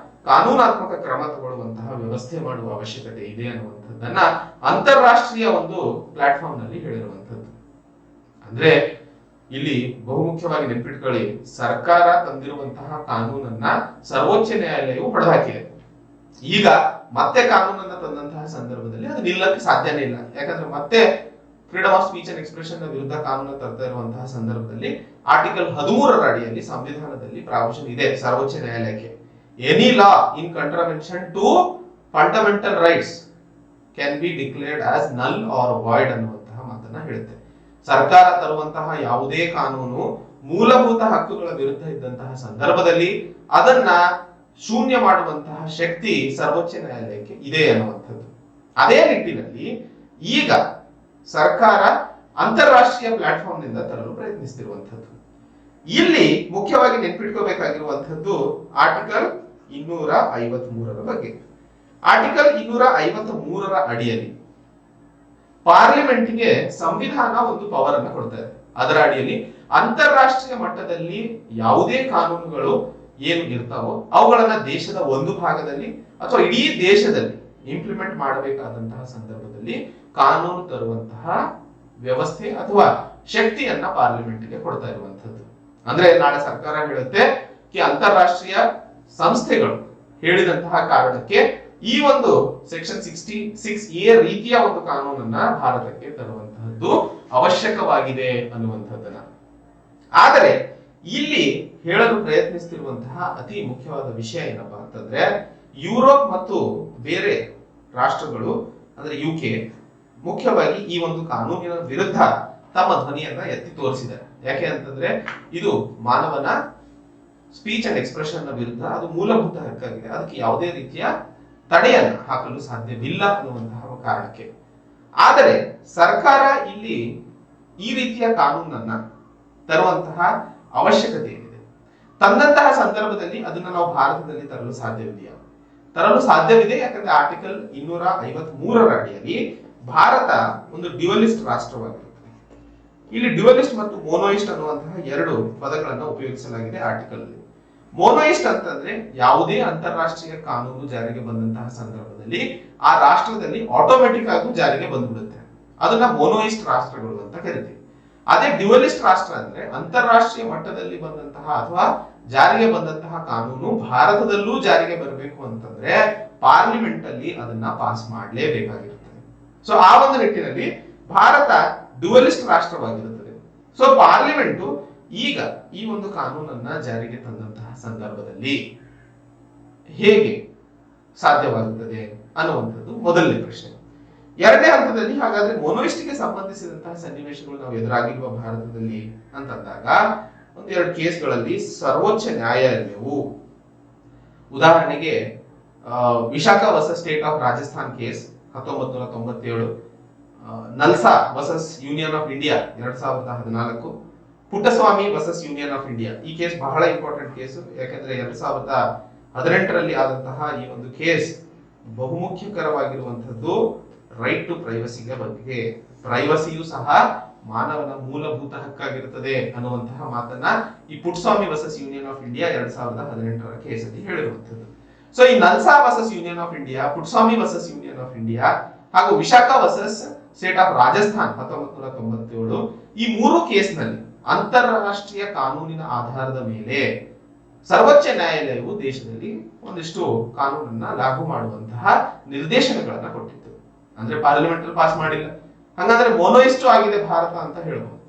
ಕಾನೂನಾತ್ಮಕ ಕ್ರಮ ತಗೊಳ್ಳುವಂತಹ ವ್ಯವಸ್ಥೆ ಮಾಡುವ ಅವಶ್ಯಕತೆ ಇದೆ ಅನ್ನುವಂಥದ್ದನ್ನ ಅಂತಾರಾಷ್ಟ್ರೀಯ ಒಂದು ಪ್ಲಾಟ್ಫಾರ್ಮ್ ನಲ್ಲಿ ಹೇಳಿರುವಂತದ್ದು. ಅಂದ್ರೆ ಇಲ್ಲಿ ಬಹುಮುಖ್ಯವಾಗಿ ನೆನಪಿಟ್ಕೊಳ್ಳಿ, ಸರ್ಕಾರ ತಂದಿರುವಂತಹ ಕಾನೂನನ್ನ ಸರ್ವೋಚ್ಚ ನ್ಯಾಯಾಲಯವು ಹೊಡೆದಾಕಿದೆ. ಈಗ ಮತ್ತೆ ಕಾನೂನನ್ನ ತಂದಂತಹ ಸಂದರ್ಭದಲ್ಲಿ ಅದು ನಿಲ್ಲಕ್ಕೆ ಸಾಧ್ಯನೇ ಇಲ್ಲ. ಯಾಕಂದ್ರೆ ಮತ್ತೆ freedom of speech and expression ವಿರುದ್ಧ ಕಾನೂನು ತರ್ತಾ ಇರುವಂತಹ ಸಂದರ್ಭದಲ್ಲಿ ಆರ್ಟಿಕಲ್ 13ರ ಅಡಿಯಲ್ಲಿ ಸಂವಿಧಾನದಲ್ಲಿ ಪ್ರಾವಿಷನ್ ಇದೆ ಸರ್ವೋಚ್ಚ ನ್ಯಾಯಾಲಯಕ್ಕೆ, any law in contravention to fundamental rights can be declared as null or void ಅನ್ನುವಂತಹ ಮಾತನ್ನ ಹೇಳುತ್ತೆ. ಸರ್ಕಾರ ತರುವಂತಹ ಯಾವುದೇ ಕಾನೂನು ಮೂಲಭೂತ ಹಕ್ಕುಗಳ ವಿರುದ್ಧ ಇದ್ದಂತಹ ಸಂದರ್ಭದಲ್ಲಿ ಅದನ್ನ ಶೂನ್ಯ ಮಾಡುವಂತಹ ಶಕ್ತಿ ಸರ್ವೋಚ್ಚ ನ್ಯಾಯಾಲಯಕ್ಕೆ ಇದೆ ಅನ್ನುವಂಥದ್ದು. ಅದೇ ನಿಟ್ಟಿನಲ್ಲಿ ಈಗ ಸರ್ಕಾರ ಅಂತಾರಾಷ್ಟ್ರೀಯ ಪ್ಲಾಟ್ಫಾರ್ಮ್ ನಿಂದ ತರಲು ಪ್ರಯತ್ನಿಸುತ್ತಿರುವಂತದ್ದು. ಇಲ್ಲಿ ಮುಖ್ಯವಾಗಿ ನೆನಪಿಟ್ಕೋಬೇಕಾಗಿರುವಂತದ್ದು ಆರ್ಟಿಕಲ್ 253ರ ಬಗ್ಗೆ. ಆರ್ಟಿಕಲ್ 253ರ ಅಡಿಯಲ್ಲಿ ಪಾರ್ಲಿಮೆಂಟ್ಗೆ ಸಂವಿಧಾನ ಒಂದು ಪವರ್ ಅನ್ನು ಕೊಡ್ತಾರೆ. ಅದರ ಅಡಿಯಲ್ಲಿ ಅಂತಾರಾಷ್ಟ್ರೀಯ ಮಟ್ಟದಲ್ಲಿ ಯಾವುದೇ ಕಾನೂನುಗಳು ಏನು ಇರ್ತಾವೋ ಅವುಗಳನ್ನ ದೇಶದ ಒಂದು ಭಾಗದಲ್ಲಿ ಅಥವಾ ಇಡೀ ದೇಶದಲ್ಲಿ ಇಂಪ್ಲಿಮೆಂಟ್ ಮಾಡಬೇಕಾದಂತಹ ಸಂದರ್ಭದಲ್ಲಿ ಕಾನೂನು ತರುವಂತಹ ವ್ಯವಸ್ಥೆ ಅಥವಾ ಶಕ್ತಿಯನ್ನ ಪಾರ್ಲಿಮೆಂಟ್ಗೆ ಕೊಡ್ತಾ ಇರುವಂತದ್ದು. ಅಂದ್ರೆ ನಾಳೆ ಸರ್ಕಾರ ಹೇಳುತ್ತೆ ಅಂತಾರಾಷ್ಟ್ರೀಯ ಸಂಸ್ಥೆಗಳು ಹೇಳಿದಂತಹ ಕಾರಣಕ್ಕೆ ಈ ಒಂದು ಸೆಕ್ಷನ್ 66A ರೀತಿಯ ಒಂದು ಕಾನೂನನ್ನ ಭಾರತಕ್ಕೆ ತರುವಂತಹದ್ದು ಅವಶ್ಯಕವಾಗಿದೆ ಅನ್ನುವಂಥದ್ದನ್ನ. ಆದರೆ ಇಲ್ಲಿ ಹೇಳಲು ಪ್ರಯತ್ನಿಸುತ್ತಿರುವಂತಹ ಅತಿ ಮುಖ್ಯವಾದ ವಿಷಯ ಏನಪ್ಪಾ ಅಂತಂದ್ರೆ, ಯುರೋಪ್ ಮತ್ತು ಬೇರೆ ರಾಷ್ಟ್ರಗಳು ಅಂದ್ರೆ UK ಮುಖ್ಯವಾಗಿ ಈ ಒಂದು ಕಾನೂನಿನ ವಿರುದ್ಧ ತಮ್ಮ ಧ್ವನಿಯನ್ನ ಎತ್ತಿ ತೋರಿಸಿದ್ದಾರೆ. ಯಾಕೆ ಅಂತಂದ್ರೆ ಇದು ಮಾನವನ ಸ್ಪೀಚ್ ಅಂಡ್ ಎಕ್ಸ್ಪ್ರೆಷನ್ ವಿರುದ್ಧ, ಅದು ಮೂಲಭೂತ ಹಕ್ಕಾಗಿದೆ, ಅದಕ್ಕೆ ಯಾವುದೇ ರೀತಿಯ ತಡೆಯನ್ನ ಹಾಕಲು ಸಾಧ್ಯವಿಲ್ಲ ಅನ್ನುವಂತಹ ಕಾರಣಕ್ಕೆ. ಆದರೆ ಸರ್ಕಾರ ಇಲ್ಲಿ ಈ ರೀತಿಯ ಕಾನೂನನ್ನ ತರುವಂತಹ ಅವಶ್ಯಕತೆ ಏನಿದೆ, ತಂದಂತಹ ಸಂದರ್ಭದಲ್ಲಿ ಅದನ್ನ ನಾವು ಭಾರತದಲ್ಲಿ ತರಲು ಸಾಧ್ಯವಿದೆಯಾ? ತರಲು ಸಾಧ್ಯವಿದೆ. ಯಾಕಂದ್ರೆ ಆರ್ಟಿಕಲ್ 253ರ ಅಡಿಯಲ್ಲಿ ಭಾರತ ಒಂದು ಡ್ಯುಯಲಿಸ್ಟ್ ರಾಷ್ಟ್ರವಾಗಿರುತ್ತದೆ. ಇಲ್ಲಿ ಡ್ಯುಯಲಿಸ್ಟ್ ಮತ್ತು ಮೋನೋಯಿಸ್ಟ್ ಅನ್ನುವಂತಹ ಎರಡು ಪದಗಳನ್ನು ಉಪಯೋಗಿಸಲಾಗಿದೆ ಆರ್ಟಿಕಲ್ ಅಲ್ಲಿ. ಮೋನೋಯಿಸ್ಟ್ ಅಂತಂದ್ರೆ ಯಾವುದೇ ಅಂತಾರಾಷ್ಟ್ರೀಯ ಕಾನೂನು ಜಾರಿಗೆ ಬಂದಂತಹ ಸಂದರ್ಭದಲ್ಲಿ ಆ ರಾಷ್ಟ್ರದಲ್ಲಿ ಆಟೋಮೆಟಿಕ್ ಆಗಿ ಜಾರಿಗೆ ಬಂದ್ಬಿಡುತ್ತೆ. ಅದನ್ನ ಮೋನೋಯಿಸ್ಟ್ ರಾಷ್ಟ್ರಗಳು ಅಂತ ಕರಿತೀವಿ. ಅದೇ ಡ್ಯುಯಲಿಸ್ಟ್ ರಾಷ್ಟ್ರ ಅಂದ್ರೆ ಅಂತಾರಾಷ್ಟ್ರೀಯ ಮಟ್ಟದಲ್ಲಿ ಬಂದಂತಹ ಅಥವಾ ಜಾರಿಗೆ ಬಂದಂತಹ ಕಾನೂನು ಭಾರತದಲ್ಲೂ ಜಾರಿಗೆ ಬರಬೇಕು ಅಂತಂದ್ರೆ ಪಾರ್ಲಿಮೆಂಟ್ ಅಲ್ಲಿ ಅದನ್ನ ಪಾಸ್ ಮಾಡಲೇಬೇಕಾಗಿರುತ್ತದೆ. ಸೊ ಆ ಒಂದು ನಿಟ್ಟಿನಲ್ಲಿ ಭಾರತ ಡ್ಯುಯಲಿಸ್ಟ್ ರಾಷ್ಟ್ರವಾಗಿರುತ್ತದೆ. ಸೊ ಪಾರ್ಲಿಮೆಂಟ್ ಈಗ ಈ ಒಂದು ಕಾನೂನನ್ನ ಜಾರಿಗೆ ತಂದಂತಹ ಸಂದರ್ಭದಲ್ಲಿ ಹೇಗೆ ಸಾಧ್ಯವಾಗುತ್ತದೆ ಅನ್ನುವಂಥದ್ದು ಮೊದಲನೇ ಪ್ರಶ್ನೆ. ಎರಡನೇ ಹಂತದಲ್ಲಿ ಹಾಗಾದ್ರೆ ಮೋನೋಯಿಸ್ಟ್ಗೆ ಸಂಬಂಧಿಸಿದಂತಹ ಸನ್ನಿವೇಶಗಳು ನಾವು ಎದುರಾಗಿರುವ ಭಾರತದಲ್ಲಿ ಅಂತಂದಾಗ ಒಂದೆರಡು ಕೇಸ್ಗಳಲ್ಲಿ ಸರ್ವೋಚ್ಚ ನ್ಯಾಯಾಲಯವು, ಉದಾಹರಣೆಗೆ Vishaka versus State of Rajasthan case 1997, NALSA versus Union of India 2014, Puttaswamy versus Union of India. ಈ ಕೇಸ್ ಬಹಳ ಇಂಪಾರ್ಟೆಂಟ್ ಕೇಸ್. ಯಾಕಂದ್ರೆ 2018ರಲ್ಲಿ ಆದಂತಹ ಈ ಒಂದು ಕೇಸ್ ಬಹುಮುಖ್ಯಕರವಾಗಿರುವಂತದ್ದು ರೈಟ್ ಟು ಪ್ರೈವಸಿಗೆ ಬಗ್ಗೆ. ಪ್ರೈವಸಿಯು ಸಹ ಮಾನವನ ಮೂಲಭೂತ ಹಕ್ಕಾಗಿರುತ್ತದೆ ಅನ್ನುವಂತಹ ಮಾತನ್ನ ಈ Puttaswamy versus Union of India 2018ರ ಕೇಸಲ್ಲಿ ಹೇಳಿರುವಂತದ್ದು. ಸೊ ಈ NALSA versus Union of India, Puttaswamy versus Union of India ಹಾಗೂ Vishaka versus State of Rajasthan 1997, ಈ ಮೂರು ಕೇಸ್ನಲ್ಲಿ ಅಂತಾರಾಷ್ಟ್ರೀಯ ಕಾನೂನಿನ ಆಧಾರದ ಮೇಲೆ ಸರ್ವೋಚ್ಚ ನ್ಯಾಯಾಲಯವು ದೇಶದಲ್ಲಿ ಒಂದಿಷ್ಟು ಕಾನೂನನ್ನ ಲಾಗು ಮಾಡುವಂತಹ ನಿರ್ದೇಶನಗಳನ್ನ ಕೊಟ್ಟಿತ್ತು. ಅಂದ್ರೆ ಪಾರ್ಲಿಮೆಂಟ್ ಅಲ್ಲಿ ಪಾಸ್ ಮಾಡಿಲ್ಲ, ಹಾಗಾದ್ರೆ ಮೋನೋಯಿಸ್ಟ್ ಆಗಿದೆ ಭಾರತ ಅಂತ ಹೇಳ್ಬಹುದು.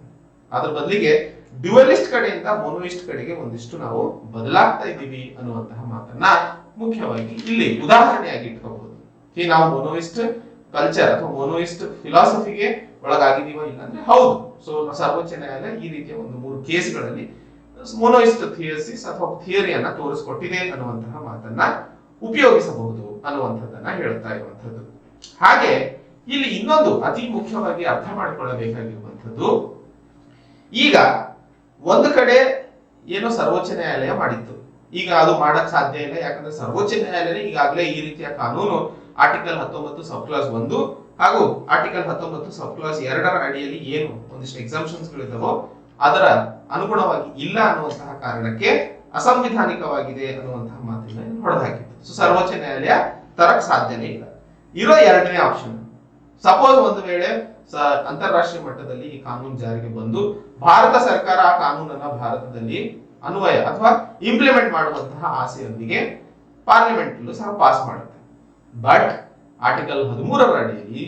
ಅದ್ರ ಬದಲಿಗೆ ಡ್ಯುಯಲಿಸ್ಟ್ ಕಡೆಯಿಂದ ಮೋನೋಯಿಸ್ಟ್ ಕಡೆಗೆ ಒಂದಿಷ್ಟು ನಾವು ಬದಲಾಗ್ತಾ ಇದ್ದೀವಿ ಅನ್ನುವಂತಹ ಮಾತನ್ನ ಮುಖ್ಯವಾಗಿ ಇಲ್ಲಿ ಉದಾಹರಣೆಯಾಗಿ ಇಟ್ಕೋಬಹುದು. ನಾವು ಮೋನೋಯಿಸ್ಟ್ ಕಲ್ಚರ್ ಅಥವಾ ಮೋನೋಯಿಸ್ಟ್ ಫಿಲಾಸಫಿಗೆ ಒಳಗಾಗಿದೀವ ಇಲ್ಲ ಅಂದ್ರೆ ಹೌದು. ಸೊ ಸರ್ವೋಚ್ಚ ನ್ಯಾಯಾಲಯ ಈ ರೀತಿಯ ಒಂದು ಮೂರು ಕೇಸ್ಗಳಲ್ಲಿ ಮೋನೋಯಿಸ್ಟ್ ಥಿಯಸಿಸ್ ಅಥವಾ ಥಿಯರಿಯನ್ನ ತೋರಿಸ್ಕೊಟ್ಟಿದೆ ಅನ್ನುವಂತಹ ಮಾತನ್ನ ಉಪಯೋಗಿಸಬಹುದು ಅನ್ನುವಂಥದ್ದನ್ನ ಹೇಳ್ತಾ ಇರುವಂತದ್ದು. ಹಾಗೆ ಇಲ್ಲಿ ಇನ್ನೊಂದು ಅತಿ ಮುಖ್ಯವಾಗಿ ಅರ್ಥ ಮಾಡಿಕೊಳ್ಳಬೇಕಾಗಿರುವಂತದ್ದು, ಈಗ ಒಂದು ಕಡೆ ಏನೋ ಸರ್ವೋಚ್ಚ ನ್ಯಾಯಾಲಯ ಮಾಡಿತ್ತು, ಈಗ ಅದು ಮಾಡಕ್ ಸಾಧ್ಯ ಇಲ್ಲ. ಯಾಕಂದ್ರೆ ಸರ್ವೋಚ್ಚ ನ್ಯಾಯಾಲಯ ಈಗಾಗಲೇ ಈ ರೀತಿಯ ಕಾನೂನು ಆರ್ಟಿಕಲ್ 19 ಸಬ್ ಕ್ಲಾಸ್ 1 ಹಾಗೂ ಆರ್ಟಿಕಲ್ 19 ಸಬ್ ಕ್ಲಾಸ್ 2ರ ಅಡಿಯಲ್ಲಿ ಏನು ಒಂದಿಷ್ಟು ಎಕ್ಸಾಮ್ಷನ್ಸ್ ಗಳಿದಾವೋ ಅದರ ಅನುಗುಣವಾಗಿ ಇಲ್ಲ ಅನ್ನುವಂತಹ ಕಾರಣಕ್ಕೆ ಅಸಂವಿಧಾನಿಕವಾಗಿದೆ ಅನ್ನುವಂತಹ ಮಾತನ್ನ ಹೊಡೆದಾಕಿತ್ತು. ಸೊ ಸರ್ವೋಚ್ಚ ನ್ಯಾಯಾಲಯ ತರಕ್ ಸಾಧ್ಯನೇ ಇಲ್ಲ. ಇರೋ ಎರಡನೇ ಆಪ್ಷನ್, ಸಪೋಸ್ ಒಂದು ವೇಳೆ ಅಂತಾರಾಷ್ಟ್ರೀಯ ಮಟ್ಟದಲ್ಲಿ ಈ ಕಾನೂನು ಜಾರಿಗೆ ಬಂದು ಭಾರತ ಸರ್ಕಾರ ಆ ಕಾನೂನನ್ನ ಭಾರತದಲ್ಲಿ ಅನ್ವಯ ಅಥವಾ ಇಂಪ್ಲಿಮೆಂಟ್ ಮಾಡುವಂತಹ ಆಸೆಯೊಂದಿಗೆ ಪಾರ್ಲಿಮೆಂಟ್ ಸಹ ಪಾಸ್ ಮಾಡುತ್ತೆ. ಬಟ್ ಆರ್ಟಿಕಲ್ 13ರ ಅಡಿಯಲ್ಲಿ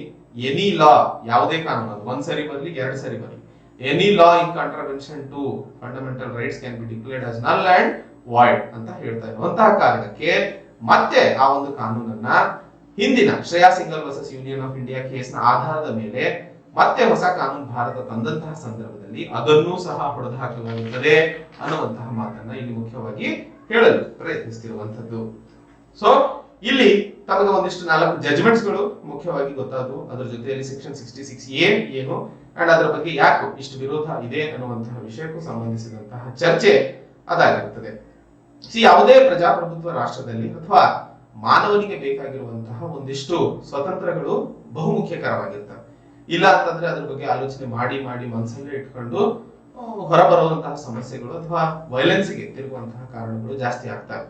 ಎನಿ ಲಾ, ಯಾವುದೇ ಕಾನೂನು, ಒಂದ್ ಸರಿ ಬರಲಿ ಎರಡು ಸರಿ ಬರಲಿ, any law in contravention to fundamental rights can be declared as null and void ಅಂತ ಹೇಳ್ತಾ ಇರುವಂತಹ ಕಾರಣಕ್ಕೆ ಮತ್ತೆ ಆ ಒಂದು ಕಾನೂನನ್ನ ಹಿಂದಿನ Shreya Singhal versus Union of India ಕೇಸ್ನ ಆಧಾರದ ಮೇಲೆ ಮತ್ತೆ ಹೊಸ ಕಾನೂನು ಭಾರತ ತಂದಂತಹ ಸಂದರ್ಭದಲ್ಲಿ ಅದನ್ನೂ ಸಹ ಹೊಡೆದು ಹಾಕಲಾಗುತ್ತದೆ ಅನ್ನುವಂತಹ ಮಾತನ್ನ ಇಲ್ಲಿ ಮುಖ್ಯವಾಗಿ ಹೇಳಲು ಪ್ರಯತ್ನಿಸ್ತಿರುವಂತದ್ದು. ಸೊ ಇಲ್ಲಿ ತಮಗೆ ಒಂದಿಷ್ಟು 4 ಜಜ್ಮೆಂಟ್ಸ್ ಗಳು ಮುಖ್ಯವಾಗಿ ಗೊತ್ತಾದವು. ಅದರ ಜೊತೆಯಲ್ಲಿ ಸೆಕ್ಷನ್ 66A ಏನು ಅಂಡ್ ಅದರ ಬಗ್ಗೆ ಯಾಕೆ ಇಷ್ಟು ವಿರೋಧ ಇದೆ ಅನ್ನುವಂತಹ ವಿಷಯಕ್ಕೂ ಸಂಬಂಧಿಸಿದಂತಹ ಚರ್ಚೆ ಅದಾಗಿರುತ್ತದೆ. ಯಾವುದೇ ಪ್ರಜಾಪ್ರಭುತ್ವ ರಾಷ್ಟ್ರದಲ್ಲಿ ಅಥವಾ ಮಾನವನಿಗೆ ಬೇಕಾಗಿರುವಂತಹ ಒಂದಿಷ್ಟು ಸ್ವತಂತ್ರಗಳು ಬಹುಮುಖ್ಯಕರವಾಗಿರ್ತವೆ. ಇಲ್ಲ ಅಂತಂದ್ರೆ ಅದ್ರ ಬಗ್ಗೆ ಆಲೋಚನೆ ಮಾಡಿ ಮಾಡಿ ಮನಸ್ಸಲ್ಲೇ ಇಟ್ಕೊಂಡು ಹೊರಬರುವಂತಹ ಸಮಸ್ಯೆಗಳು ಅಥವಾ ವೈಲೆನ್ಸ್ಗೆ ತಿರುಗುವಂತಹ ಕಾರಣಗಳು ಜಾಸ್ತಿ ಆಗ್ತವೆ.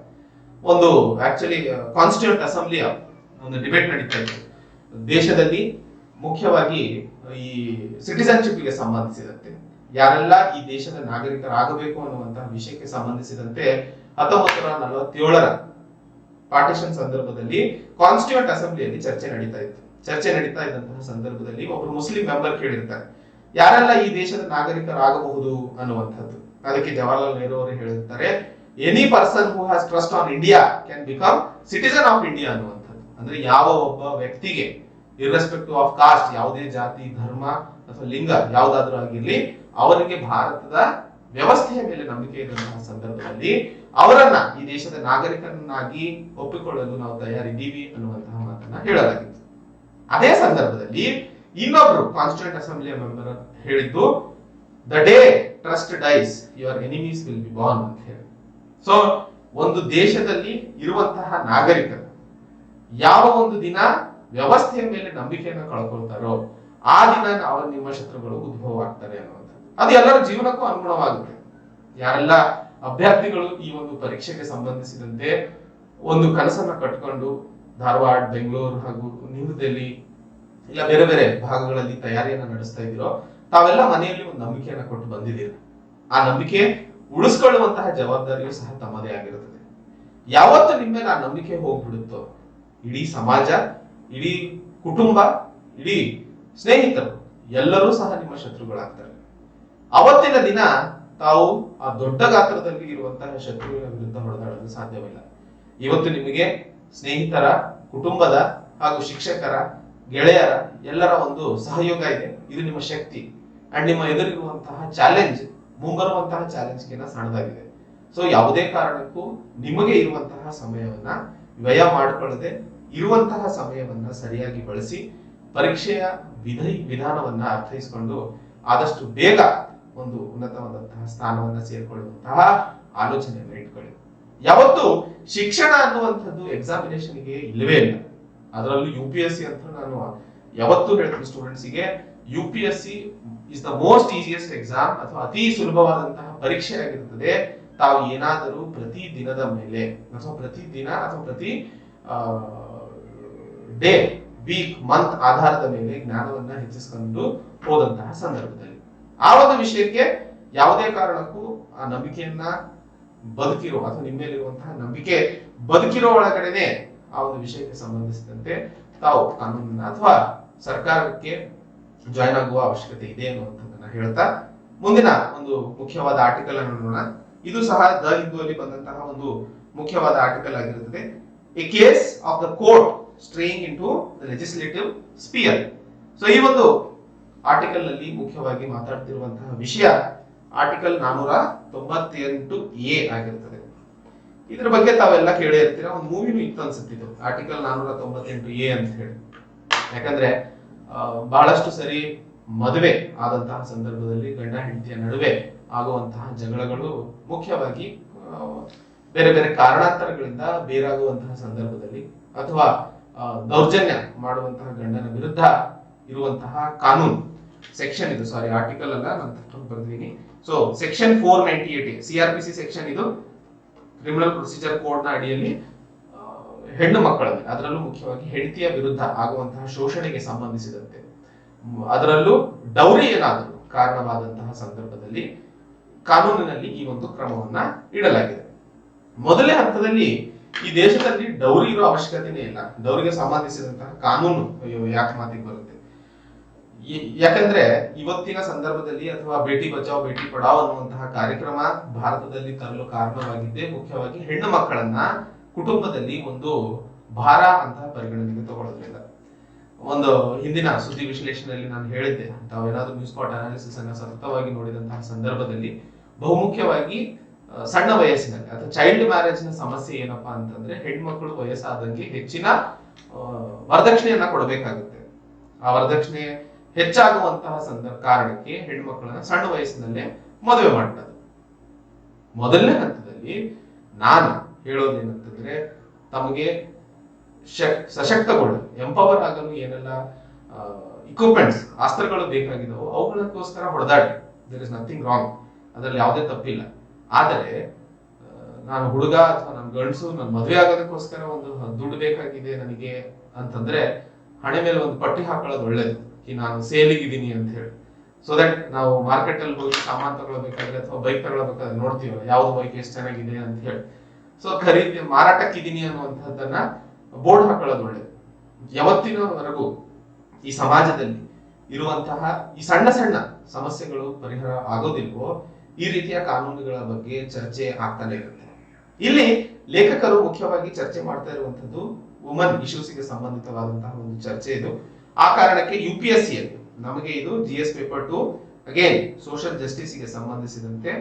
ಒಂದು ಆಕ್ಚುಲಿ ಕಾನ್ಸ್ಟಿಟ್ಯೂಂಟ್ ಅಸೆಂಬ್ಲಿಯ ಒಂದು ಡಿಬೇಟ್ ನಡೀತಾ ಇತ್ತು ದೇಶದಲ್ಲಿ, ಮುಖ್ಯವಾಗಿ ಈ ಸಿಟಿಸನ್ಶಿಪ್ಗೆ ಸಂಬಂಧಿಸಿದಂತೆ, ಯಾರೆಲ್ಲ ಈ ದೇಶದ ನಾಗರಿಕರಾಗಬೇಕು ಅನ್ನುವಂತಹ ವಿಷಯಕ್ಕೆ ಸಂಬಂಧಿಸಿದಂತೆ 1947ರ ಪಾರ್ಟಿಷನ್ ಸಂದರ್ಭದಲ್ಲಿ ಕಾನ್ಸ್ಟಿಟ್ಯೂಂಟ್ ಅಸೆಂಬ್ಲಿಯಲ್ಲಿ ಚರ್ಚೆ ನಡೀತಾ ಇದ್ದಂತಹ ಸಂದರ್ಭದಲ್ಲಿ ಒಬ್ಬರು ಮುಸ್ಲಿಂ ಮೆಂಬರ್ ಕೇಳಿರ್ತಾರೆ, ಯಾರೆಲ್ಲ ಈ ದೇಶದ ನಾಗರಿಕರಾಗಬಹುದು ಅನ್ನುವಂಥದ್ದು. ಅದಕ್ಕೆ ಜವಾಹರ್ಲಾಲ್ ನೆಹರು ಅವರು ಹೇಳಿರ್ತಾರೆ, any person who has trust on India can become citizen of India ಅನ್ನುವಂಥದ್ದು. ಅಂದ್ರೆ ಯಾವ ಒಬ್ಬ ವ್ಯಕ್ತಿಗೆ ಇರ್ರೆಸ್ಪೆಕ್ಟಿವ್ ಆಫ್ ಕಾಸ್ಟ್, ಯಾವುದೇ ಜಾತಿ, ಧರ್ಮ ಅಥವಾ ಲಿಂಗ ಯಾವುದಾದ್ರೂ ಆಗಿರ್ಲಿ, ಅವರಿಗೆ ಭಾರತದ ವ್ಯವಸ್ಥೆಯ ಮೇಲೆ ನಂಬಿಕೆ ಇರುವಂತಹ ಸಂದರ್ಭದಲ್ಲಿ ಅವರನ್ನ ಈ ದೇಶದ ನಾಗರಿಕರನ್ನಾಗಿ ಒಪ್ಪಿಕೊಳ್ಳಲು ನಾವು ತಯಾರಿದ್ದೀವಿ ಅನ್ನುವಂತಹ ಮಾತನ್ನ ಹೇಳಲಾಗಿತ್ತು. ಅದೇ ಸಂದರ್ಭದಲ್ಲಿ ಇನ್ನೊಬ್ರು ಕಾನ್ಸ್ಟಿಟ್ಯೂಂಟ್ ಅಸೆಂಬ್ಲಿಯ ಮೆಂಬರ್ ಹೇಳಿದ್ದು, the day trust dies your enemies will be born ಅಂತ ಹೇಳಿ. ಸೊ ಒಂದು ದೇಶದಲ್ಲಿ ಇರುವಂತಹ ನಾಗರಿಕರು ಯಾವ ಒಂದು ದಿನ ವ್ಯವಸ್ಥೆಯ ಮೇಲೆ ನಂಬಿಕೆಯನ್ನು ಕಳ್ಕೊಳ್ತಾರೋ ಆ ದಿನ ನಿಮ್ಮ ಶತ್ರುಗಳು ಉದ್ಭವ ಆಗ್ತಾರೆ ಅನ್ನುವಂಥದ್ದು. ಅದು ಎಲ್ಲರ ಜೀವನಕ್ಕೂ ಅನುಗುಣವಾಗುತ್ತೆ. ಯಾರೆಲ್ಲ ಅಭ್ಯರ್ಥಿಗಳು ಈ ಒಂದು ಪರೀಕ್ಷೆಗೆ ಸಂಬಂಧಿಸಿದಂತೆ ಒಂದು ಕನಸನ್ನ ಕಟ್ಕೊಂಡು ಧಾರವಾಡ, ಬೆಂಗಳೂರು ಹಾಗೂ ನ್ಯೂ ದೆಹಲಿ ಇಲ್ಲ ಬೇರೆ ಬೇರೆ ಭಾಗಗಳಲ್ಲಿ ತಯಾರಿಯನ್ನ ನಡೆಸ್ತಾ ಇದ್ದೀರೋ, ತಾವೆಲ್ಲ ಮನೆಯಲ್ಲಿ ಒಂದು ನಂಬಿಕೆಯನ್ನ ಕೊಟ್ಟು ಬಂದಿದ್ದೀರ. ಆ ನಂಬಿಕೆ ಉಳಿಸ್ಕೊಳ್ಳುವಂತಹ ಜವಾಬ್ದಾರಿಯೂ ಸಹ ತಮ್ಮದೇ ಆಗಿರುತ್ತದೆ. ಯಾವತ್ತು ನಿಮ್ಮ ಮೇಲೆ ಆ ನಂಬಿಕೆ ಹೋಗ್ಬಿಡುತ್ತೋ, ಇಡೀ ಸಮಾಜ, ಇಡೀ ಕುಟುಂಬ, ಇಡೀ ಸ್ನೇಹಿತರು ಎಲ್ಲರೂ ಸಹ ನಿಮ್ಮ ಶತ್ರುಗಳಾಗ್ತಾರೆ. ಅವತ್ತಿನ ದಿನ ತಾವು ಆ ದೊಡ್ಡ ಗಾತ್ರದಲ್ಲಿ ಇರುವಂತಹ ಶತ್ರುವಿನ ವಿರುದ್ಧ ಹೊಡೆದಾಡಲು ಸಾಧ್ಯವಿಲ್ಲ. ಇವತ್ತು ನಿಮಗೆ ಸ್ನೇಹಿತರ, ಕುಟುಂಬದ ಹಾಗೂ ಶಿಕ್ಷಕರ, ಗೆಳೆಯರ ಎಲ್ಲರ ಒಂದು ಸಹಯೋಗ ಇದೆ. ಇದು ನಿಮ್ಮ ಶಕ್ತಿ ಅಂಡ್ ನಿಮ್ಮ ಎದುರಿರುವಂತಹ ಚಾಲೆಂಜ್, ಮುಂಬರುವಂತಹ ಚಾಲೆಂಜ್ಗಿಂತ ಸಣ್ಣದಾಗಿದೆ. ಸೊ ಯಾವುದೇ ಕಾರಣಕ್ಕೂ ನಿಮಗೆ ಇರುವಂತಹ ಸಮಯವನ್ನ ವ್ಯಯ ಮಾಡಿಕೊಳ್ಳದೆ ಇರುವಂತಹ ಸಮಯವನ್ನ ಸರಿಯಾಗಿ ಬಳಸಿ ಪರೀಕ್ಷೆಯ ವಿಧಾನವನ್ನ ಅರ್ಥೈಸಿಕೊಂಡು ಆದಷ್ಟು ಬೇಗ ಒಂದು ಉನ್ನತವಾದಂತಹ ಸ್ಥಾನವನ್ನ ಸೇರಿಕೊಳ್ಳುವಂತಹ ಆಲೋಚನೆಯನ್ನು ಇಟ್ಕೊಳ್ಳಿ. ಯಾವತ್ತು ಶಿಕ್ಷಣ ಅನ್ನುವಂಥದ್ದು ಎಕ್ಸಾಮಿನೇಷನ್ಗೆ ಇಲ್ಲವೇ ಇಲ್ಲ. ಅದರಲ್ಲೂ UPSC ಅಂತ ನಾನು ಯಾವತ್ತೂ ಹೇಳ್ತೀನಿ ಸ್ಟೂಡೆಂಟ್ಸಿಗೆ, UPSC is the most easiest exam ಅಥವಾ ಅತಿ ಸುಲಭವಾದಂತಹ ಪರೀಕ್ಷೆ ಆಗಿರುತ್ತದೆ. ತಾವು ಏನಾದರೂ ಪ್ರತಿ ದಿನದ ಮೇಲೆ ಅಥವಾ ಪ್ರತಿ ದಿನ ಅಥವಾ ಪ್ರತಿ ಡೇ, ವೀಕ್, ಮಂತ್ ಆಧಾರದ ಮೇಲೆ ಜ್ಞಾನವನ್ನ ಹೆಚ್ಚಿಸಿಕೊಂಡು ಹೋದಂತಹ ಸಂದರ್ಭದಲ್ಲಿ ಆ ಒಂದು ವಿಷಯಕ್ಕೆ ಯಾವುದೇ ಕಾರಣಕ್ಕೂ ಆ ನಂಬಿಕೆಯನ್ನ ಬದುಕಿರೋ ಅಥವಾ ನಿಮ್ಮ ಮೇಲಿರುವಂತಹ ನಂಬಿಕೆ ಬದುಕಿರೋ ಒಳಗಡೆನೆ ಆ ಒಂದು ವಿಷಯಕ್ಕೆ ಸಂಬಂಧಿಸಿದಂತೆ ತಾವು ಕಾನೂನನ್ನ ಅಥವಾ ಸರ್ಕಾರಕ್ಕೆ ಜಾಯ್ನ್ ಆಗುವ ಅವಶ್ಯಕತೆ ಇದೆ ಅನ್ನುವಂಥದ್ದನ್ನ ಹೇಳ್ತಾ ಮುಂದಿನ ಒಂದು ಮುಖ್ಯವಾದ ಆರ್ಟಿಕಲ್ ಅನ್ನು ನೋಡೋಣ. ಇದು ಸಹ ದ ಹಿಂದೂದಲ್ಲಿ ಬಂದಂತಹ ಒಂದು ಮುಖ್ಯವಾದ ಆರ್ಟಿಕಲ್ ಆಗಿರುತ್ತದೆ. A case of the court straying in to the legislative sphere. So ಈ ಒಂದು ಆರ್ಟಿಕಲ್ ನಲ್ಲಿ ಮುಖ್ಯವಾಗಿ ಮಾತಾಡ್ತಿರುವಂತಹ ವಿಷಯ ಆರ್ಟಿಕಲ್ 498A ಆಗಿರುತ್ತದೆ. ಇದ್ರ ಬಗ್ಗೆ ತಾವೆಲ್ಲ ಕೇಳೇ ಇರ್ತೀರಾ, ಒಂದು ಮೂವಿನೂ ಇತ್ತು ಅನ್ಸುತ್ತಿದ್ದು ಆರ್ಟಿಕಲ್ 498A ಅಂತ ಹೇಳಿ. ಯಾಕಂದ್ರೆ ಬಹಳಷ್ಟು ಸರಿ ಮದುವೆ ಆದಂತಹ ಸಂದರ್ಭದಲ್ಲಿ ಗಂಡ ಹೆಂಡತಿಯ ನಡುವೆ ಆಗುವಂತಹ ಜಗಳಗಳು ಮುಖ್ಯವಾಗಿ ಬೇರೆ ಬೇರೆ ಕಾರಣಾಂತರಗಳಿಂದ ಬೇರಾಗುವಂತಹ ಸಂದರ್ಭದಲ್ಲಿ ಅಥವಾ ದೌರ್ಜನ್ಯ ಮಾಡುವಂತಹ ಗಂಡನ ವಿರುದ್ಧ ಇರುವಂತಹ ಕಾನೂನು ಸೆಕ್ಷನ್ ಇದು, ಸಾರಿ ಆರ್ಟಿಕಲ್ ಅಲ್ಲ, ನಾನು ತಪ್ಪು ಬರ್ತೀನಿ. ಸೊ ಸೆಕ್ಷನ್ 498 ಸಿಆರ್ಪಿಸಿ ಸೆಕ್ಷನ್, ಇದು ಕ್ರಿಮಿನಲ್ ಪ್ರೊಸೀಜರ್ ಕೋಡ್ ನ ಅಡಿಯಲ್ಲಿ ಹೆಣ್ಣು ಮಕ್ಕಳ ಮೇಲೆ, ಅದರಲ್ಲೂ ಮುಖ್ಯವಾಗಿ ಹೆಂಡತಿಯ ವಿರುದ್ಧ ಆಗುವಂತಹ ಶೋಷಣೆಗೆ ಸಂಬಂಧಿಸಿದಂತೆ, ಅದರಲ್ಲೂ ಡೌರಿ ಏನಾದರೂ ಕಾರಣವಾದಂತಹ ಸಂದರ್ಭದಲ್ಲಿ ಕಾನೂನಿನಲ್ಲಿ ಈ ಒಂದು ಕ್ರಮವನ್ನ ಇಡಲಾಗಿದೆ. ಮೊದಲನೇ ಹಂತದಲ್ಲಿ ಈ ದೇಶದಲ್ಲಿ ಡೌರಿ ಇರೋ ಅವಶ್ಯಕತೆನೇ ಇಲ್ಲ. ಡೌರಿಗೆ ಸಂಬಂಧಿಸಿದಂತಹ ಕಾನೂನು ಯಾಕೆ ಮಾತಿಗೆ ಬರುತ್ತೆ? ಯಾಕಂದ್ರೆ ಇವತ್ತಿನ ಸಂದರ್ಭದಲ್ಲಿ ಅಥವಾ ಬೇಟಿ ಬಚಾವ್ ಬೇಟಿ ಪಡಾವ್ ಅನ್ನುವಂತಹ ಕಾರ್ಯಕ್ರಮ ಭಾರತದಲ್ಲಿ ತರಲು ಕಾರಣವಾಗಿದ್ದೇ ಮುಖ್ಯವಾಗಿ ಹೆಣ್ಣು ಮಕ್ಕಳನ್ನ ಕುಟುಂಬದಲ್ಲಿ ಒಂದು ಭಾರ ಅಂತ ಪರಿಗಣನೆಗೆ ತಗೊಳ್ಳೋದ್ರಿಂದ. ಒಂದು ಹಿಂದಿನ ಸುದ್ದಿ ವಿಶ್ಲೇಷಣೆಯಲ್ಲಿ ನಾನು ಹೇಳಿದ್ದೆ, ತಾವೇನಾದ್ರೂ ನ್ಯೂಸ್ ಸ್ಪಾಟ್ ಅನಾಲಿಸಿಸ್ ಅನ್ನ ಸತತವಾಗಿ ನೋಡಿದಂತಹ ಸಂದರ್ಭದಲ್ಲಿ ಬಹುಮುಖ್ಯವಾಗಿ ಸಣ್ಣ ವಯಸ್ಸಿನಲ್ಲಿ ಅಥವಾ ಚೈಲ್ಡ್ ಮ್ಯಾರೇಜ್ ನ ಸಮಸ್ಯೆ ಏನಪ್ಪಾ ಅಂತಂದ್ರೆ, ಹೆಣ್ಮಕ್ಳು ವಯಸ್ಸಾದಂಗೆ ಹೆಚ್ಚಿನ ವರದಕ್ಷಿಣೆಯನ್ನ ಕೊಡಬೇಕಾಗುತ್ತೆ. ಆ ವರದಕ್ಷಿಣೆ ಹೆಚ್ಚಾಗುವಂತಹ ಕಾರಣಕ್ಕೆ ಹೆಣ್ಮಕ್ಳನ್ನ ಸಣ್ಣ ವಯಸ್ಸಿನಲ್ಲೇ ಮದುವೆ ಮಾಡ್ತಾರೆ. ಮೊದಲನೇ ಹಂತದಲ್ಲಿ ನಾನು ಹೇಳೋದೇನಂತಂದ್ರೆ, ತಮಗೆ ಸಶಕ್ತಗೊಳ್ಳಲು, ಎಂಪವರ್ ಆಗಲು ಏನೆಲ್ಲ ಇಕ್ವಿಪ್ಮೆಂಟ್ಸ್, ಅಸ್ತ್ರಗಳು ಬೇಕಾಗಿದ್ದವು ಅವುಗಳಕ್ಕೋಸ್ಕರ ಹೊಡೆದಾಡಿ, ದೇರ್ ಇಸ್ ನಥಿಂಗ್ ರಾಂಗ್, ಅದರಲ್ಲಿ ಯಾವುದೇ ತಪ್ಪಿಲ್ಲ. ಆದರೆ ನಾನು ಹುಡುಗ ಅಥವಾ ನನ್ನ ಗಂಡಸು ನನ್ನ ಮದುವೆ ಆಗೋದಕ್ಕೋಸ್ಕರ ಒಂದು ದುಡ್ಡು ಬೇಕಾಗಿದೆ ನನಗೆ ಅಂತಂದ್ರೆ ಹಣೆ ಮೇಲೆ ಒಂದು ಪಟ್ಟಿ ಹಾಕೊಳ್ಳೋದು ಒಳ್ಳೇದು, ಈ ನಾನು ಸೇಲಿಗಿದ್ದೀನಿ ಅಂತ ಹೇಳಿ. ಸೊ ದಟ್ ನಾವು ಮಾರ್ಕೆಟ್ ಅಲ್ಲಿ ಹೋಗಿ ಸಾಮಾನು ತಗೊಳ್ಬೇಕಾದ್ರೆ ಅಥವಾ ಬೈಕ್ ತಗೊಳ್ಬೇಕಾದ್ರೆ ನೋಡ್ತೀವಲ್ಲ ಯಾವ್ದು ಬೈಕ್ ಎಷ್ಟು ಚೆನ್ನಾಗಿದೆ ಅಂತ ಹೇಳಿ. ಸೊ ಖರೀದಿ ಮಾರಾಟಕ್ಕಿದ್ದೀನಿ ಅನ್ನುವಂಥದ್ದನ್ನ ಬೋರ್ಡ್ ಹಾಕೊಳ್ಳೋದು ಒಳ್ಳೇದು. ಯಾವತ್ತಿನವರೆಗೂ ಈ ಸಮಾಜದಲ್ಲಿ ಇರುವಂತಹ ಈ ಸಣ್ಣ ಸಣ್ಣ ಸಮಸ್ಯೆಗಳು ಪರಿಹಾರ ಆಗೋದಿಲ್ವೋ ಈ ರೀತಿಯ ಕಾನೂನುಗಳ ಬಗ್ಗೆ ಚರ್ಚೆ ಆಗ್ತಾನೆ ಇರುತ್ತೆ. ಇಲ್ಲಿ ಲೇಖಕರು ಮುಖ್ಯವಾಗಿ ಚರ್ಚೆ ಮಾಡ್ತಾ ಇರುವಂತದ್ದು ವುಮನ್ ಇಶ್ಯೂಸ್ಗೆ ಸಂಬಂಧಿತವಾದಂತಹ ಒಂದು ಚರ್ಚೆ ಇದು. ಆ ಕಾರಣಕ್ಕೆ UPSC ಅಲ್ಲಿ ನಮಗೆ ಇದು GS paper 2 again social justice ಗೆ ಸಂಬಂಧಿಸಿದಂತೆ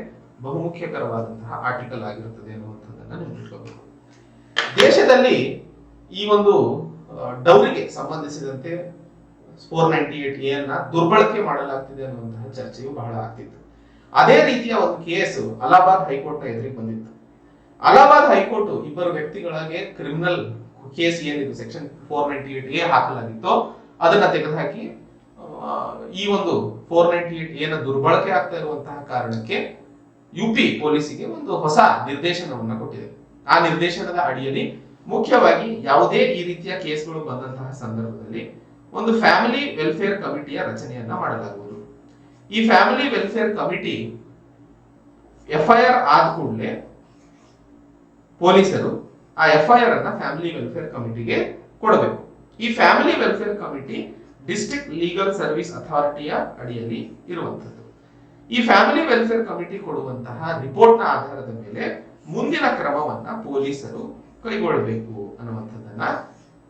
ಬಹುಮುಖ್ಯಕರವಾದಂತಹ ಆರ್ಟಿಕಲ್ ಆಗಿರುತ್ತದೆ ಅನ್ನುವಂಥದ್ದನ್ನ ನೆನಪಿಟ್ಕೋಬೇಕು. ದೇಶದಲ್ಲಿ ಈ ಒಂದು ಡೌರಿಗೆ ಸಂಬಂಧಿಸಿದಂತೆ 498A ಅನ್ನ ದುರ್ಬಳಕೆ ಮಾಡಲಾಗ್ತಿದೆ ಅನ್ನುವಂತಹ ಚರ್ಚೆಯು ಬಹಳ ಆಗ್ತಿತ್ತು. ಅದೇ ರೀತಿಯ ಒಂದು ಕೇಸು ಅಲಹಾಬಾದ್ ಹೈಕೋರ್ಟ್ ನ ಎದುರಿಗೆ ಬಂದಿತ್ತು. ಅಲಹಾಬಾದ್ ಹೈಕೋರ್ಟ್ ಇಬ್ಬರು ವ್ಯಕ್ತಿಗಳಿಗೆ ಕ್ರಿಮಿನಲ್ ಕೇಸ್ ಏನಿದೆ ಸೆಕ್ಷನ್ 498A ಹಾಕಲಾಗಿತ್ತೋ ಅದನ್ನ ತೆಗೆದುಹಾಕಿ ಈ ಒಂದು 498A ನ ದುರ್ಬಳಕೆ ಆಗ್ತಾ ಇರುವಂತಹ ಕಾರಣಕ್ಕೆ UP ಪೊಲೀಸಿಗೆ ಒಂದು ಹೊಸ ನಿರ್ದೇಶನವನ್ನ ಕೊಟ್ಟಿದೆ. ಆ ನಿರ್ದೇಶನದ ಅಡಿಯಲ್ಲಿ ಮುಖ್ಯವಾಗಿ ಯಾವುದೇ ಈ ರೀತಿಯ ಕೇಸ್ಗಳು ಬಂದಂತಹ ಸಂದರ್ಭದಲ್ಲಿ ಒಂದು ಫ್ಯಾಮಿಲಿ ವೆಲ್ಫೇರ್ ಕಮಿಟಿಯ ರಚನೆಯನ್ನ ಮಾಡಲಾಗುವುದು. ಈ ಫ್ಯಾಮಿಲಿ ವೆಲ್ಫೇರ್ ಕಮಿಟಿ FIR ಆದ ಕೂಡಲೇ ಪೊಲೀಸರು ಆ FIR ಅನ್ನ ಫ್ಯಾಮಿಲಿ ವೆಲ್ಫೇರ್ ಕಮಿಟಿಗೆ ಕೊಡಬೇಕು. ಈ family welfare committee district legal service ಅಥಾರಿಟಿಯ ಅಡಿಯಲ್ಲಿ ಇರುವಂತದ್ದು. ಈ ಫ್ಯಾಮಿಲಿ ವೆಲ್ಫೇರ್ ಕಮಿಟಿ ಕೊಡುವಂತಹ ರಿಪೋರ್ಟ್ ನ ಆಧಾರದ ಮೇಲೆ ಮುಂದಿನ ಕ್ರಮವನ್ನ ಪೊಲೀಸರು ಕೈಗೊಳ್ಳಬೇಕು ಅನ್ನುವಂಥದ್ದನ್ನ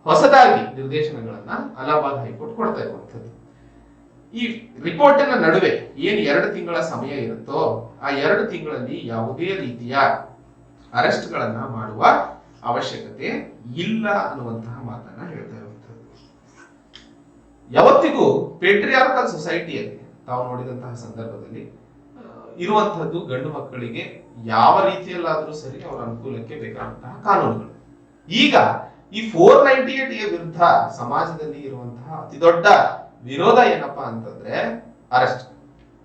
ಹೊಸದಾಗಿ ನಿರ್ದೇಶನಗಳನ್ನ ಅಲಹಾಬಾದ್ ಹೈಕೋರ್ಟ್ ಕೊಡ್ತಾ ಇರುವಂತದ್ದು. ಈ ರಿಪೋರ್ಟಿನ ನಡುವೆ ಏನ್ 2 ತಿಂಗಳ ಸಮಯ ಇರುತ್ತೋ ಆ 2 ತಿಂಗಳಲ್ಲಿ ಯಾವುದೇ ರೀತಿಯ ಅರೆಸ್ಟ್ ಗಳನ್ನ ಮಾಡುವ ಅವಶ್ಯಕತೆ ಇಲ್ಲ ಅನ್ನುವಂತಹ ಮಾತನ್ನ ಹೇಳ್ತಾ ಇರುವಂತದ್ದು. ಯಾವತ್ತಿಗೂ ಪೇಟ್ರಿಯಾರ್ಕಲ್ ಸೊಸೈಟಿಯಲ್ಲಿ ತಾವು ನೋಡಿದಂತಹ ಸಂದರ್ಭದಲ್ಲಿ ಇರುವಂತಹದ್ದು ಗಂಡು ಮಕ್ಕಳಿಗೆ ಯಾವ ರೀತಿಯಲ್ಲಾದ್ರೂ ಸರಿ ಅವರ ಅನುಕೂಲಕ್ಕೆ ಬೇಕಾದಂತಹ ಕಾನೂನುಗಳು. ಈಗ ಈ 498A ವಿರುದ್ಧ ಸಮಾಜದಲ್ಲಿ ಇರುವಂತಹ ಅತಿ ದೊಡ್ಡ ವಿರೋಧ ಏನಪ್ಪಾ ಅಂತಂದ್ರೆ ಅರೆಸ್ಟ್.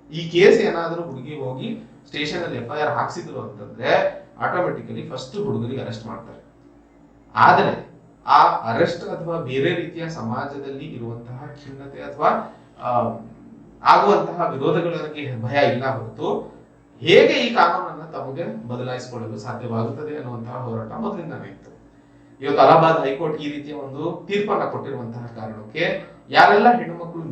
ಈ ಕೇಸ್ ಏನಾದ್ರೂ ಹುಡುಗಿ ಹೋಗಿ ಸ್ಟೇಷನ್ ಅಲ್ಲಿ FIR ಹಾಕ್ಸಿದ್ರು ಅಂತಂದ್ರೆ ಆಟೋಮೆಟಿಕಲಿ ಫಸ್ಟ್ ಹುಡುಗರಿಗೆ ಅರೆಸ್ಟ್ ಮಾಡ್ತಾರೆ. ಆದರೆ ಆ ಅರೆಸ್ಟ್ ಅಥವಾ ಬೇರೆ ರೀತಿಯ ಸಮಾಜದಲ್ಲಿ ಇರುವಂತಹ ಖಿನ್ನತೆ ಅಥವಾ ಆಗುವಂತಹ ವಿರೋಧಗಳಿಗೆ ಭಯ ಇಲ್ಲ ಹೊರತು ಹೇಗೆ ಈ ಕಾನೂನನ್ನ ತಮಗೆ ಬದಲಾಯಿಸಿಕೊಳ್ಳಲು ಸಾಧ್ಯವಾಗುತ್ತದೆ ಅನ್ನುವಂತಹ ಹೋರಾಟ ಮೊದಲಿಂದಾನೇ ಇತ್ತು. ಇವತ್ತು ಅಲಹಾಬಾದ್ ಹೈಕೋರ್ಟ್ ಈ ರೀತಿಯ ಒಂದು ತೀರ್ಪನ್ನ ಕೊಟ್ಟಿರುವಂತಹ ಕಾರಣಕ್ಕೆ ಯಾರೆಲ್ಲ ಹೆಣ್ಣು ಮಕ್ಕಳು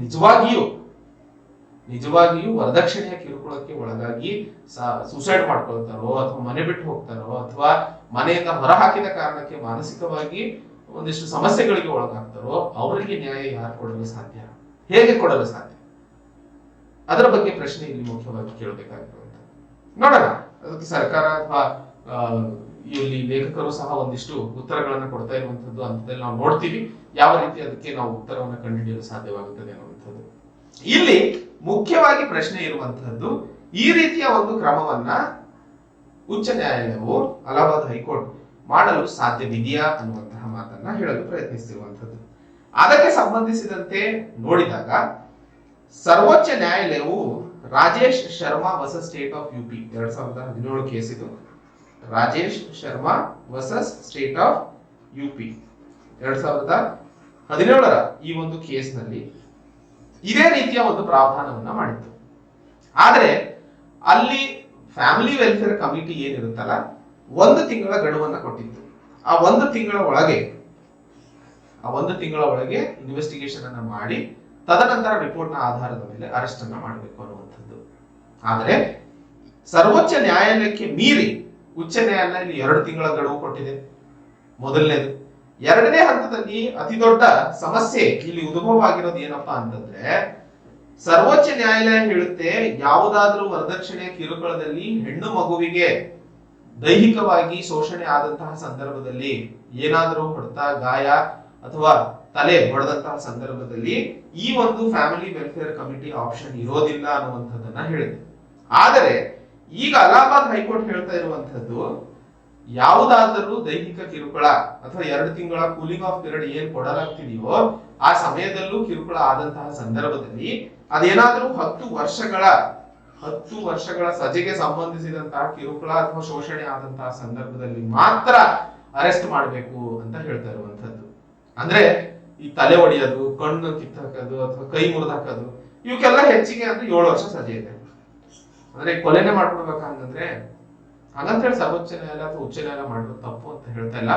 ನಿಜವಾಗಿಯೂ ವರದಕ್ಷಿಣೆಯ ಕಿರುಕುಳಕ್ಕೆ ಒಳಗಾಗಿ ಸೂಸೈಡ್ ಮಾಡ್ಕೊಳ್ತಾರೋ ಅಥವಾ ಮನೆ ಬಿಟ್ಟು ಹೋಗ್ತಾರೋ ಅಥವಾ ಮನೆಯಿಂದ ಹೊರಹಾಕಿದ ಕಾರಣಕ್ಕೆ ಮಾನಸಿಕವಾಗಿ ಒಂದಿಷ್ಟು ಸಮಸ್ಯೆಗಳಿಗೆ ಒಳಗಾಗ್ತಾರೋ ಅವರಿಗೆ ನ್ಯಾಯ ಯಾರು ಕೊಡಲು ಸಾಧ್ಯ, ಹೇಗೆ ಕೊಡಲು ಸಾಧ್ಯ? ಅದರ ಬಗ್ಗೆ ಪ್ರಶ್ನೆ ಇಲ್ಲಿ ಮುಖ್ಯವಾಗಿ ಕೇಳಬೇಕಾಗಿರುವಂತ. ನೋಡೋಣ, ಅದಕ್ಕೆ ಸರ್ಕಾರ ಅಥವಾ ಇಲ್ಲಿ ಲೇಖಕರು ಸಹ ಒಂದಿಷ್ಟು ಉತ್ತರಗಳನ್ನ ಕೊಡ್ತಾ ಇರುವಂತದ್ದು ಅಂತದಲ್ಲಿ ನಾವು ನೋಡ್ತೀವಿ. ಯಾವ ರೀತಿ ಅದಕ್ಕೆ ನಾವು ಉತ್ತರವನ್ನು ಕಂಡುಹಿಡಿಯಲು ಸಾಧ್ಯವಾಗುತ್ತದೆ ಅನ್ನುವಂಥದ್ದು. ಇಲ್ಲಿ ಮುಖ್ಯವಾಗಿ ಪ್ರಶ್ನೆ ಇರುವಂತಹದ್ದು, ಈ ರೀತಿಯ ಒಂದು ಕ್ರಮವನ್ನ ಉಚ್ಚ ನ್ಯಾಯಾಲಯವು ಅಲಹಾಬಾದ್ ಹೈಕೋರ್ಟ್ ಮಾಡಲು ಸಾಧ್ಯವಿದೆಯಾ ಅನ್ನುವಂತಹ ಮಾತನ್ನ ಹೇಳಲು ಪ್ರಯತ್ನಿಸುತ್ತಿರುವಂತದ್ದು. ಅದಕ್ಕೆ ಸಂಬಂಧಿಸಿದಂತೆ ನೋಡಿದಾಗ ಸರ್ವೋಚ್ಚ ನ್ಯಾಯಾಲಯವು Rajesh Sharma versus State of UP 2017 case ಇದು. Rajesh Sharma versus State of UP 2017 ಈ ಒಂದು ಕೇಸ್ನಲ್ಲಿ ಇದೇ ರೀತಿಯ ಒಂದು ಪ್ರಾವಧಾನವನ್ನ ಮಾಡಿತ್ತು. ಆದ್ರೆ ಅಲ್ಲಿ ಫ್ಯಾಮಿಲಿ ವೆಲ್ಫೇರ್ ಕಮಿಟಿ ಏನಿರುತ್ತಲ್ಲ, 1 ತಿಂಗಳ ಗಡುವನ್ನ ಕೊಟ್ಟಿತ್ತು. ಆ 1 ತಿಂಗಳ ಒಳಗೆ ಇನ್ವೆಸ್ಟಿಗೇಷನ್ ಅನ್ನ ಮಾಡಿ ತದನಂತರ ರಿಪೋರ್ಟ್ ನ ಆಧಾರದ ಮೇಲೆ ಅರೆಸ್ಟ್ ಅನ್ನ ಮಾಡಬೇಕು ಅನ್ನುವಂಥದ್ದು. ಆದರೆ ಸರ್ವೋಚ್ಚ ನ್ಯಾಯಾಲಯಕ್ಕೆ ಮೀರಿ ಉಚ್ಚ ನ್ಯಾಯಾಲಯ ಇಲ್ಲಿ 2 ತಿಂಗಳ ಗಡುವು ಕೊಟ್ಟಿದೆ. ಮೊದಲನೇದು. ಎರಡನೇ ಹಂತದಲ್ಲಿ ಅತಿ ದೊಡ್ಡ ಸಮಸ್ಯೆ ಇಲ್ಲಿ ಉದ್ಭವ ಆಗಿರೋದು ಏನಪ್ಪಾ ಅಂತಂದ್ರೆ, ಸರ್ವೋಚ್ಚ ನ್ಯಾಯಾಲಯ ಹೇಳುತ್ತೆ ಯಾವುದಾದ್ರೂ ವರದಕ್ಷಿಣೆ ಕಿರುಕುಳದಲ್ಲಿ ಹೆಣ್ಣು ಮಗುವಿಗೆ ದೈಹಿಕವಾಗಿ ಶೋಷಣೆ ಆದಂತಹ ಸಂದರ್ಭದಲ್ಲಿ, ಏನಾದರೂ ಹೊಡೆತ, ಗಾಯ ಅಥವಾ ತಲೆ ಹೊಡೆದಂತಹ ಸಂದರ್ಭದಲ್ಲಿ ಈ ಒಂದು ಫ್ಯಾಮಿಲಿ ವೆಲ್ಫೇರ್ ಕಮಿಟಿ ಆಪ್ಷನ್ ಇರೋದಿಲ್ಲ ಅನ್ನುವಂಥದ್ದನ್ನ ಹೇಳಿದೆ. ಆದರೆ ಈಗ ಅಲಹಾಬಾದ್ ಹೈಕೋರ್ಟ್ ಹೇಳ್ತಾ ಇರುವಂತದ್ದು, ಯಾವುದಾದರೂ ದೈಹಿಕ ಕಿರುಕುಳ ಅಥವಾ 2 ತಿಂಗಳ ಕೂಲಿಂಗ್ ಆಫ್ ಪೀರಿಯಡ್ ಏನ್ ಕೊಡಲಾಗ್ತಿದೆಯೋ ಆ ಸಮಯದಲ್ಲೂ ಕಿರುಕುಳ ಆದಂತಹ ಸಂದರ್ಭದಲ್ಲಿ ಅದೇನಾದ್ರೂ 10 ವರ್ಷಗಳ ಸಜೆಗೆ ಸಂಬಂಧಿಸಿದಂತಹ ಕಿರುಕುಳ ಅಥವಾ ಶೋಷಣೆ ಆದಂತಹ ಸಂದರ್ಭದಲ್ಲಿ ಮಾತ್ರ ಅರೆಸ್ಟ್ ಮಾಡಬೇಕು ಅಂತ ಹೇಳ್ತಾ ಇರುವಂತದ್ದು. ಅಂದ್ರೆ ಈ ತಲೆ ಹೊಡೆಯೋದು, ಕಣ್ಣು ಕಿತ್ತಾಕೋದು ಅಥವಾ ಕೈ ಮುರಿದಾಕೋದು, ಇವಕ್ಕೆಲ್ಲ ಹೆಚ್ಚಿಗೆ ಅಂದ್ರೆ 7 ವರ್ಷ ಸಜೆ ಇದೆ. ಅಂದ್ರೆ ಕೊಲೆನೆ ಮಾಡ್ಕೊಡ್ಬೇಕಂದ್ರೆ ಹಾಗಂತ ಹೇಳಿ ಸರ್ವೋಚ್ಚ ನ್ಯಾಯಾಲಯ ಅಥವಾ ಉಚ್ಚ ನ್ಯಾಯಾಲಯ ಮಾಡೋದು ತಪ್ಪು ಅಂತ ಹೇಳ್ತಾ ಇಲ್ಲ.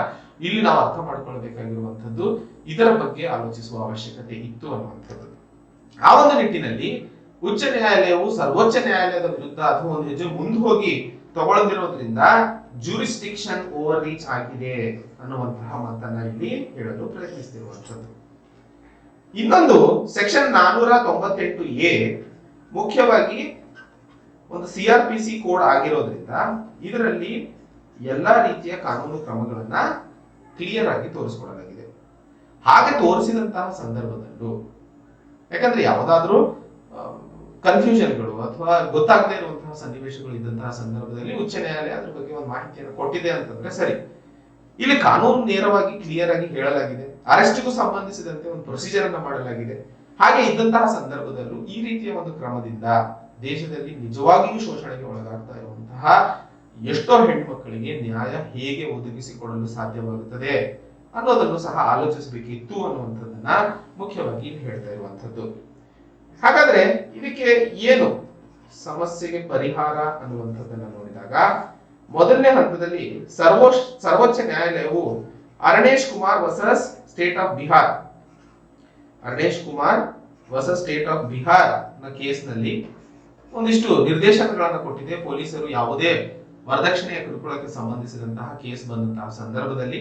ಇಲ್ಲಿ ನಾವು ಅರ್ಥ ಮಾಡ್ಕೊಳ್ಬೇಕಾಗಿರುವಂತದ್ದು ಇದರ ಬಗ್ಗೆ ಆಲೋಚಿಸುವ ಅವಶ್ಯಕತೆ ಇತ್ತು ಅನ್ನುವಂಥದ್ದು. ಆ ಒಂದು ನಿಟ್ಟಿನಲ್ಲಿ ಉಚ್ಚ ನ್ಯಾಯಾಲಯವು ಸರ್ವೋಚ್ಚ ನ್ಯಾಯಾಲಯದ ವಿರುದ್ಧ ಅಥವಾ ಒಂದು ಹೆಜ್ಜೆ ಮುಂದೆ ಹೋಗಿ ತಗೊಳ್ಳದಿರೋದ್ರಿಂದ ಜೂರಿಸ್ಡಿಕ್ಷನ್ ಓವರ್ ರೀಚ್ ಆಗಿದೆ ಅನ್ನುವಂತಹ ಮಾತನ್ನ ಇಲ್ಲಿ ಹೇಳಲು ಪ್ರಯತ್ನಿಸ್ತಿರುವಂತದ್ದು. ಇನ್ನೊಂದು ಸೆಕ್ಷನ್ 498A ಮುಖ್ಯವಾಗಿ ಒಂದು CRPC ಕೋಡ್ ಆಗಿರೋದ್ರಿಂದ ಇದರಲ್ಲಿ ಎಲ್ಲಾ ರೀತಿಯ ಕಾನೂನು ಕ್ರಮಗಳನ್ನ ಕ್ಲಿಯರ್ ಆಗಿ ತೋರಿಸಿಕೊಡಲಾಗಿದೆ. ಹಾಗೆ ತೋರಿಸಿದಂತಹ ಸಂದರ್ಭದಲ್ಲೂ, ಯಾಕಂದ್ರೆ ಯಾವುದಾದ್ರೂ ಕನ್ಫ್ಯೂಷನ್ಗಳು ಅಥವಾ ಗೊತ್ತಾಗದೇ ಇರುವಂತಹ ಸನ್ನಿವೇಶಗಳು ಇದ್ದಂತಹ ಸಂದರ್ಭದಲ್ಲಿ ಉಚ್ಚ ನ್ಯಾಯಾಲಯ ಅದ್ರ ಬಗ್ಗೆ ಒಂದು ಮಾಹಿತಿಯನ್ನು ಕೊಟ್ಟಿದೆ ಅಂತಂದ್ರೆ ಸರಿ. ಇಲ್ಲಿ ಕಾನೂನು ನೇರವಾಗಿ ಕ್ಲಿಯರ್ ಆಗಿ ಹೇಳಲಾಗಿದೆ. ಅರೆಸ್ಟ್ಗೂ ಸಂಬಂಧಿಸಿದಂತೆ ಒಂದು ಪ್ರೊಸೀಜರ್ ಅನ್ನ ಮಾಡಲಾಗಿದೆ. ಹಾಗೆ ಇದ್ದಂತಹ ಸಂದರ್ಭದಲ್ಲೂ ಈ ರೀತಿಯ ಒಂದು ಕ್ರಮದಿಂದ ದೇಶದಲ್ಲಿ ನಿಜವಾಗಿಯೂ ಶೋಷಣೆಗೆ ಒಳಗಾಗ್ತಾ ಇರುವಂತಹ ಎಷ್ಟೋ ಹೆಣ್ಮಕ್ಕಳಿಗೆ ನ್ಯಾಯ ಹೇಗೆ ಒದಗಿಸಿಕೊಡಲು ಸಾಧ್ಯವಾಗುತ್ತದೆ ಅನ್ನೋದನ್ನು ಸಹ ಆಲೋಚಿಸಬೇಕಿತ್ತು ಅನ್ನುವಂಥದ್ದನ್ನ ಮುಖ್ಯವಾಗಿ ಇಲ್ಲಿ ಹೇಳ್ತಾ ಇರುವಂತದ್ದು. ಹಾಗಾದ್ರೆ ಇದಕ್ಕೆ ಏನು ಸಮಸ್ಯೆಗೆ ಪರಿಹಾರ ಅನ್ನುವಂಥದ್ದನ್ನ ನೋಡಿದಾಗ, ಮೊದಲನೇ ಹಂತದಲ್ಲಿ ಸರ್ವೋಚ್ಚ ನ್ಯಾಯಾಲಯವು Arnesh Kumar versus State of Bihar ನ ಕೇಸ್ನಲ್ಲಿ ಒಂದಿಷ್ಟು ನಿರ್ದೇಶನಗಳನ್ನು ಕೊಟ್ಟಿದೆ. ಪೊಲೀಸರು ಯಾವುದೇ ವರದಕ್ಷಿಣೆಯ ಕಿರುಕುಳಕ್ಕೆ ಸಂಬಂಧಿಸಿದಂತಹ ಕೇಸ್ ಬಂದಂತಹ ಸಂದರ್ಭದಲ್ಲಿ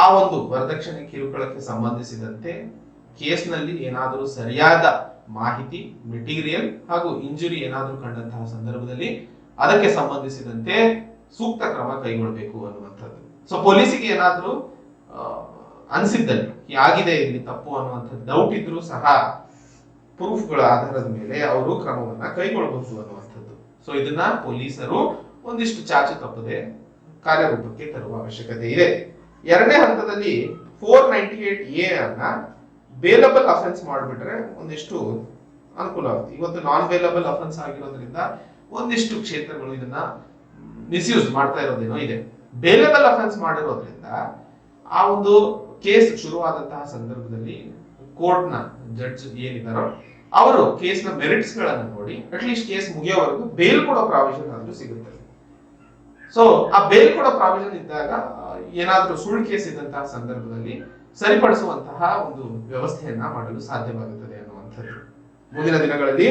ಆ ಒಂದು ವರದಕ್ಷಿಣೆ ಕಿರುಕುಳಕ್ಕೆ ಸಂಬಂಧಿಸಿದಂತೆ ಕೇಸ್ನಲ್ಲಿ ಏನಾದರೂ ಸರಿಯಾದ ಮಾಹಿತಿ, ಮೆಟೀರಿಯಲ್ ಹಾಗೂ ಇಂಜುರಿ ಏನಾದರೂ ಕಂಡಂತಹ ಸಂದರ್ಭದಲ್ಲಿ ಅದಕ್ಕೆ ಸಂಬಂಧಿಸಿದಂತೆ ಸೂಕ್ತ ಕ್ರಮ ಕೈಗೊಳ್ಳಬೇಕು ಅನ್ನುವಂಥದ್ದು. ಸೊ ಪೊಲೀಸಿಗೆ ಏನಾದರೂ ಅನಿಸಿದ್ದಲ್ಲಿ ಆಗಿದೆ ಇಲ್ಲಿ ತಪ್ಪು ಅನ್ನುವಂಥದ್ದು ಡೌಟ್ ಇದ್ರೂ ಸಹ ಪ್ರೂಫ್ಗಳ ಆಧಾರದ ಮೇಲೆ ಅವರು ಕ್ರಮವನ್ನ ಕೈಗೊಳ್ಳಬಹುದು ಅನ್ನುವಂಥದ್ದು. ಸೊ ಇದನ್ನ ಪೊಲೀಸರು ಒಂದಿಷ್ಟು ಚಾಚು ತಪ್ಪದೆ ಕಾರ್ಯರೂಪಕ್ಕೆ ತರುವ ಅವಶ್ಯಕತೆ ಇದೆ. ಎರಡನೇ ಹಂತದಲ್ಲಿ 498A ಅನ್ನ ಬೇಲಬಲ್ ಅಫೆನ್ಸ್ ಮಾಡಿಬಿಟ್ರೆ ಒಂದಿಷ್ಟು ಅನುಕೂಲ ಆಗುತ್ತೆ. ಇವತ್ತು ನಾನ್ ಬೇಲಬಲ್ ಅಫೆನ್ಸ್ ಆಗಿರೋದ್ರಿಂದ ಒಂದಿಷ್ಟು ಕ್ಷೇತ್ರಗಳು ಇದನ್ನ ಮಿಸ್ಯೂಸ್ ಮಾಡ್ತಾ ಇರೋದೇನೋ ಇದೆ. ಬೇಲಬಲ್ ಅಫೆನ್ಸ್ ಮಾಡಿರೋದ್ರಿಂದ ಆ ಒಂದು ಕೇಸ್ ಶುರುವಾದಂತಹ ಸಂದರ್ಭದಲ್ಲಿ ಕೋರ್ಟ್ನ ಜಡ್ಜ್ ಏನಿದಾರೋ ಅವರು ಕೇಸ್ನ ಮೆರಿಟ್ಸ್ ಗಳನ್ನ ನೋಡಿ ಅಟ್ಲೀಸ್ಟ್ ಕೇಸ್ ಮುಗಿಯೋವರೆಗೂ ಬೇಲ್ ಕೊಡೋ ಪ್ರಾವಿಷನ್ ಆದ್ರೂ ಸಿಗುತ್ತೆ. ಸೊ ಆ ಬೇಲ್ ಕೊಡೋ ಪ್ರಾವಿಷನ್ ಇದ್ದಾಗ ಏನಾದ್ರೂ ಸುಳ್ಳು ಕೇಸ್ ಇದ್ದಂತಹ ಸಂದರ್ಭದಲ್ಲಿ ಸರಿಪಡಿಸುವಂತಹ ಒಂದು ವ್ಯವಸ್ಥೆಯನ್ನ ಮಾಡಲು ಸಾಧ್ಯವಾಗುತ್ತದೆ ಅನ್ನುವಂಥದ್ದು. ಮುಂದಿನ ದಿನಗಳಲ್ಲಿ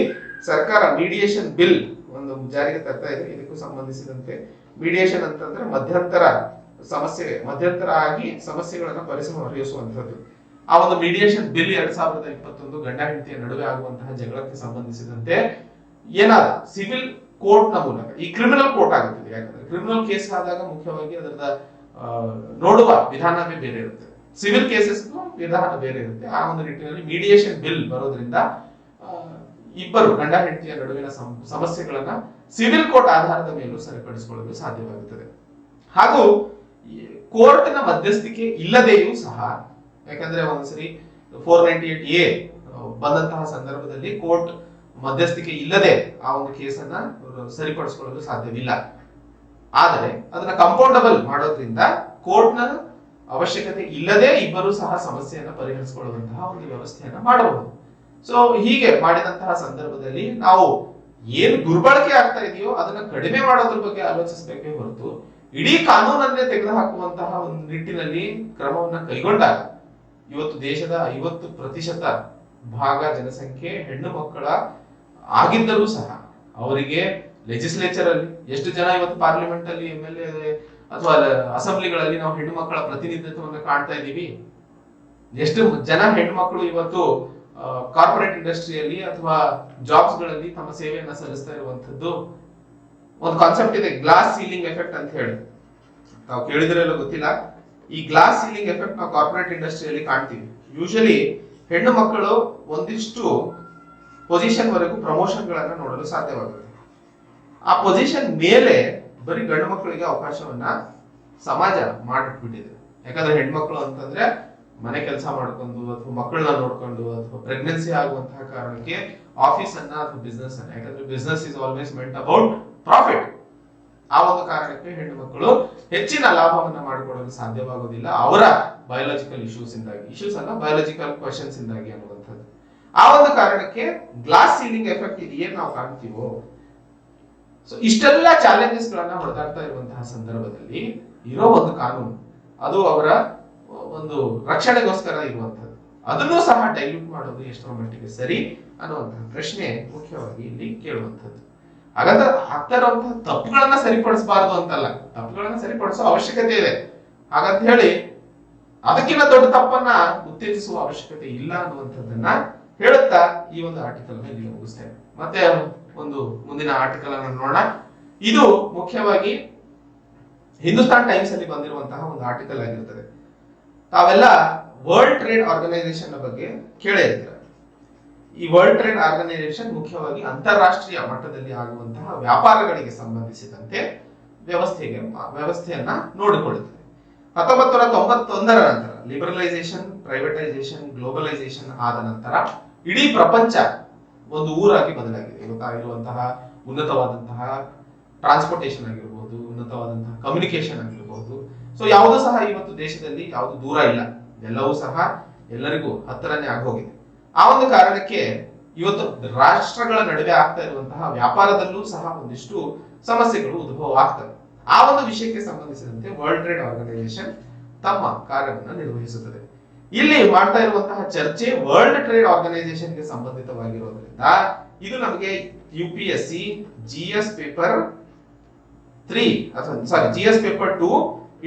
ಸರ್ಕಾರ ಮೀಡಿಯೇಷನ್ ಬಿಲ್ ಒಂದು ಜಾರಿಗೆ ತರ್ತಾ ಇದೆ. ಇದಕ್ಕೂ ಸಂಬಂಧಿಸಿದಂತೆ ಮೀಡಿಯೇಷನ್ ಅಂತಂದ್ರೆ ಮಧ್ಯಂತರ ಆಗಿ ಸಮಸ್ಯೆಗಳನ್ನ ಪರಿಹರಿಸುವಂತದ್ದು. ಆ ಒಂದು ಮೀಡಿಯೇಷನ್ ಬಿಲ್ 2021 ಗಂಡ ಹೆಂಡತಿಯ ನಡುವೆ ಆಗುವಂತಹ ಜಗಳಕ್ಕೆ ಸಂಬಂಧಿಸಿದಂತೆ ಏನಾದ್ರು ಸಿವಿಲ್ ಕೋರ್ಟ್ ನ ಮೂಲಕ, ಈ ಕ್ರಿಮಿನಲ್ ಕೋರ್ಟ್ ಆಗುತ್ತದೆ. ಯಾಕಂದ್ರೆ ಕ್ರಿಮಿನಲ್ ಕೇಸ್ ಆದಾಗ ಮುಖ್ಯವಾಗಿ ಅದರದ ನೋಡುವ ವಿಧಾನವೇ ಬೇರೆ ಇರುತ್ತೆ, ಸಿವಿಲ್ ಕೇಸಸ್ ವಿಧಾನ ಬೇರೆ ಇರುತ್ತೆ. ಆ ಒಂದು ನಿಟ್ಟಿನಲ್ಲಿ ಮೀಡಿಯೇಷನ್ ಬಿಲ್ ಬರೋದ್ರಿಂದ ಇಬ್ಬರು ಗಂಡ ಹೆಂಡತಿಯ ನಡುವಿನ ಸಮಸ್ಯೆಗಳನ್ನ ಸಿವಿಲ್ ಕೋರ್ಟ್ ಆಧಾರದ ಮೇಲೂ ಸರಿಪಡಿಸಿಕೊಳ್ಳಲು ಸಾಧ್ಯವಾಗುತ್ತದೆ. ಹಾಗೂ ಕೋರ್ಟ್ನ ಮಧ್ಯಸ್ಥಿಕೆ ಇಲ್ಲದೆಯೂ ಸಹ, ಯಾಕಂದ್ರೆ ಒಂದ್ಸರಿ 498A ಬಂದಂತಹ ಸಂದರ್ಭದಲ್ಲಿ ಕೋರ್ಟ್ ಮಧ್ಯಸ್ಥಿಕೆ ಇಲ್ಲದೆ ಆ ಒಂದು ಕೇಸನ್ನ ಸರಿಪಡಿಸಿಕೊಳ್ಳಲು ಸಾಧ್ಯವಿಲ್ಲ. ಆದರೆ ಅದನ್ನ ಕಂಪೌಂಡಬಲ್ ಮಾಡೋದ್ರಿಂದ ಕೋರ್ಟ್ನ ಅವಶ್ಯಕತೆ ಇಲ್ಲದೆ ಇಬ್ಬರು ಸಹ ಸಮಸ್ಯೆಯನ್ನ ಪರಿಹರಿಸಿಕೊಳ್ಳುವಂತಹ ಒಂದು ವ್ಯವಸ್ಥೆಯನ್ನ ಮಾಡಬಹುದು. ಸೊ ಹೀಗೆ ಮಾಡಿದಂತಹ ಸಂದರ್ಭದಲ್ಲಿ ನಾವು ಏನು ದುರ್ಬಳಕೆ ಆಗ್ತಾ ಇದೆಯೋ ಅದನ್ನ ಕಡಿಮೆ ಮಾಡೋದ್ರ ಬಗ್ಗೆ ಆಲೋಚಿಸಬೇಕೇ ಹೊರತು ಇಡೀ ಕಾನೂನನ್ನೇ ತೆಗೆದುಹಾಕುವಂತಹ ಒಂದು ನಿಟ್ಟಿನಲ್ಲಿ ಕ್ರಮವನ್ನ ಕೈಗೊಂಡಾಗ ಇವತ್ತು ದೇಶದ 50% ಭಾಗ ಜನಸಂಖ್ಯೆ ಹೆಣ್ಣು ಮಕ್ಕಳ ಆಗಿದ್ದರೂ ಸಹ ಅವರಿಗೆ ಲೆಜಿಸ್ಲೇಚರ್ ಅಲ್ಲಿ ಎಷ್ಟು ಜನ ಇವತ್ತು ಪಾರ್ಲಿಮೆಂಟ್ ಅಲ್ಲಿ MLA ಅಥವಾ ಅಸೆಂಬ್ಲಿಗಳಲ್ಲಿ ನಾವು ಹೆಣ್ಣು ಮಕ್ಕಳ ಪ್ರತಿನಿಧಿತ್ವವನ್ನು ಕಾಣ್ತಾ ಇದ್ದೀವಿ. ಎಷ್ಟು ಜನ ಹೆಣ್ಣು ಮಕ್ಕಳು ಇವತ್ತು ಕಾರ್ಪೊರೇಟ್ ಇಂಡಸ್ಟ್ರಿಯಲ್ಲಿ ಅಥವಾ ಜಾಬ್ಸ್ ಗಳಲ್ಲಿ ತಮ್ಮ ಸೇವೆಯನ್ನ ಸಲ್ಲಿಸ್ತಾ ಇರುವಂತದ್ದು. ಒಂದು ಕಾನ್ಸೆಪ್ಟ್ ಇದೆ, ಗ್ಲಾಸ್ ಸೀಲಿಂಗ್ ಎಫೆಕ್ಟ್ ಅಂತ ಹೇಳಿ. ನಾವು ಕೇಳಿದ್ರೆಲ್ಲ ಗೊತ್ತಿಲ್ಲ. ಈ ಗ್ಲಾಸ್ ಸೀಲಿಂಗ್ ಎಫೆಕ್ಟ್ ನಾವು ಕಾರ್ಪೊರೇಟ್ ಇಂಡಸ್ಟ್ರಿಯಲ್ಲಿ ಕಾಣ್ತೀವಿ. ಯೂಶಲಿ ಹೆಣ್ಣು ಮಕ್ಕಳು ಒಂದಿಷ್ಟು ಪೊಸಿಷನ್ ವರೆಗೂ ಪ್ರಮೋಷನ್ ಗಳನ್ನ ನೋಡಲು ಸಾಧ್ಯವಾಗುತ್ತೆ. ಆ ಪೊಸಿಷನ್ ಮೇಲೆ ಬರೀ ಗಂಡು ಮಕ್ಕಳಿಗೆ ಅವಕಾಶವನ್ನ ಸಮಾಜ ಮಾಡಿಟ್ಬಿಟ್ಟಿದೆ. ಯಾಕಂದ್ರೆ ಹೆಣ್ಮಕ್ಳು ಅಂತಂದ್ರೆ ಮನೆ ಕೆಲಸ ಮಾಡ್ಕೊಂಡು ಅಥವಾ ಮಕ್ಕಳನ್ನ ನೋಡ್ಕೊಂಡು ಅಥವಾ ಪ್ರೆಗ್ನೆನ್ಸಿ ಆಗುವಂತಹ ಕಾರಣಕ್ಕೆ ಆಫೀಸ್ ಅನ್ನ ಅಥವಾ ಬಿಸ್ನೆಸ್ ಅನ್ನ, ಯಾಕಂದ್ರೆ business is always made about profit, ಆ ಒಂದು ಕಾರಣಕ್ಕೆ ಹೆಣ್ಣು ಮಕ್ಕಳು ಹೆಚ್ಚಿನ ಲಾಭವನ್ನ ಮಾಡಿಕೊಡಲು ಸಾಧ್ಯವಾಗುವುದಿಲ್ಲ ಅವರ ಬಯೋಲಾಜಿಕಲ್ ಇಶ್ಯೂಸ್ ಅಲ್ಲ, ಬಯೋಲಾಜಿಕಲ್ ಕ್ವೆಶನ್ಸ್ ಇಂದಾಗಿ ಅನ್ನುವಂಥದ್ದು. ಆ ಒಂದು ಕಾರಣಕ್ಕೆ ಗ್ಲಾಸ್ ಸೀಲಿಂಗ್ ಎಫೆಕ್ಟ್ ಇದು ಏನ್ ನಾವು ಕಾಣ್ತೀವೋ, ಸೊ ಇಷ್ಟೆಲ್ಲ ಚಾಲೆಂಜಸ್ ಗಳನ್ನ ಹೊಡೆದಾಡ್ತಾ ಇರುವಂತಹ ಸಂದರ್ಭದಲ್ಲಿ ಇರೋ ಒಂದು ಕಾನೂನು ಅದು ಅವರ ಒಂದು ರಕ್ಷಣೆಗೋಸ್ಕರ ಇರುವಂತದ್ದು. ಅದನ್ನು ಸಹ ಡೈಲ್ಯೂಟ್ ಮಾಡೋದು ಎಷ್ಟರ ಮಟ್ಟಿಗೆ ಸರಿ ಅನ್ನುವಂತಹ ಪ್ರಶ್ನೆ ಮುಖ್ಯವಾಗಿ ಇಲ್ಲಿ ಕೇಳುವಂತದ್ದು. ಹಾಗಾದ್ರೆ ಆಗ್ತಾ ಇರುವಂತಹ ತಪ್ಪುಗಳನ್ನ ಸರಿಪಡಿಸಬಾರದು ಅಂತಲ್ಲ, ತಪ್ಪುಗಳನ್ನ ಸರಿಪಡಿಸೋ ಅವಶ್ಯಕತೆ ಇದೆ. ಹಾಗಂತ ಹೇಳಿ ಅದಕ್ಕಿಂತ ದೊಡ್ಡ ತಪ್ಪನ್ನ ಉತ್ತೇಜಿಸುವ ಅವಶ್ಯಕತೆ ಇಲ್ಲ ಅನ್ನುವಂಥದ್ದನ್ನ ಹೇಳುತ್ತಾ ಈ ಒಂದು ಆರ್ಟಿಕಲ್ ನ ಇಲ್ಲಿ ಮುಗಿಸ್ತೇನೆ. ಮತ್ತೆ ಒಂದು ಮುಂದಿನ ಆರ್ಟಿಕಲ್ ಅನ್ನು ನೋಡೋಣ. ಇದು ಮುಖ್ಯವಾಗಿ ಹಿಂದೂಸ್ತಾನ್ ಟೈಮ್ಸ್ ಅಲ್ಲಿ ಬಂದಿರುವಂತಹ ಒಂದು ಆರ್ಟಿಕಲ್ ಆಗಿರ್ತದೆ. ತಾವೆಲ್ಲ ವರ್ಲ್ಡ್ ಟ್ರೇಡ್ ಆರ್ಗನೈಸೇಷನ್ ಬಗ್ಗೆ ಕೇಳೇ ಇರ್ತಾರೆ. ಈ ವರ್ಲ್ಡ್ ಟ್ರೇಡ್ ಆರ್ಗನೈಸೇಷನ್ ಮುಖ್ಯವಾಗಿ ಅಂತಾರಾಷ್ಟ್ರೀಯ ಮಟ್ಟದಲ್ಲಿ ಆಗುವಂತಹ ವ್ಯಾಪಾರಗಳಿಗೆ ಸಂಬಂಧಿಸಿದಂತೆ ವ್ಯವಸ್ಥೆಯನ್ನ ನೋಡಿಕೊಳ್ಳುತ್ತದೆ. 1991ರ ನಂತರ ಲಿಬರಲೈಸೇಷನ್, ಪ್ರೈವೇಟೈಸೇಷನ್, ಗ್ಲೋಬಲೈಸೇಷನ್ ಆದ ನಂತರ ಇಡೀ ಪ್ರಪಂಚ ಒಂದು ಊರಾಗಿ ಬದಲಾಗಿದೆ. ಇವತ್ತಾಗಿರುವಂತಹ ಉನ್ನತವಾದಂತಹ ಟ್ರಾನ್ಸ್ಪೋರ್ಟೇಷನ್ ಆಗಿರ್ಬೋದು, ಉನ್ನತವಾದಂತಹ ಕಮ್ಯುನಿಕೇಶನ್ ಆಗಿರ್ಬೋದು, ಸೊ ಯಾವುದು ಸಹ ಇವತ್ತು ದೇಶದಲ್ಲಿ ಯಾವುದು ದೂರ ಇಲ್ಲ, ಎಲ್ಲವೂ ಸಹ ಎಲ್ಲರಿಗೂ ಹತ್ತಿರನೇ ಆಗೋಗಿದೆ. ಆ ಒಂದು ಕಾರಣಕ್ಕೆ ಇವತ್ತು ರಾಷ್ಟ್ರಗಳ ನಡುವೆ ಆಗ್ತಾ ಇರುವಂತಹ ವ್ಯಾಪಾರದಲ್ಲೂ ಸಹ ಒಂದಿಷ್ಟು ಸಮಸ್ಯೆಗಳು ಉದ್ಭವ ಆಗ್ತವೆ. ಆ ಒಂದು ವಿಷಯಕ್ಕೆ ಸಂಬಂಧಿಸಿದಂತೆ ವರ್ಲ್ಡ್ ಟ್ರೇಡ್ ಆರ್ಗನೈಸೇಷನ್ ತಮ್ಮ ಕಾರ್ಯವನ್ನು ನಿರ್ವಹಿಸುತ್ತದೆ. ಇಲ್ಲಿ ಮಾಡ್ತಾ ಇರುವಂತಹ ಚರ್ಚೆ ವರ್ಲ್ಡ್ ಟ್ರೇಡ್ ಆರ್ಗನೈಸೇಷನ್ ಗೆ ಸಂಬಂಧಿತವಾಗಿರೋದ್ರಿಂದ ಇದು ನಮಗೆ UPSC GS ಪೇಪರ್ 3 ಅಥವಾ GS ಪೇಪರ್ 2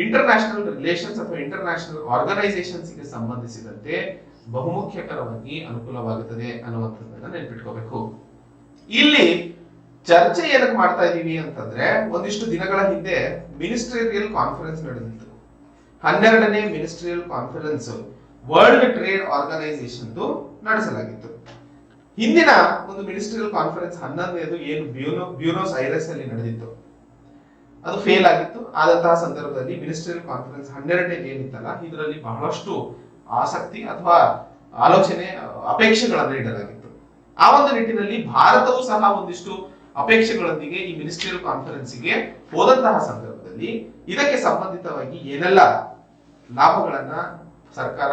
ಇಂಟರ್ನ್ಯಾಷನಲ್ ರಿಲೇಷನ್ಸ್ ಅಥವಾ ಇಂಟರ್ನ್ಯಾಷನಲ್ ಆರ್ಗನೈಸೇಷನ್ಸ್ ಗೆ ಸಂಬಂಧಿಸಿದಂತೆ ಬಹುಮುಖ್ಯಕರವಾಗಿ ಅನುಕೂಲವಾಗುತ್ತದೆ ಅನ್ನುವಂಥದ್ದನ್ನ ನೆನಪಿಟ್ಕೋಬೇಕು. ಇಲ್ಲಿ ಚರ್ಚೆ ಏನಕ್ಕೆ ಮಾಡ್ತಾ ಇದೀವಿ ಅಂತಂದ್ರೆ, ಒಂದಿಷ್ಟು ದಿನಗಳ ಹಿಂದೆ ಮಿನಿಸ್ಟ್ರಿಯಲ್ ಕಾನ್ಫರೆನ್ಸ್ ನಡೆದಿತ್ತು. 12ನೇ ministerial conference World Trade Organization ನಡೆಸಲಾಗಿತ್ತು. ಹಿಂದಿನ ಒಂದು ಮಿನಿಸ್ಟ್ರಿಯಲ್ ಕಾನ್ಫರೆನ್ಸ್ 11ನೇದು ಏನು ಬ್ಯೂನೋಸ್ ಐರೆಸ್ ಅಲ್ಲಿ ನಡೆದಿತ್ತು, ಅದು ಫೇಲ್ ಆಗಿತ್ತು. ಆದಂತಹ ಸಂದರ್ಭದಲ್ಲಿ ಮಿನಿಸ್ಟ್ರಿಯಲ್ ಕಾನ್ಫರೆನ್ಸ್ 12ನೇದು ಏನಿತ್ತಲ್ಲ, ಇದರಲ್ಲಿ ಬಹಳಷ್ಟು ಆಸಕ್ತಿ ಅಥವಾ ಆಲೋಚನೆ, ಅಪೇಕ್ಷೆಗಳನ್ನು ಇಡಲಾಗಿತ್ತು. ಆ ಒಂದು ನಿಟ್ಟಿನಲ್ಲಿ ಭಾರತವು ಸಹ ಒಂದಿಷ್ಟು ಅಪೇಕ್ಷೆಗಳೊಂದಿಗೆ ಈ ಮಿನಿಸ್ಟ್ರಿಯಲ್ ಕಾನ್ಫರೆನ್ಸ್ಗೆ ಹೋದಂತಹ ಸಂದರ್ಭದಲ್ಲಿ ಇದಕ್ಕೆ ಸಂಬಂಧಿತವಾಗಿ ಏನೆಲ್ಲ ಲಾಭಗಳನ್ನ ಸರ್ಕಾರ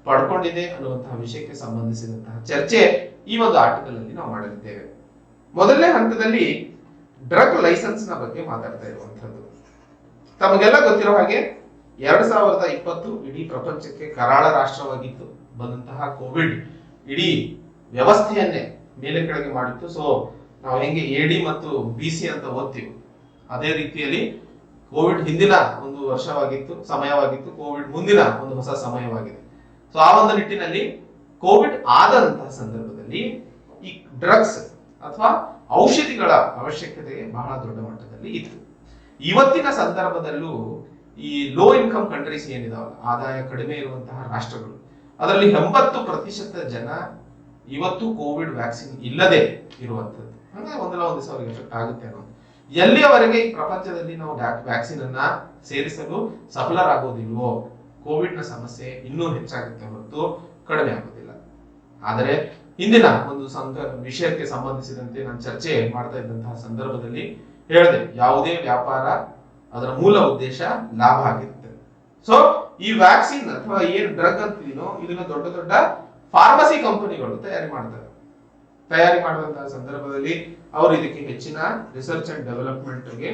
ಪಡ್ಕೊಂಡಿದೆ ಅನ್ನುವಂತಹ ವಿಷಯಕ್ಕೆ ಸಂಬಂಧಿಸಿದಂತಹ ಚರ್ಚೆ ಈ ಒಂದು ಆರ್ಟಿಕಲ್ ಅಲ್ಲಿ ನಾವು ಮಾಡಲಿದ್ದೇವೆ. ಮೊದಲನೇ ಹಂತದಲ್ಲಿ ಡ್ರಗ್ ಲೈಸೆನ್ಸ್ ನ ಬಗ್ಗೆ ಮಾತಾಡ್ತಾ ಇರುವಂತದ್ದು. ತಮಗೆಲ್ಲ ಗೊತ್ತಿರೋ ಹಾಗೆ 2020 ಇಡೀ ಪ್ರಪಂಚಕ್ಕೆ ಕರಾಳ ರಾಷ್ಟ್ರವಾಗಿತ್ತು. ಬಂದಂತಹ ಕೋವಿಡ್ ಇಡೀ ವ್ಯವಸ್ಥೆಯನ್ನೇ ಮೇಲೆ ಕೆಳಗೆ ಮಾಡಿತ್ತು. ಸೊ ನಾವು ಹೆಂಗೆ AD ಮತ್ತು BC ಅಂತ ಓದ್ತೀವಿ, ಅದೇ ರೀತಿಯಲ್ಲಿ ಕೋವಿಡ್ ಹಿಂದಿನ ಒಂದು ವರ್ಷವಾಗಿತ್ತು, ಸಮಯವಾಗಿತ್ತು. ಕೋವಿಡ್ ಮುಂದಿನ ಒಂದು ಹೊಸ ಸಮಯವಾಗಿದೆ. ಸೊ ಆ ಒಂದು ನಿಟ್ಟಿನಲ್ಲಿ ಕೋವಿಡ್ ಆದಂತಹ ಸಂದರ್ಭದಲ್ಲಿ ಈ ಡ್ರಗ್ಸ್ ಅಥವಾ ಔಷಧಿಗಳ ಅವಶ್ಯಕತೆ ಬಹಳ ದೊಡ್ಡ ಮಟ್ಟದಲ್ಲಿ ಇತ್ತು. ಇವತ್ತಿನ ಸಂದರ್ಭದಲ್ಲೂ ಈ ಲೋ ಇನ್ಕಮ್ ಕಂಟ್ರೀಸ್ ಏನಿದಾವಲ್ಲ, ಆದಾಯ ಕಡಿಮೆ ಇರುವಂತಹ ರಾಷ್ಟ್ರಗಳು, ಅದರಲ್ಲಿ 80% ಜನ ಇವತ್ತು ಕೋವಿಡ್ ವ್ಯಾಕ್ಸಿನ್ ಇಲ್ಲದೆ ಇರುವಂತದ್ದು. ಅಂದ್ರೆ ಒಂದಲ್ಲ ಒಂದು ದಿವಸ ಅವರಿಗೆ ಎಫೆಕ್ಟ್ ಆಗುತ್ತೆ ಅನ್ನೋದು. ಎಲ್ಲಿಯವರೆಗೆ ಈ ಪ್ರಪಂಚದಲ್ಲಿ ನಾವು ವ್ಯಾಕ್ಸಿನ್ ಅನ್ನ ಸೇರಿಸಲು ಸಫಲರಾಗೋದಿಲ್ವೋ ಕೋವಿಡ್ ನ ಸಮಸ್ಯೆ ಇನ್ನೂ ಹೆಚ್ಚಾಗುತ್ತೆ ಹೊರತು ಕಡಿಮೆ ಆಗೋದಿಲ್ಲ. ಆದರೆ ಹಿಂದಿನ ಒಂದು ವಿಷಯಕ್ಕೆ ಸಂಬಂಧಿಸಿದಂತೆ ನಾನು ಚರ್ಚೆ ಮಾಡ್ತಾ ಇದ್ದಂತಹ ಸಂದರ್ಭದಲ್ಲಿ ಹೇಳಿದೆ, ಯಾವುದೇ ವ್ಯಾಪಾರ ಅದರ ಮೂಲ ಉದ್ದೇಶ ಲಾಭ ಆಗಿರುತ್ತೆ. ಸೊ ಈ ವ್ಯಾಕ್ಸಿನ್ ಅಥವಾ ಏನ್ ಡ್ರಗ್ ಅಂತೀನೋ ಇದನ್ನ ದೊಡ್ಡ ದೊಡ್ಡ ಫಾರ್ಮಸಿ ಕಂಪನಿಗಳು ತಯಾರಿ ಮಾಡ್ತಾರೆ. ತಯಾರಿ ಮಾಡುವಂತಹ ಸಂದರ್ಭದಲ್ಲಿ ಅವರು ಇದಕ್ಕೆ ಹೆಚ್ಚಿನ ರಿಸರ್ಚ್ ಅಂಡ್ ಡೆವಲಪ್ಮೆಂಟ್ ಗೆ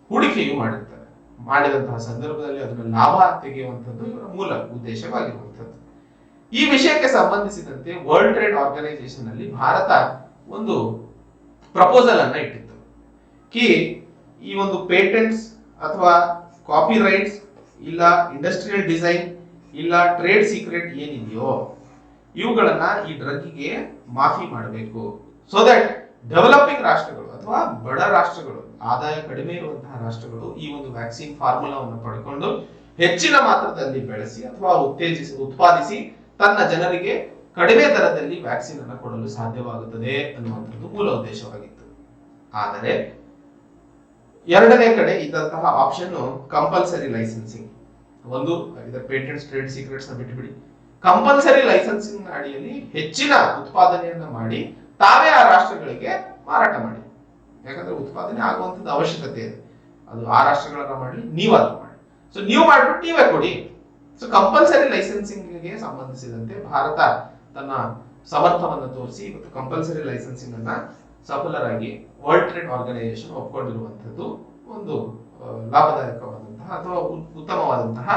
ಹೂಡಿಕೆಯು ಮಾಡಿರ್ತಾರೆ. ಮಾಡಿದಂತಹ ಸಂದರ್ಭದಲ್ಲಿ ಅದನ್ನ ಲಾಭ ತೆಗೆಯುವಂಥದ್ದು ಇವರ ಮೂಲ ಉದ್ದೇಶವಾಗಿರುವಂಥದ್ದು. ಈ ವಿಷಯಕ್ಕೆ ಸಂಬಂಧಿಸಿದಂತೆ ವರ್ಲ್ಡ್ ಟ್ರೇಡ್ ಆರ್ಗನೈಸೇಷನ್ ಅಲ್ಲಿ ಭಾರತ ಒಂದು ಪ್ರಪೋಸಲ್ ಅನ್ನ ಇಟ್ಟಿತ್ತು. ಈ ಒಂದು ಪೇಟೆಂಟ್ಸ್ ಅಥವಾ ಕಾಪಿ ರೈಟ್ಸ್ ಇಲ್ಲ ಇಂಡಸ್ಟ್ರಿಯಲ್ ಡಿಸೈನ್ ಇಲ್ಲ ಟ್ರೇಡ್ ಸೀಕ್ರೆಟ್ ಏನಿದೆಯೋ ಇವುಗಳನ್ನ ಈ ಡ್ರಗ್ಗಿಗೆ ಮಾಫಿ ಮಾಡಬೇಕು. ಸೊ ದಟ್ ಡೆವಲಪಿಂಗ್ ರಾಷ್ಟ್ರಗಳು ಅಥವಾ ಬಡ ರಾಷ್ಟ್ರಗಳು, ಆದಾಯ ಕಡಿಮೆ ಇರುವಂತಹ ರಾಷ್ಟ್ರಗಳು ಈ ಒಂದು ವ್ಯಾಕ್ಸಿನ್ ಫಾರ್ಮುಲಾವನ್ನು ಪಡ್ಕೊಂಡು ಹೆಚ್ಚಿನ ಮಾತ್ರದಲ್ಲಿ ಬೆಳೆಸಿ ಅಥವಾ ಉತ್ಪಾದಿಸಿ ತನ್ನ ಜನರಿಗೆ ಕಡಿಮೆ ದರದಲ್ಲಿ ವ್ಯಾಕ್ಸಿನ್ ಅನ್ನು ಕೊಡಲು ಸಾಧ್ಯವಾಗುತ್ತದೆ ಅನ್ನುವಂಥದ್ದು ಮೂಲ ಉದ್ದೇಶವಾಗಿತ್ತು. ಆದರೆ ಎರಡನೇ ಕಡೆ ಇದ್ದಂತಹ ಆಪ್ಷನ್ ಕಂಪಲ್ಸರಿ ಲೈಸೆನ್ಸಿಂಗ್. ಒಂದು ಇದರ ಪೇಟೆಂಟ್ಸ್ ಟ್ರೇಡ್ ಸೀಕ್ರೆಟ್ಸ್ ನ ಬಿಟ್ಟುಬಿಡಿ, ಕಂಪಲ್ಸರಿ ಲೈಸೆನ್ಸಿಂಗ್ ಅಡಿಯಲ್ಲಿ ಹೆಚ್ಚಿನ ಉತ್ಪಾದನೆಯನ್ನ ಮಾಡಿ ತಾವೇ ಆ ರಾಷ್ಟ್ರಗಳಿಗೆ ಮಾರಾಟ ಮಾಡಿ. ಯಾಕಂದ್ರೆ ಉತ್ಪಾದನೆ ಆಗುವಂತದ್ದು ಅವಶ್ಯಕತೆ ಇದೆ, ಅದು ಆ ರಾಷ್ಟ್ರಗಳನ್ನ ಮಾಡಲಿ, ನೀವಾದ್ರೂ ಮಾಡಿ. ಸೊ ನೀವು ಮಾಡ್ಬಿಟ್ಟು ನೀವೇ ಕೊಡಿ. ಸೊ ಕಂಪಲ್ಸರಿ ಲೈಸೆನ್ಸಿಂಗ್ ಗೆ ಸಂಬಂಧಿಸಿದಂತೆ ಭಾರತ ತನ್ನ ಸಮರ್ಥವನ್ನು ತೋರಿಸಿ ಇವತ್ತು ಕಂಪಲ್ಸರಿ ಲೈಸೆನ್ಸಿಂಗ್ ಅನ್ನ ಸಫಲರಾಗಿ ವರ್ಲ್ಡ್ ಟ್ರೇಡ್ ಆರ್ಗನೈಸೇಷನ್ ಒಪ್ಕೊಂಡಿರುವಂತದ್ದು ಒಂದು ಲಾಭದಾಯಕವಾದಂತಹ ಅಥವಾ ಉತ್ತಮವಾದಂತಹ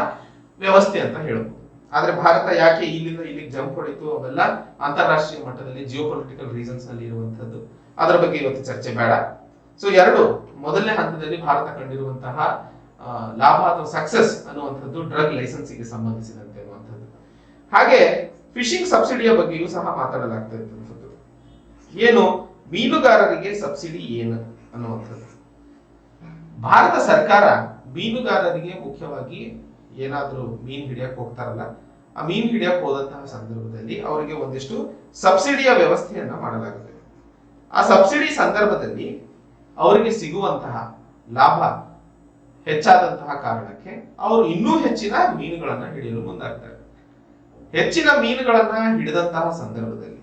ವ್ಯವಸ್ಥೆ ಅಂತ ಹೇಳಬಹುದು. ಆದ್ರೆ ಭಾರತ ಯಾಕೆ ಇಲ್ಲಿಂದ ಇಲ್ಲಿಗೆ ಜಂಪ್ ಹೊಡಿತು, ಅವೆಲ್ಲ ಅಂತಾರಾಷ್ಟ್ರೀಯ ಮಟ್ಟದಲ್ಲಿ ಜಿಯೋಪೊಲಿಟಿಕಲ್ ರೀಸನ್ಸ್ ನಲ್ಲಿ ಇರುವಂತದ್ದು. ಅದರ ಬಗ್ಗೆ ಇವತ್ತು ಚರ್ಚೆ ಬೇಡ. ಸೊ ಮೊದಲನೇ ಹಂತದಲ್ಲಿ ಭಾರತ ಕಂಡಿರುವಂತಹ ಲಾಭ ಅಥವಾ ಸಕ್ಸಸ್ ಅನ್ನುವಂಥದ್ದು ಡ್ರಗ್ ಲೈಸೆನ್ಸಿಗೆ ಸಂಬಂಧಿಸಿದಂತೆ ಅನ್ನುವಂಥದ್ದು. ಹಾಗೆ ಫಿಶಿಂಗ್ ಸಬ್ಸಿಡಿಯ ಬಗ್ಗೆಯೂ ಸಹ ಮಾತಾಡಲಾಗ್ತಾ ಇರುವಂಥದ್ದು. ಏನು ಮೀನುಗಾರರಿಗೆ ಸಬ್ಸಿಡಿ ಏನು ಅನ್ನುವಂಥದ್ದು. ಭಾರತ ಸರ್ಕಾರ ಮೀನುಗಾರರಿಗೆ ಮುಖ್ಯವಾಗಿ ಏನಾದ್ರೂ ಮೀನ್ ಹಿಡಿಯಕ್ ಹೋಗ್ತಾರಲ್ಲ, ಆ ಮೀನ್ ಹಿಡಿಯಕ್ ಹೋದಂತಹ ಸಂದರ್ಭದಲ್ಲಿ ಅವರಿಗೆ ಒಂದಿಷ್ಟು ಸಬ್ಸಿಡಿಯ ವ್ಯವಸ್ಥೆಯನ್ನ ಮಾಡಲಾಗುತ್ತೆ. ಆ ಸಬ್ಸಿಡಿ ಸಂದರ್ಭದಲ್ಲಿ ಅವರಿಗೆ ಸಿಗುವಂತಹ ಲಾಭ ಹೆಚ್ಚಾದಂತಹ ಕಾರಣಕ್ಕೆ ಅವರು ಇನ್ನೂ ಹೆಚ್ಚಿನ ಮೀನುಗಳನ್ನ ಹಿಡಿಯಲು ಮುಂದಾಗ್ತಾರೆ. ಹೆಚ್ಚಿನ ಮೀನುಗಳನ್ನ ಹಿಡಿದಂತಹ ಸಂದರ್ಭದಲ್ಲಿ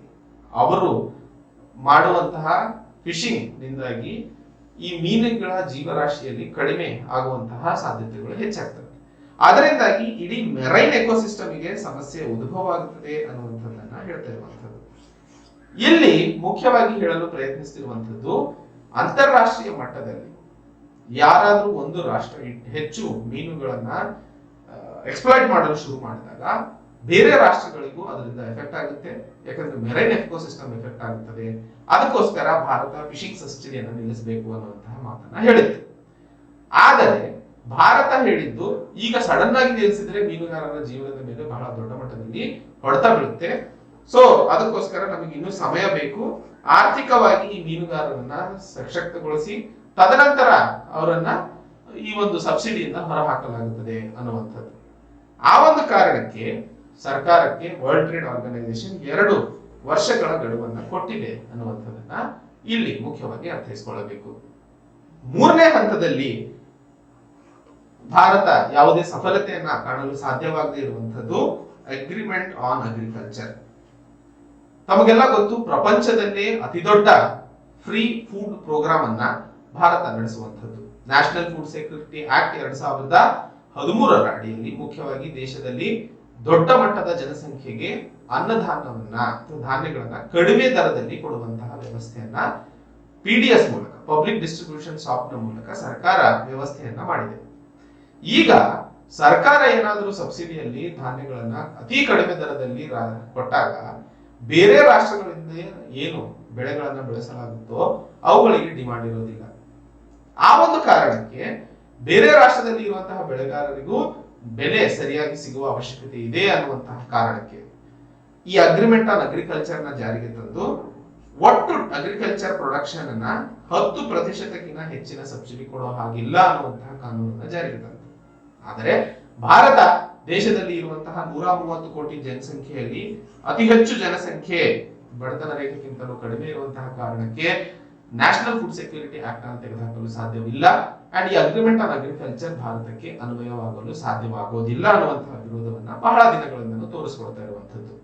ಅವರು ಮಾಡುವಂತಹ ಫಿಶಿಂಗ್ ನಿಂದಾಗಿ ಈ ಮೀನುಗಳ ಜೀವರಾಶಿಯಲ್ಲಿ ಕಡಿಮೆ ಆಗುವಂತಹ ಸಾಧ್ಯತೆಗಳು ಹೆಚ್ಚಾಗ್ತವೆ. ಅದರಿಂದಾಗಿ ಇಡೀ ಮೆರೈನ್ ಎಕೋಸಿಸ್ಟಮ್ಗೆ ಸಮಸ್ಯೆ ಉದ್ಭವವಾಗುತ್ತದೆ ಅನ್ನುವಂಥದ್ದನ್ನ ಹೇಳ್ತಾ ಇರುವಂಥದ್ದು. ಇಲ್ಲಿ ಮುಖ್ಯವಾಗಿ ಹೇಳಲು ಪ್ರಯತ್ನಿಸ್ತಿರುವಂಥದ್ದು, ಅಂತಾರಾಷ್ಟ್ರೀಯ ಮಟ್ಟದಲ್ಲಿ ಯಾರಾದ್ರೂ ಒಂದು ರಾಷ್ಟ್ರ ಹೆಚ್ಚು ಮೀನುಗಳನ್ನ ಎಕ್ಸ್ಪ್ಲಾಯ್ಟ್ ಮಾಡಲು ಶುರು ಮಾಡಿದಾಗ ಬೇರೆ ರಾಷ್ಟ್ರಗಳಿಗೂ ಅದರಿಂದ ಎಫೆಕ್ಟ್ ಆಗುತ್ತೆ. ಯಾಕಂದ್ರೆ ಮೆರೈನ್ ಎಕೋಸಿಸ್ಟಮ್ ಎಫೆಕ್ಟ್ ಆಗುತ್ತದೆ. ಅದಕ್ಕೋಸ್ಕರ ಭಾರತ ಫಿಶಿಂಗ್ ಸಬ್ಸಿಡಿಯನ್ನು ನಿಲ್ಲಿಸಬೇಕು ಅನ್ನುವಂತಹ ಮಾತನ್ನ ಹೇಳಿತ್ತು. ಆದರೆ ಭಾರತ ಹೇಳಿದ್ದು, ಈಗ ಸಡನ್ ಆಗಿ ನಿಲ್ಲಿಸಿದ್ರೆ ಮೀನುಗಾರರ ಜೀವನದ ಮೇಲೆ ಬಹಳ ದೊಡ್ಡ ಮಟ್ಟದಲ್ಲಿ ಹೊಡೆತ ಬೀಳುತ್ತೆ. ಸೊ ಅದಕ್ಕೋಸ್ಕರ ನಮಗೆ ಇನ್ನೂ ಸಮಯ ಬೇಕು. ಆರ್ಥಿಕವಾಗಿ ಈ ಮೀನುಗಾರರನ್ನ ಸಶಕ್ತಗೊಳಿಸಿ ತದನಂತರ ಅವರನ್ನ ಈ ಒಂದು ಸಬ್ಸಿಡಿಯಿಂದ ಹೊರಹಾಕಲಾಗುತ್ತದೆ ಅನ್ನುವಂಥದ್ದು. ಆ ಒಂದು ಕಾರಣಕ್ಕೆ ಸರ್ಕಾರಕ್ಕೆ ವರ್ಲ್ಡ್ ಟ್ರೇಡ್ ಆರ್ಗನೈಸೇಷನ್ 2 ವರ್ಷಗಳ ಗಡುವನ್ನ ಕೊಟ್ಟಿದೆ ಅನ್ನುವಂಥದ್ದನ್ನ ಇಲ್ಲಿ ಮುಖ್ಯವಾಗಿ ಅರ್ಥೈಸಿಕೊಳ್ಳಬೇಕು. 3ನೇ ಹಂತದಲ್ಲಿ ಭಾರತ ಯಾವುದೇ ಸಫಲತೆಯನ್ನ ಕಾಣಲು ಸಾಧ್ಯವಾಗದೇ ಇರುವಂತದ್ದು ಅಗ್ರಿಮೆಂಟ್ ಆನ್ ಅಗ್ರಿಕಲ್ಚರ್. ತಮಗೆಲ್ಲ ಗೊತ್ತು, ಪ್ರಪಂಚದಲ್ಲೇ ಅತಿ ದೊಡ್ಡ ಫ್ರೀ ಫುಡ್ ಪ್ರೋಗ್ರಾಮ್ ಅನ್ನ ಭಾರತ ನಡೆಸುವಂತದ್ದು. ನ್ಯಾಷನಲ್ ಫುಡ್ ಸೆಕ್ಯೂರಿಟಿ ಆಕ್ಟ್ 2013ರ ಅಡಿಯಲ್ಲಿ ಮುಖ್ಯವಾಗಿ ದೇಶದಲ್ಲಿ ದೊಡ್ಡ ಮಟ್ಟದ ಜನಸಂಖ್ಯೆಗೆ ಅನ್ನಧಾನ್ಯವನ್ನ ಅಥವಾ ಧಾನ್ಯಗಳನ್ನ ಕಡಿಮೆ ದರದಲ್ಲಿ ಕೊಡುವಂತಹ ವ್ಯವಸ್ಥೆಯನ್ನ PDS ಮೂಲಕ, ಪಬ್ಲಿಕ್ ಡಿಸ್ಟ್ರಿಬ್ಯೂಷನ್ ಶಾಪ್ ನ ಮೂಲಕ ಸರ್ಕಾರ ವ್ಯವಸ್ಥೆಯನ್ನ ಮಾಡಿದೆ. ಈಗ ಸರ್ಕಾರ ಏನಾದರೂ ಸಬ್ಸಿಡಿಯಲ್ಲಿ ಧಾನ್ಯಗಳನ್ನ ಅತಿ ಕಡಿಮೆ ದರದಲ್ಲಿ ಕೊಟ್ಟಾಗ ಬೇರೆ ರಾಷ್ಟ್ರಗಳಿಂದ ಏನು ಬೆಳೆಗಳನ್ನ ಬೆಳೆಸಲಾಗುತ್ತೋ ಅವುಗಳಿಗೆ ಡಿಮಾಂಡ್ ಇರೋದಿಲ್ಲ. ಆ ಒಂದು ಕಾರಣಕ್ಕೆ ಬೇರೆ ರಾಷ್ಟ್ರದಲ್ಲಿ ಇರುವಂತಹ ಬೆಳೆಗಾರರಿಗೂ ಬೆಲೆ ಸರಿಯಾಗಿ ಸಿಗುವ ಅವಶ್ಯಕತೆ ಇದೆ ಅನ್ನುವಂತಹ ಕಾರಣಕ್ಕೆ ಈ ಅಗ್ರಿಮೆಂಟ್ ಆನ್ ಅಗ್ರಿಕಲ್ಚರ್ ನ ಜಾರಿಗೆ ತಂದು ಒಟ್ಟು ಅಗ್ರಿಕಲ್ಚರ್ ಪ್ರೊಡಕ್ಷನ್ ಅನ್ನ 10%ಕ್ಕಿಂತ ಹೆಚ್ಚಿನ ಸಬ್ಸಿಡಿ ಕೊಡೋ ಹಾಗಿಲ್ಲ ಅನ್ನುವಂತಹ ಕಾನೂನನ್ನ ಜಾರಿಗೆ ತಂತು. ಆದರೆ ಭಾರತ ದೇಶದಲ್ಲಿ ಇರುವಂತಹ 130 ಕೋಟಿ ಜನಸಂಖ್ಯೆಯಲ್ಲಿ ಅತಿ ಹೆಚ್ಚು ಜನಸಂಖ್ಯೆ ಬಡತನ ರೇಖೆಗಿಂತಲೂ ಕಡಿಮೆ ಇರುವಂತಹ ಕಾರಣಕ್ಕೆ ನ್ಯಾಷನಲ್ ಫುಡ್ ಸೆಕ್ಯೂರಿಟಿ ಆಕ್ಟ್ ಅನ್ನು ತೆಗೆದುಹಾಕಲು ಸಾಧ್ಯವಿಲ್ಲ. ಅಂಡ್ ಈ ಅಗ್ರಿಮೆಂಟ್ ಆನ್ ಅಗ್ರಿಕಲ್ಚರ್ ಭಾರತಕ್ಕೆ ಅನ್ವಯವಾಗಲು ಸಾಧ್ಯವಾಗುವುದಿಲ್ಲ ಅನ್ನುವಂತಹ ವಿರೋಧವನ್ನ ಬಹಳ ದಿನಗಳಿಂದ ತೋರಿಸಿಕೊಡ್ತಾ ಇರುವಂತದ್ದು.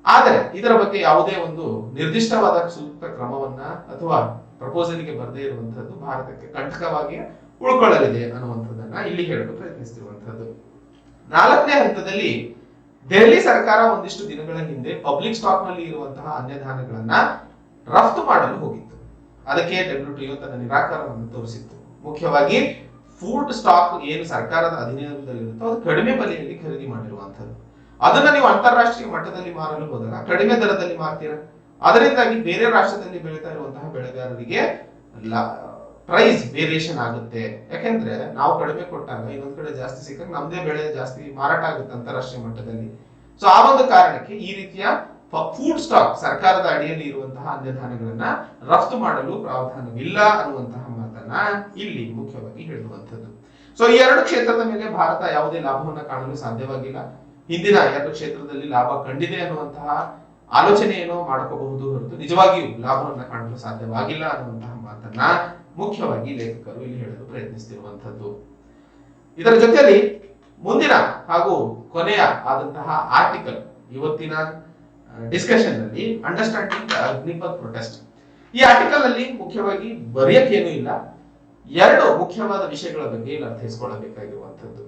ಆದರೆ ಇದರ ಬಗ್ಗೆ ಯಾವುದೇ ಒಂದು ನಿರ್ದಿಷ್ಟವಾದ ಸೂಕ್ತ ಕ್ರಮವನ್ನ ಅಥವಾ ಪ್ರಪೋಸಲ್ಗೆ ಬರದೇ ಇರುವಂತದ್ದು ಭಾರತಕ್ಕೆ ಕಂಟಕವಾಗಿ ಉಳ್ಕೊಳ್ಳಲಿದೆ ಅನ್ನುವಂಥದ್ದನ್ನ ಇಲ್ಲಿ ಹೇಳಲು ಪ್ರಯತ್ನಿಸ್ತಿರುವಂತದ್ದು. 4ನೇ ಹಂತದಲ್ಲಿ ದೆಹಲಿ ಸರ್ಕಾರ ಒಂದಿಷ್ಟು ದಿನಗಳ ಹಿಂದೆ ಪಬ್ಲಿಕ್ ಸ್ಟಾಕ್ ನಲ್ಲಿ ಇರುವಂತಹ ಅನ್ಯಧಾನ್ಯಗಳನ್ನ ರಫ್ತು ಮಾಡಲು ಹೋಗಿತ್ತು. ಅದಕ್ಕೆ WTO ತನ್ನ ನಿರಾಕರಣವನ್ನು ತೋರಿಸಿತ್ತು. ಮುಖ್ಯವಾಗಿ ಫುಡ್ ಸ್ಟಾಕ್ ಏನು ಸರ್ಕಾರದ ಅಧೀನದಲ್ಲಿರುತ್ತೋ ಅದು ಕಡಿಮೆ ಬೆಲೆಯಲ್ಲಿ ಖರೀದಿ ಮಾಡಿರುವಂತದ್ದು. ಅದನ್ನ ನೀವು ಅಂತಾರಾಷ್ಟ್ರೀಯ ಮಟ್ಟದಲ್ಲಿ ಮಾರಲು ಹೋದಾಗ ಕಡಿಮೆ ದರದಲ್ಲಿ ಮಾರ್ತೀರಾ. ಅದರಿಂದಾಗಿ ಬೇರೆ ರಾಷ್ಟ್ರದಲ್ಲಿ ಬೆಳೀತಾ ಇರುವಂತಹ ಬೆಳೆಗಾರರಿಗೆ ಪ್ರೈಸ್ ವೇರಿಯೇಷನ್ ಆಗುತ್ತೆ. ಯಾಕೆಂದ್ರೆ ನಾವು ಕಡಿಮೆ ಕೊಟ್ಟಾಗ ಇನ್ನೊಂದ್ ಕಡೆ ಜಾಸ್ತಿ ಸಿಕ್ಕಾಗ ನಮ್ದೇ ಬೆಳೆ ಜಾಸ್ತಿ ಮಾರಾಟ ಆಗುತ್ತೆ ಅಂತಾರಾಷ್ಟ್ರೀಯ ಮಟ್ಟದಲ್ಲಿ. ಸೊ ಆ ಒಂದು ಕಾರಣಕ್ಕೆ ಈ ರೀತಿಯ ಫುಡ್ ಸ್ಟಾಕ್ ಸರ್ಕಾರದ ಅಡಿಯಲ್ಲಿ ಇರುವಂತಹ ಅನ್ಯಧಾನ್ಯಗಳನ್ನ ರಫ್ತು ಮಾಡಲು ಪ್ರಾವಧಾನವಿಲ್ಲ ಅನ್ನುವಂತಹ ಮಾತನ್ನ ಇಲ್ಲಿ ಮುಖ್ಯವಾಗಿ ಹೇಳುವಂತದ್ದು. ಸೊ ಈ 2 ಕ್ಷೇತ್ರದ ಮೇಲೆ ಭಾರತ ಯಾವುದೇ ಲಾಭವನ್ನ ಕಾಣಲು ಸಾಧ್ಯವಾಗಿಲ್ಲ. ಹಿಂದಿನ 2 ಕ್ಷೇತ್ರದಲ್ಲಿ ಲಾಭ ಕಂಡಿದೆ ಅನ್ನುವಂತಹ ಆಲೋಚನೆ ಏನೋ ಮಾಡ್ಕೋಬಹುದು ಹೊರತು ನಿಜವಾಗಿಯೂ ಲಾಭವನ್ನ ಕಾಣಲು ಸಾಧ್ಯವಾಗಿಲ್ಲ ಅನ್ನುವಂತಹ ಮಾತನ್ನ ಮುಖ್ಯವಾಗಿ ಲೇಖಕರು ಇಲ್ಲಿ ಹೇಳಲು ಪ್ರಯತ್ನಿಸುತ್ತಿರುವಂತದ್ದು. ಇದರ ಜೊತೆಯಲ್ಲಿ ಮುಂದಿನ ಹಾಗೂ ಕೊನೆಯ ಆದಂತಹ ಆರ್ಟಿಕಲ್ ಇವತ್ತಿನ ಡಿಸ್ಕಷನ್ ನಲ್ಲಿ ಅಂಡರ್ಸ್ಟ್ಯಾಂಡಿಂಗ್ ಅಗ್ನಿಪಥ್ ಪ್ರೊಟೆಸ್ಟ್. ಈ ಆರ್ಟಿಕಲ್ ಅಲ್ಲಿ ಮುಖ್ಯವಾಗಿ ಬರೆಯಕ್ಕೇನು ಇಲ್ಲ, 2 ಮುಖ್ಯವಾದ ವಿಷಯಗಳ ಬಗ್ಗೆ ಇಲ್ಲಿ ಅರ್ಥೈಸಿಕೊಳ್ಳಬೇಕಾಗಿರುವಂತದ್ದು.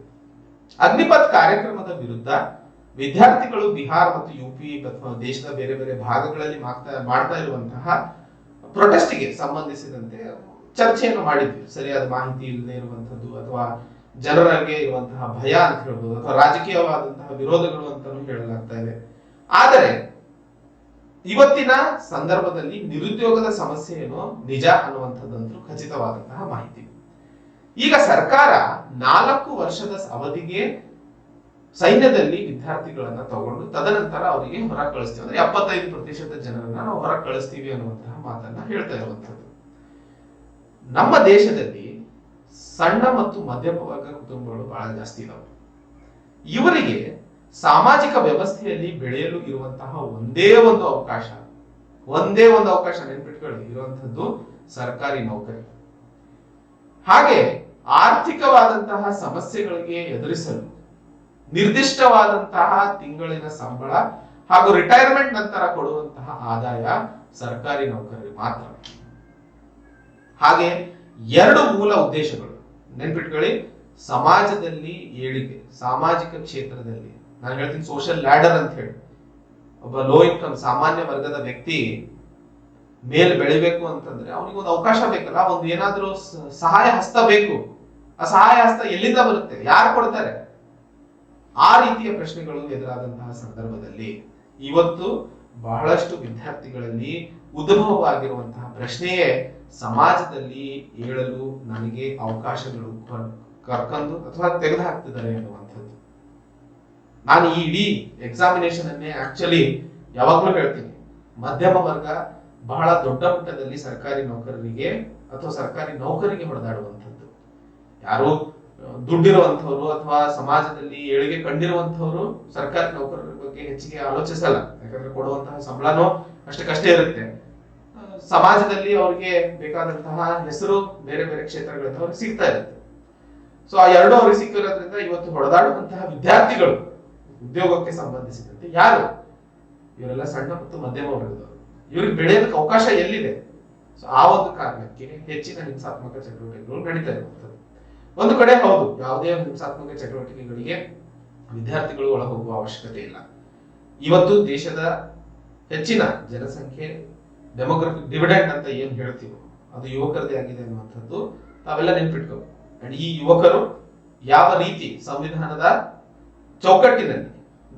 ಅಗ್ನಿಪಥ್ ಕಾರ್ಯಕ್ರಮದ ವಿರುದ್ಧ ವಿದ್ಯಾರ್ಥಿಗಳು ಬಿಹಾರ ಮತ್ತು ಯುಪಿ ಅಥವಾ ದೇಶದ ಬೇರೆ ಬೇರೆ ಭಾಗಗಳಲ್ಲಿ ಮಾಡ್ತಾ ಇರುವಂತಹ ಪ್ರೊಟೆಸ್ಟ್ಗೆ ಸಂಬಂಧಿಸಿದಂತೆ ಚರ್ಚೆಯನ್ನು ಮಾಡಿದ್ವಿ. ಸರಿಯಾದ ಮಾಹಿತಿ ಇಲ್ಲದೆ ಇರುವಂತದ್ದು ಅಥವಾ ಜನರಿಗೆ ಇರುವಂತಹ ಭಯ ಅಂತ ಹೇಳ್ಬೋದು ಅಥವಾ ರಾಜಕೀಯವಾದಂತಹ ವಿರೋಧಗಳು ಅಂತಾನೂ ಹೇಳಲಾಗ್ತಾ ಇದೆ. ಆದರೆ ಇವತ್ತಿನ ಸಂದರ್ಭದಲ್ಲಿ ನಿರುದ್ಯೋಗದ ಸಮಸ್ಯೆ ಏನೋ ನಿಜ ಅನ್ನುವಂಥದ್ದಂತೂ ಖಚಿತವಾದಂತಹ ಮಾಹಿತಿ. ಈಗ ಸರ್ಕಾರ 4 ವರ್ಷದ ಅವಧಿಗೆ ಸೈನ್ಯದಲ್ಲಿ ವಿದ್ಯಾರ್ಥಿಗಳನ್ನ ತಗೊಂಡು ತದನಂತರ ಅವರಿಗೆ ಹೊರ ಕಳಿಸ್ತೀವಿ, ಅಂದ್ರೆ 75% ಜನರನ್ನ ನಾವು ಹೊರ ಕಳಿಸ್ತೀವಿ ಅನ್ನುವಂತಹ ಮಾತನ್ನ ಹೇಳ್ತಾ ಇರುವಂತದ್ದು. ನಮ್ಮ ದೇಶದಲ್ಲಿ ಸಣ್ಣ ಮತ್ತು ಮಧ್ಯಮ ವರ್ಗ ಕುಟುಂಬಗಳು ಬಹಳ ಜಾಸ್ತಿ ಇದಾವೆ. ಇವರಿಗೆ ಸಾಮಾಜಿಕ ವ್ಯವಸ್ಥೆಯಲ್ಲಿ ಬೆಳೆಯಲು ಇರುವಂತಹ ಒಂದೇ ಒಂದು ಅವಕಾಶ ನೆನ್ಪಿಟ್ಕೊಳ್ಳಿ, ಇರುವಂತದ್ದು ಸರ್ಕಾರಿ ನೌಕರಿ. ಹಾಗೆ ಆರ್ಥಿಕವಾದಂತಹ ಸಮಸ್ಯೆಗಳಿಗೆ ಎದುರಿಸಲು ನಿರ್ದಿಷ್ಟವಾದಂತಹ ತಿಂಗಳಿನ ಸಂಬಳ ಹಾಗೂ ರಿಟೈರ್ಮೆಂಟ್ ನಂತರ ಕೊಡುವಂತಹ ಆದಾಯ ಸರ್ಕಾರಿ ನೌಕರರಿಗೆ ಮಾತ್ರ. ಹಾಗೆ 2 ಮೂಲ ಉದ್ದೇಶಗಳು ನೆನ್ಪಿಟ್ಕೊಳ್ಳಿ. ಸಮಾಜದಲ್ಲಿ ಏಳಿಗೆ, ಸಾಮಾಜಿಕ ಕ್ಷೇತ್ರದಲ್ಲಿ ನಾನು ಹೇಳ್ತೀನಿ ಸೋಷಿಯಲ್ ಲ್ಯಾಡರ್ ಅಂತ ಹೇಳಿ, ಒಬ್ಬ ಲೋ ಇನ್ಕಮ್ ಸಾಮಾನ್ಯ ವರ್ಗದ ವ್ಯಕ್ತಿ ಮೇಲ್ ಬೆಳಿಬೇಕು ಅಂತಂದ್ರೆ ಅವನಿಗೆ ಒಂದು ಅವಕಾಶ ಬೇಕಲ್ಲ, ಒಂದು ಏನಾದ್ರೂ ಸಹಾಯ ಹಸ್ತ ಬೇಕು. ಆ ಸಹಾಯ ಹಸ್ತ ಎಲ್ಲಿಂದ ಬರುತ್ತೆ, ಯಾರು ಕೊಡ್ತಾರೆ? ಆ ರೀತಿಯ ಪ್ರಶ್ನೆಗಳು ಎದುರಾದಂತಹ ಸಂದರ್ಭದಲ್ಲಿ ಇವತ್ತು ಬಹಳಷ್ಟು ವಿದ್ಯಾರ್ಥಿಗಳಲ್ಲಿ ಉದ್ಭವವಾಗಿರುವಂತಹ ಪ್ರಶ್ನೆಯೇ ಸಮಾಜದಲ್ಲಿ ಏಳಲು ನನಗೆ ಅವಕಾಶಗಳು ಕರ್ಕೊಂಡು ಅಥವಾ ತೆಗೆದು ಹಾಕ್ತಿದ್ದಾರೆ ಅನ್ನುವಂಥದ್ದು. ನಾನು ಈ ಇಡೀ ಎಕ್ಸಾಮಿನೇಷನ್ ಅನ್ನೇ ಆಕ್ಚುಲಿ ಯಾವಾಗ್ಲೂ ಹೇಳ್ತೀನಿ, ಮಧ್ಯಮ ವರ್ಗ ಬಹಳ ದೊಡ್ಡ ಮಟ್ಟದಲ್ಲಿ ಸರ್ಕಾರಿ ನೌಕರರಿಗೆ ಅಥವಾ ಸರ್ಕಾರಿ ನೌಕರಿಗೆ ಹೊಡೆದಾಡುವಂಥದ್ದು. ಯಾರು ದುಡ್ಡಿರುವಂತವ್ರು ಅಥವಾ ಸಮಾಜದಲ್ಲಿ ಏಳಿಗೆ ಕಂಡಿರುವಂತವ್ರು ಸರ್ಕಾರಿ ನೌಕರರ ಬಗ್ಗೆ ಹೆಚ್ಚಿಗೆ ಆಲೋಚಿಸಲ್ಲ. ಯಾಕಂದ್ರೆ ಕೊಡುವಂತಹ ಸಂಬಳನೂ ಅಷ್ಟಕ್ಕಷ್ಟೇ ಇರುತ್ತೆ. ಸಮಾಜದಲ್ಲಿ ಅವ್ರಿಗೆ ಬೇಕಾದಂತಹ ಹೆಸರು ಬೇರೆ ಬೇರೆ ಕ್ಷೇತ್ರಗಳಿಂದ ಅವ್ರಿಗೆ ಸಿಗ್ತಾ ಇರುತ್ತೆ. ಸೊ ಆ 2 ಅವ್ರಿಗೆ ಸಿಕ್ಕಿರೋದ್ರಿಂದ ಇವತ್ತು ಹೊಡೆದಾಡುವಂತಹ ವಿದ್ಯಾರ್ಥಿಗಳು ಉದ್ಯೋಗಕ್ಕೆ ಸಂಬಂಧಿಸಿದಂತೆ ಯಾರು? ಇವರೆಲ್ಲ ಸಣ್ಣ ಮತ್ತು ಮಧ್ಯಮ ವರ್ಗದವರು. ಇವ್ರಿಗೆ ಬೆಳೆಯೋದಕ್ಕೆ ಅವಕಾಶ ಎಲ್ಲಿದೆ? ಸೊ ಆ ಒಂದು ಕಾರಣಕ್ಕೆ ಹೆಚ್ಚಿನ ಹಿಂಸಾತ್ಮಕ ಚಟುವಟಿಕೆಗಳು ನಡೀತಾ ಇರುವಂತದ್ದು. ಒಂದು ಕಡೆ ಹೌದು, ಯಾವುದೇ ಹಿಂಸಾತ್ಮಕ ಚಟುವಟಿಕೆಗಳಿಗೆ ವಿದ್ಯಾರ್ಥಿಗಳು ಒಳ ಹೋಗುವ ಅವಶ್ಯಕತೆ ಇಲ್ಲ. ಇವತ್ತು ದೇಶದ ಹೆಚ್ಚಿನ ಜನಸಂಖ್ಯೆ ಡೆಮೋಗ್ರಫಿಕ್ ಡಿವಿಡೆಂಡ್ ಅಂತ ಏನ್ ಹೇಳ್ತೀವೋ ಅದು ಯುವಕರದೇ ಆಗಿದೆ ಅನ್ನುವಂಥದ್ದು ತಾವೆಲ್ಲ ನೆನ್ಪಿಟ್ಕೋ. ಅಂಡ್ ಈ ಯುವಕರು ಯಾವ ರೀತಿ ಸಂವಿಧಾನದ ಚೌಕಟ್ಟಿನಲ್ಲಿ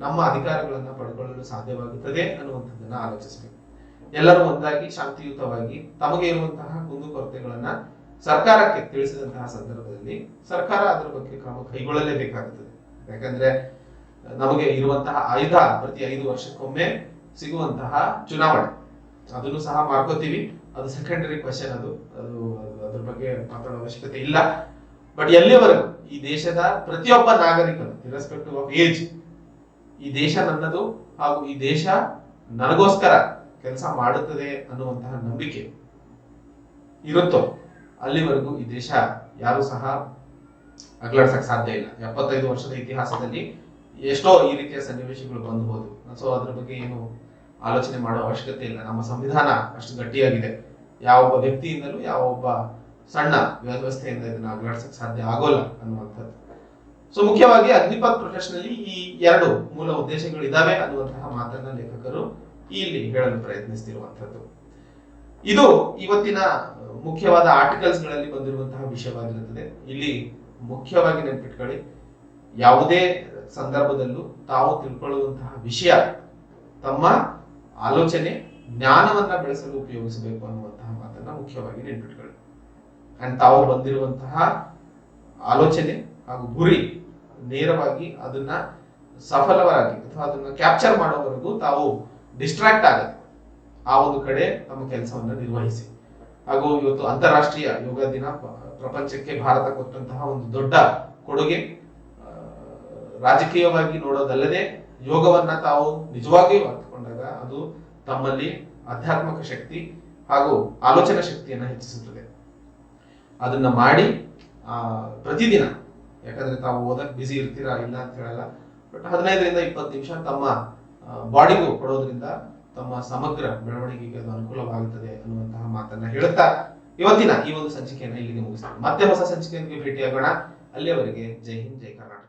ನಮ್ಮ ಅಧಿಕಾರಗಳನ್ನ ಪಡ್ಕೊಳ್ಳಲು ಸಾಧ್ಯವಾಗುತ್ತದೆ ಅನ್ನುವಂಥದ್ದನ್ನ ಆಲೋಚಿಸಬೇಕು. ಎಲ್ಲರೂ ಒಂದಾಗಿ ಶಾಂತಿಯುತವಾಗಿ ತಮಗೆ ಇರುವಂತಹ ಕುಂದುಕೊರತೆಗಳನ್ನ ಸರ್ಕಾರಕ್ಕೆ ತಿಳಿಸಿದಂತಹ ಸಂದರ್ಭದಲ್ಲಿ ಸರ್ಕಾರ ಅದರ ಬಗ್ಗೆ ಕ್ರಮ ಕೈಗೊಳ್ಳಲೇಬೇಕಾಗುತ್ತದೆ. ಯಾಕಂದ್ರೆ ನಮಗೆ ಇರುವಂತಹ ಆಯುಧ ಪ್ರತಿ 5 ವರ್ಷಕ್ಕೊಮ್ಮೆ ಸಿಗುವಂತಹ ಚುನಾವಣೆ, ಅದನ್ನು ಸಹ ಮಾಡ್ಕೋತೀವಿ. ಅದು ಸೆಕೆಂಡರಿ ಕ್ವೆಶ್ಚನ್, ಅದು ಅದ್ರ ಬಗ್ಗೆ ಮಾತಾಡೋ ಅವಶ್ಯಕತೆ ಇಲ್ಲ. ಬಟ್ ಎಲ್ಲಿವರೆಗೂ ಈ ದೇಶದ ಪ್ರತಿಯೊಬ್ಬ ನಾಗರಿಕನು ಇರ್ರೆಸ್ಪೆಕ್ಟಿವ್ ಆಫ್ ಏಜ್ ಈ ದೇಶ ನನ್ನದು ಹಾಗೂ ಈ ದೇಶ ನನಗೋಸ್ಕರ ಕೆಲಸ ಮಾಡುತ್ತದೆ ಅನ್ನುವಂತಹ ನಂಬಿಕೆ ಇರುತ್ತೋ ಅಲ್ಲಿವರೆಗೂ ಈ ದೇಶ ಯಾರು ಸಹ ಅಗಲಾಡ್ಸಕ್ ಸಾಧ್ಯ ಇಲ್ಲ. 75 ವರ್ಷದ ಇತಿಹಾಸದಲ್ಲಿ ಎಷ್ಟೋ ಈ ರೀತಿಯ ಸನ್ನಿವೇಶಗಳು ಬಂದು ಹೋದವು. ಸೊ ಅದ್ರ ಬಗ್ಗೆ ಏನು ಆಲೋಚನೆ ಮಾಡೋ ಅವಶ್ಯಕತೆ ಇಲ್ಲ. ನಮ್ಮ ಸಂವಿಧಾನ ಅಷ್ಟು ಗಟ್ಟಿಯಾಗಿದೆ, ಯಾವೊಬ್ಬ ವ್ಯಕ್ತಿಯಿಂದಲೂ ಯಾವೊಬ್ಬ ಸಣ್ಣ ವ್ಯವಸ್ಥೆಯಿಂದ ಇದನ್ನ ಅಗಲಾಡಿಸಕ್ ಸಾಧ್ಯ ಆಗೋಲ್ಲ ಅನ್ನುವಂಥದ್ದು. ಸೊ ಮುಖ್ಯವಾಗಿ ಅಗ್ನಿಪಥ್ ಪ್ರೊಟೆಸ್ಟ್ ನಲ್ಲಿ ಈ ಎರಡು ಮೂಲ ಉದ್ದೇಶಗಳು ಇದಾವೆ ಅನ್ನುವಂತಹ ಮಾತನ್ನ ಲೇಖಕರು ಇಲ್ಲಿ ಹೇಳಲು ಪ್ರಯತ್ನಿಸ್ತಿರುವಂತದ್ದು. ಇದು ಇವತ್ತಿನ ಮುಖ್ಯವಾದ ಆರ್ಟಿಕಲ್ಸ್ ಗಳಲ್ಲಿ ಬಂದಿರುವಂತಹ ವಿಷಯವಾಗಿರುತ್ತದೆ. ಇಲ್ಲಿ ಮುಖ್ಯವಾಗಿ ನೆನಪಿಟ್ಕೊಳ್ಳಿ, ಯಾವುದೇ ಸಂದರ್ಭದಲ್ಲೂ ತಾವು ತಿಳ್ಕೊಳ್ಳುವಂತಹ ವಿಷಯ ತಮ್ಮ ಆಲೋಚನೆ ಜ್ಞಾನವನ್ನ ಬೆಳೆಸಲು ಉಪಯೋಗಿಸಬೇಕು ಅನ್ನುವಂತಹ ಮಾತನ್ನ ಮುಖ್ಯವಾಗಿ ನೆನಪಿಟ್ಕೊಳ್ಳಿ. ಅಂಡ್ ತಾವು ಬಂದಿರುವಂತಹ ಆಲೋಚನೆ ಹಾಗೂ ಗುರಿ ನೇರವಾಗಿ ಅದನ್ನ ಸಫಲವಾಗಿ ಅಥವಾ ಅದನ್ನ ಕ್ಯಾಪ್ಚರ್ ಮಾಡೋವರೆಗೂ ತಾವು ಡಿಸ್ಟ್ರಾಕ್ಟ್ ಆಗದೆ ಆ ಒಂದು ಕಡೆ ತಮ್ಮ ಕೆಲಸವನ್ನ ನಿರ್ವಹಿಸಿ. ಹಾಗೂ ಇವತ್ತು ಅಂತಾರಾಷ್ಟ್ರೀಯ ಯೋಗ ದಿನ, ಪ್ರಪಂಚಕ್ಕೆ ಭಾರತ ಕೊಟ್ಟಂತಹ ಒಂದು ದೊಡ್ಡ ಕೊಡುಗೆ. ರಾಜಕೀಯವಾಗಿ ನೋಡೋದಲ್ಲದೆ ಯೋಗವನ್ನ ತಾವು ನಿಜವಾಗಿಯೂ ಅರ್ಥಕೊಂಡಾಗ ಅದು ತಮ್ಮಲ್ಲಿ ಆಧ್ಯಾತ್ಮಿಕ ಶಕ್ತಿ ಹಾಗೂ ಆಲೋಚನಾ ಶಕ್ತಿಯನ್ನ ಹೆಚ್ಚಿಸುತ್ತದೆ. ಅದನ್ನ ಮಾಡಿ ಪ್ರತಿದಿನ, ಯಾಕಂದ್ರೆ ತಾವು ಓದಕ್ ಬಿಸಿ ಇರ್ತೀರಾ ಇಲ್ಲ ಅಂತ ಹೇಳಲ್ಲ, ಬಟ್ 15ರಿಂದ 20 ನಿಮಿಷ ತಮ್ಮ ಬಾಡಿಗೂ ಕೊಡೋದ್ರಿಂದ ತಮ್ಮ ಸಮಗ್ರ ಬೆಳವಣಿಗೆಗೆ ಅದು ಅನುಕೂಲವಾಗುತ್ತದೆ ಅನ್ನುವಂತಹ ಮಾತನ್ನ ಹೇಳುತ್ತಾ ಇವತ್ತಿನ ಈ ಒಂದು ಸಂಚಿಕೆಯನ್ನ ಇಲ್ಲಿಗೆ ಮುಗಿಸ್ತೀನಿ. ಮತ್ತೆ ಹೊಸ ಸಂಚಿಕೆಯೊಂದಿಗೆ ಭೇಟಿಯಾಗೋಣ. ಅಲ್ಲಿಯವರೆಗೆ ಜೈ ಹಿಂದ್, ಜೈ ಕರ್ನಾಟಕ.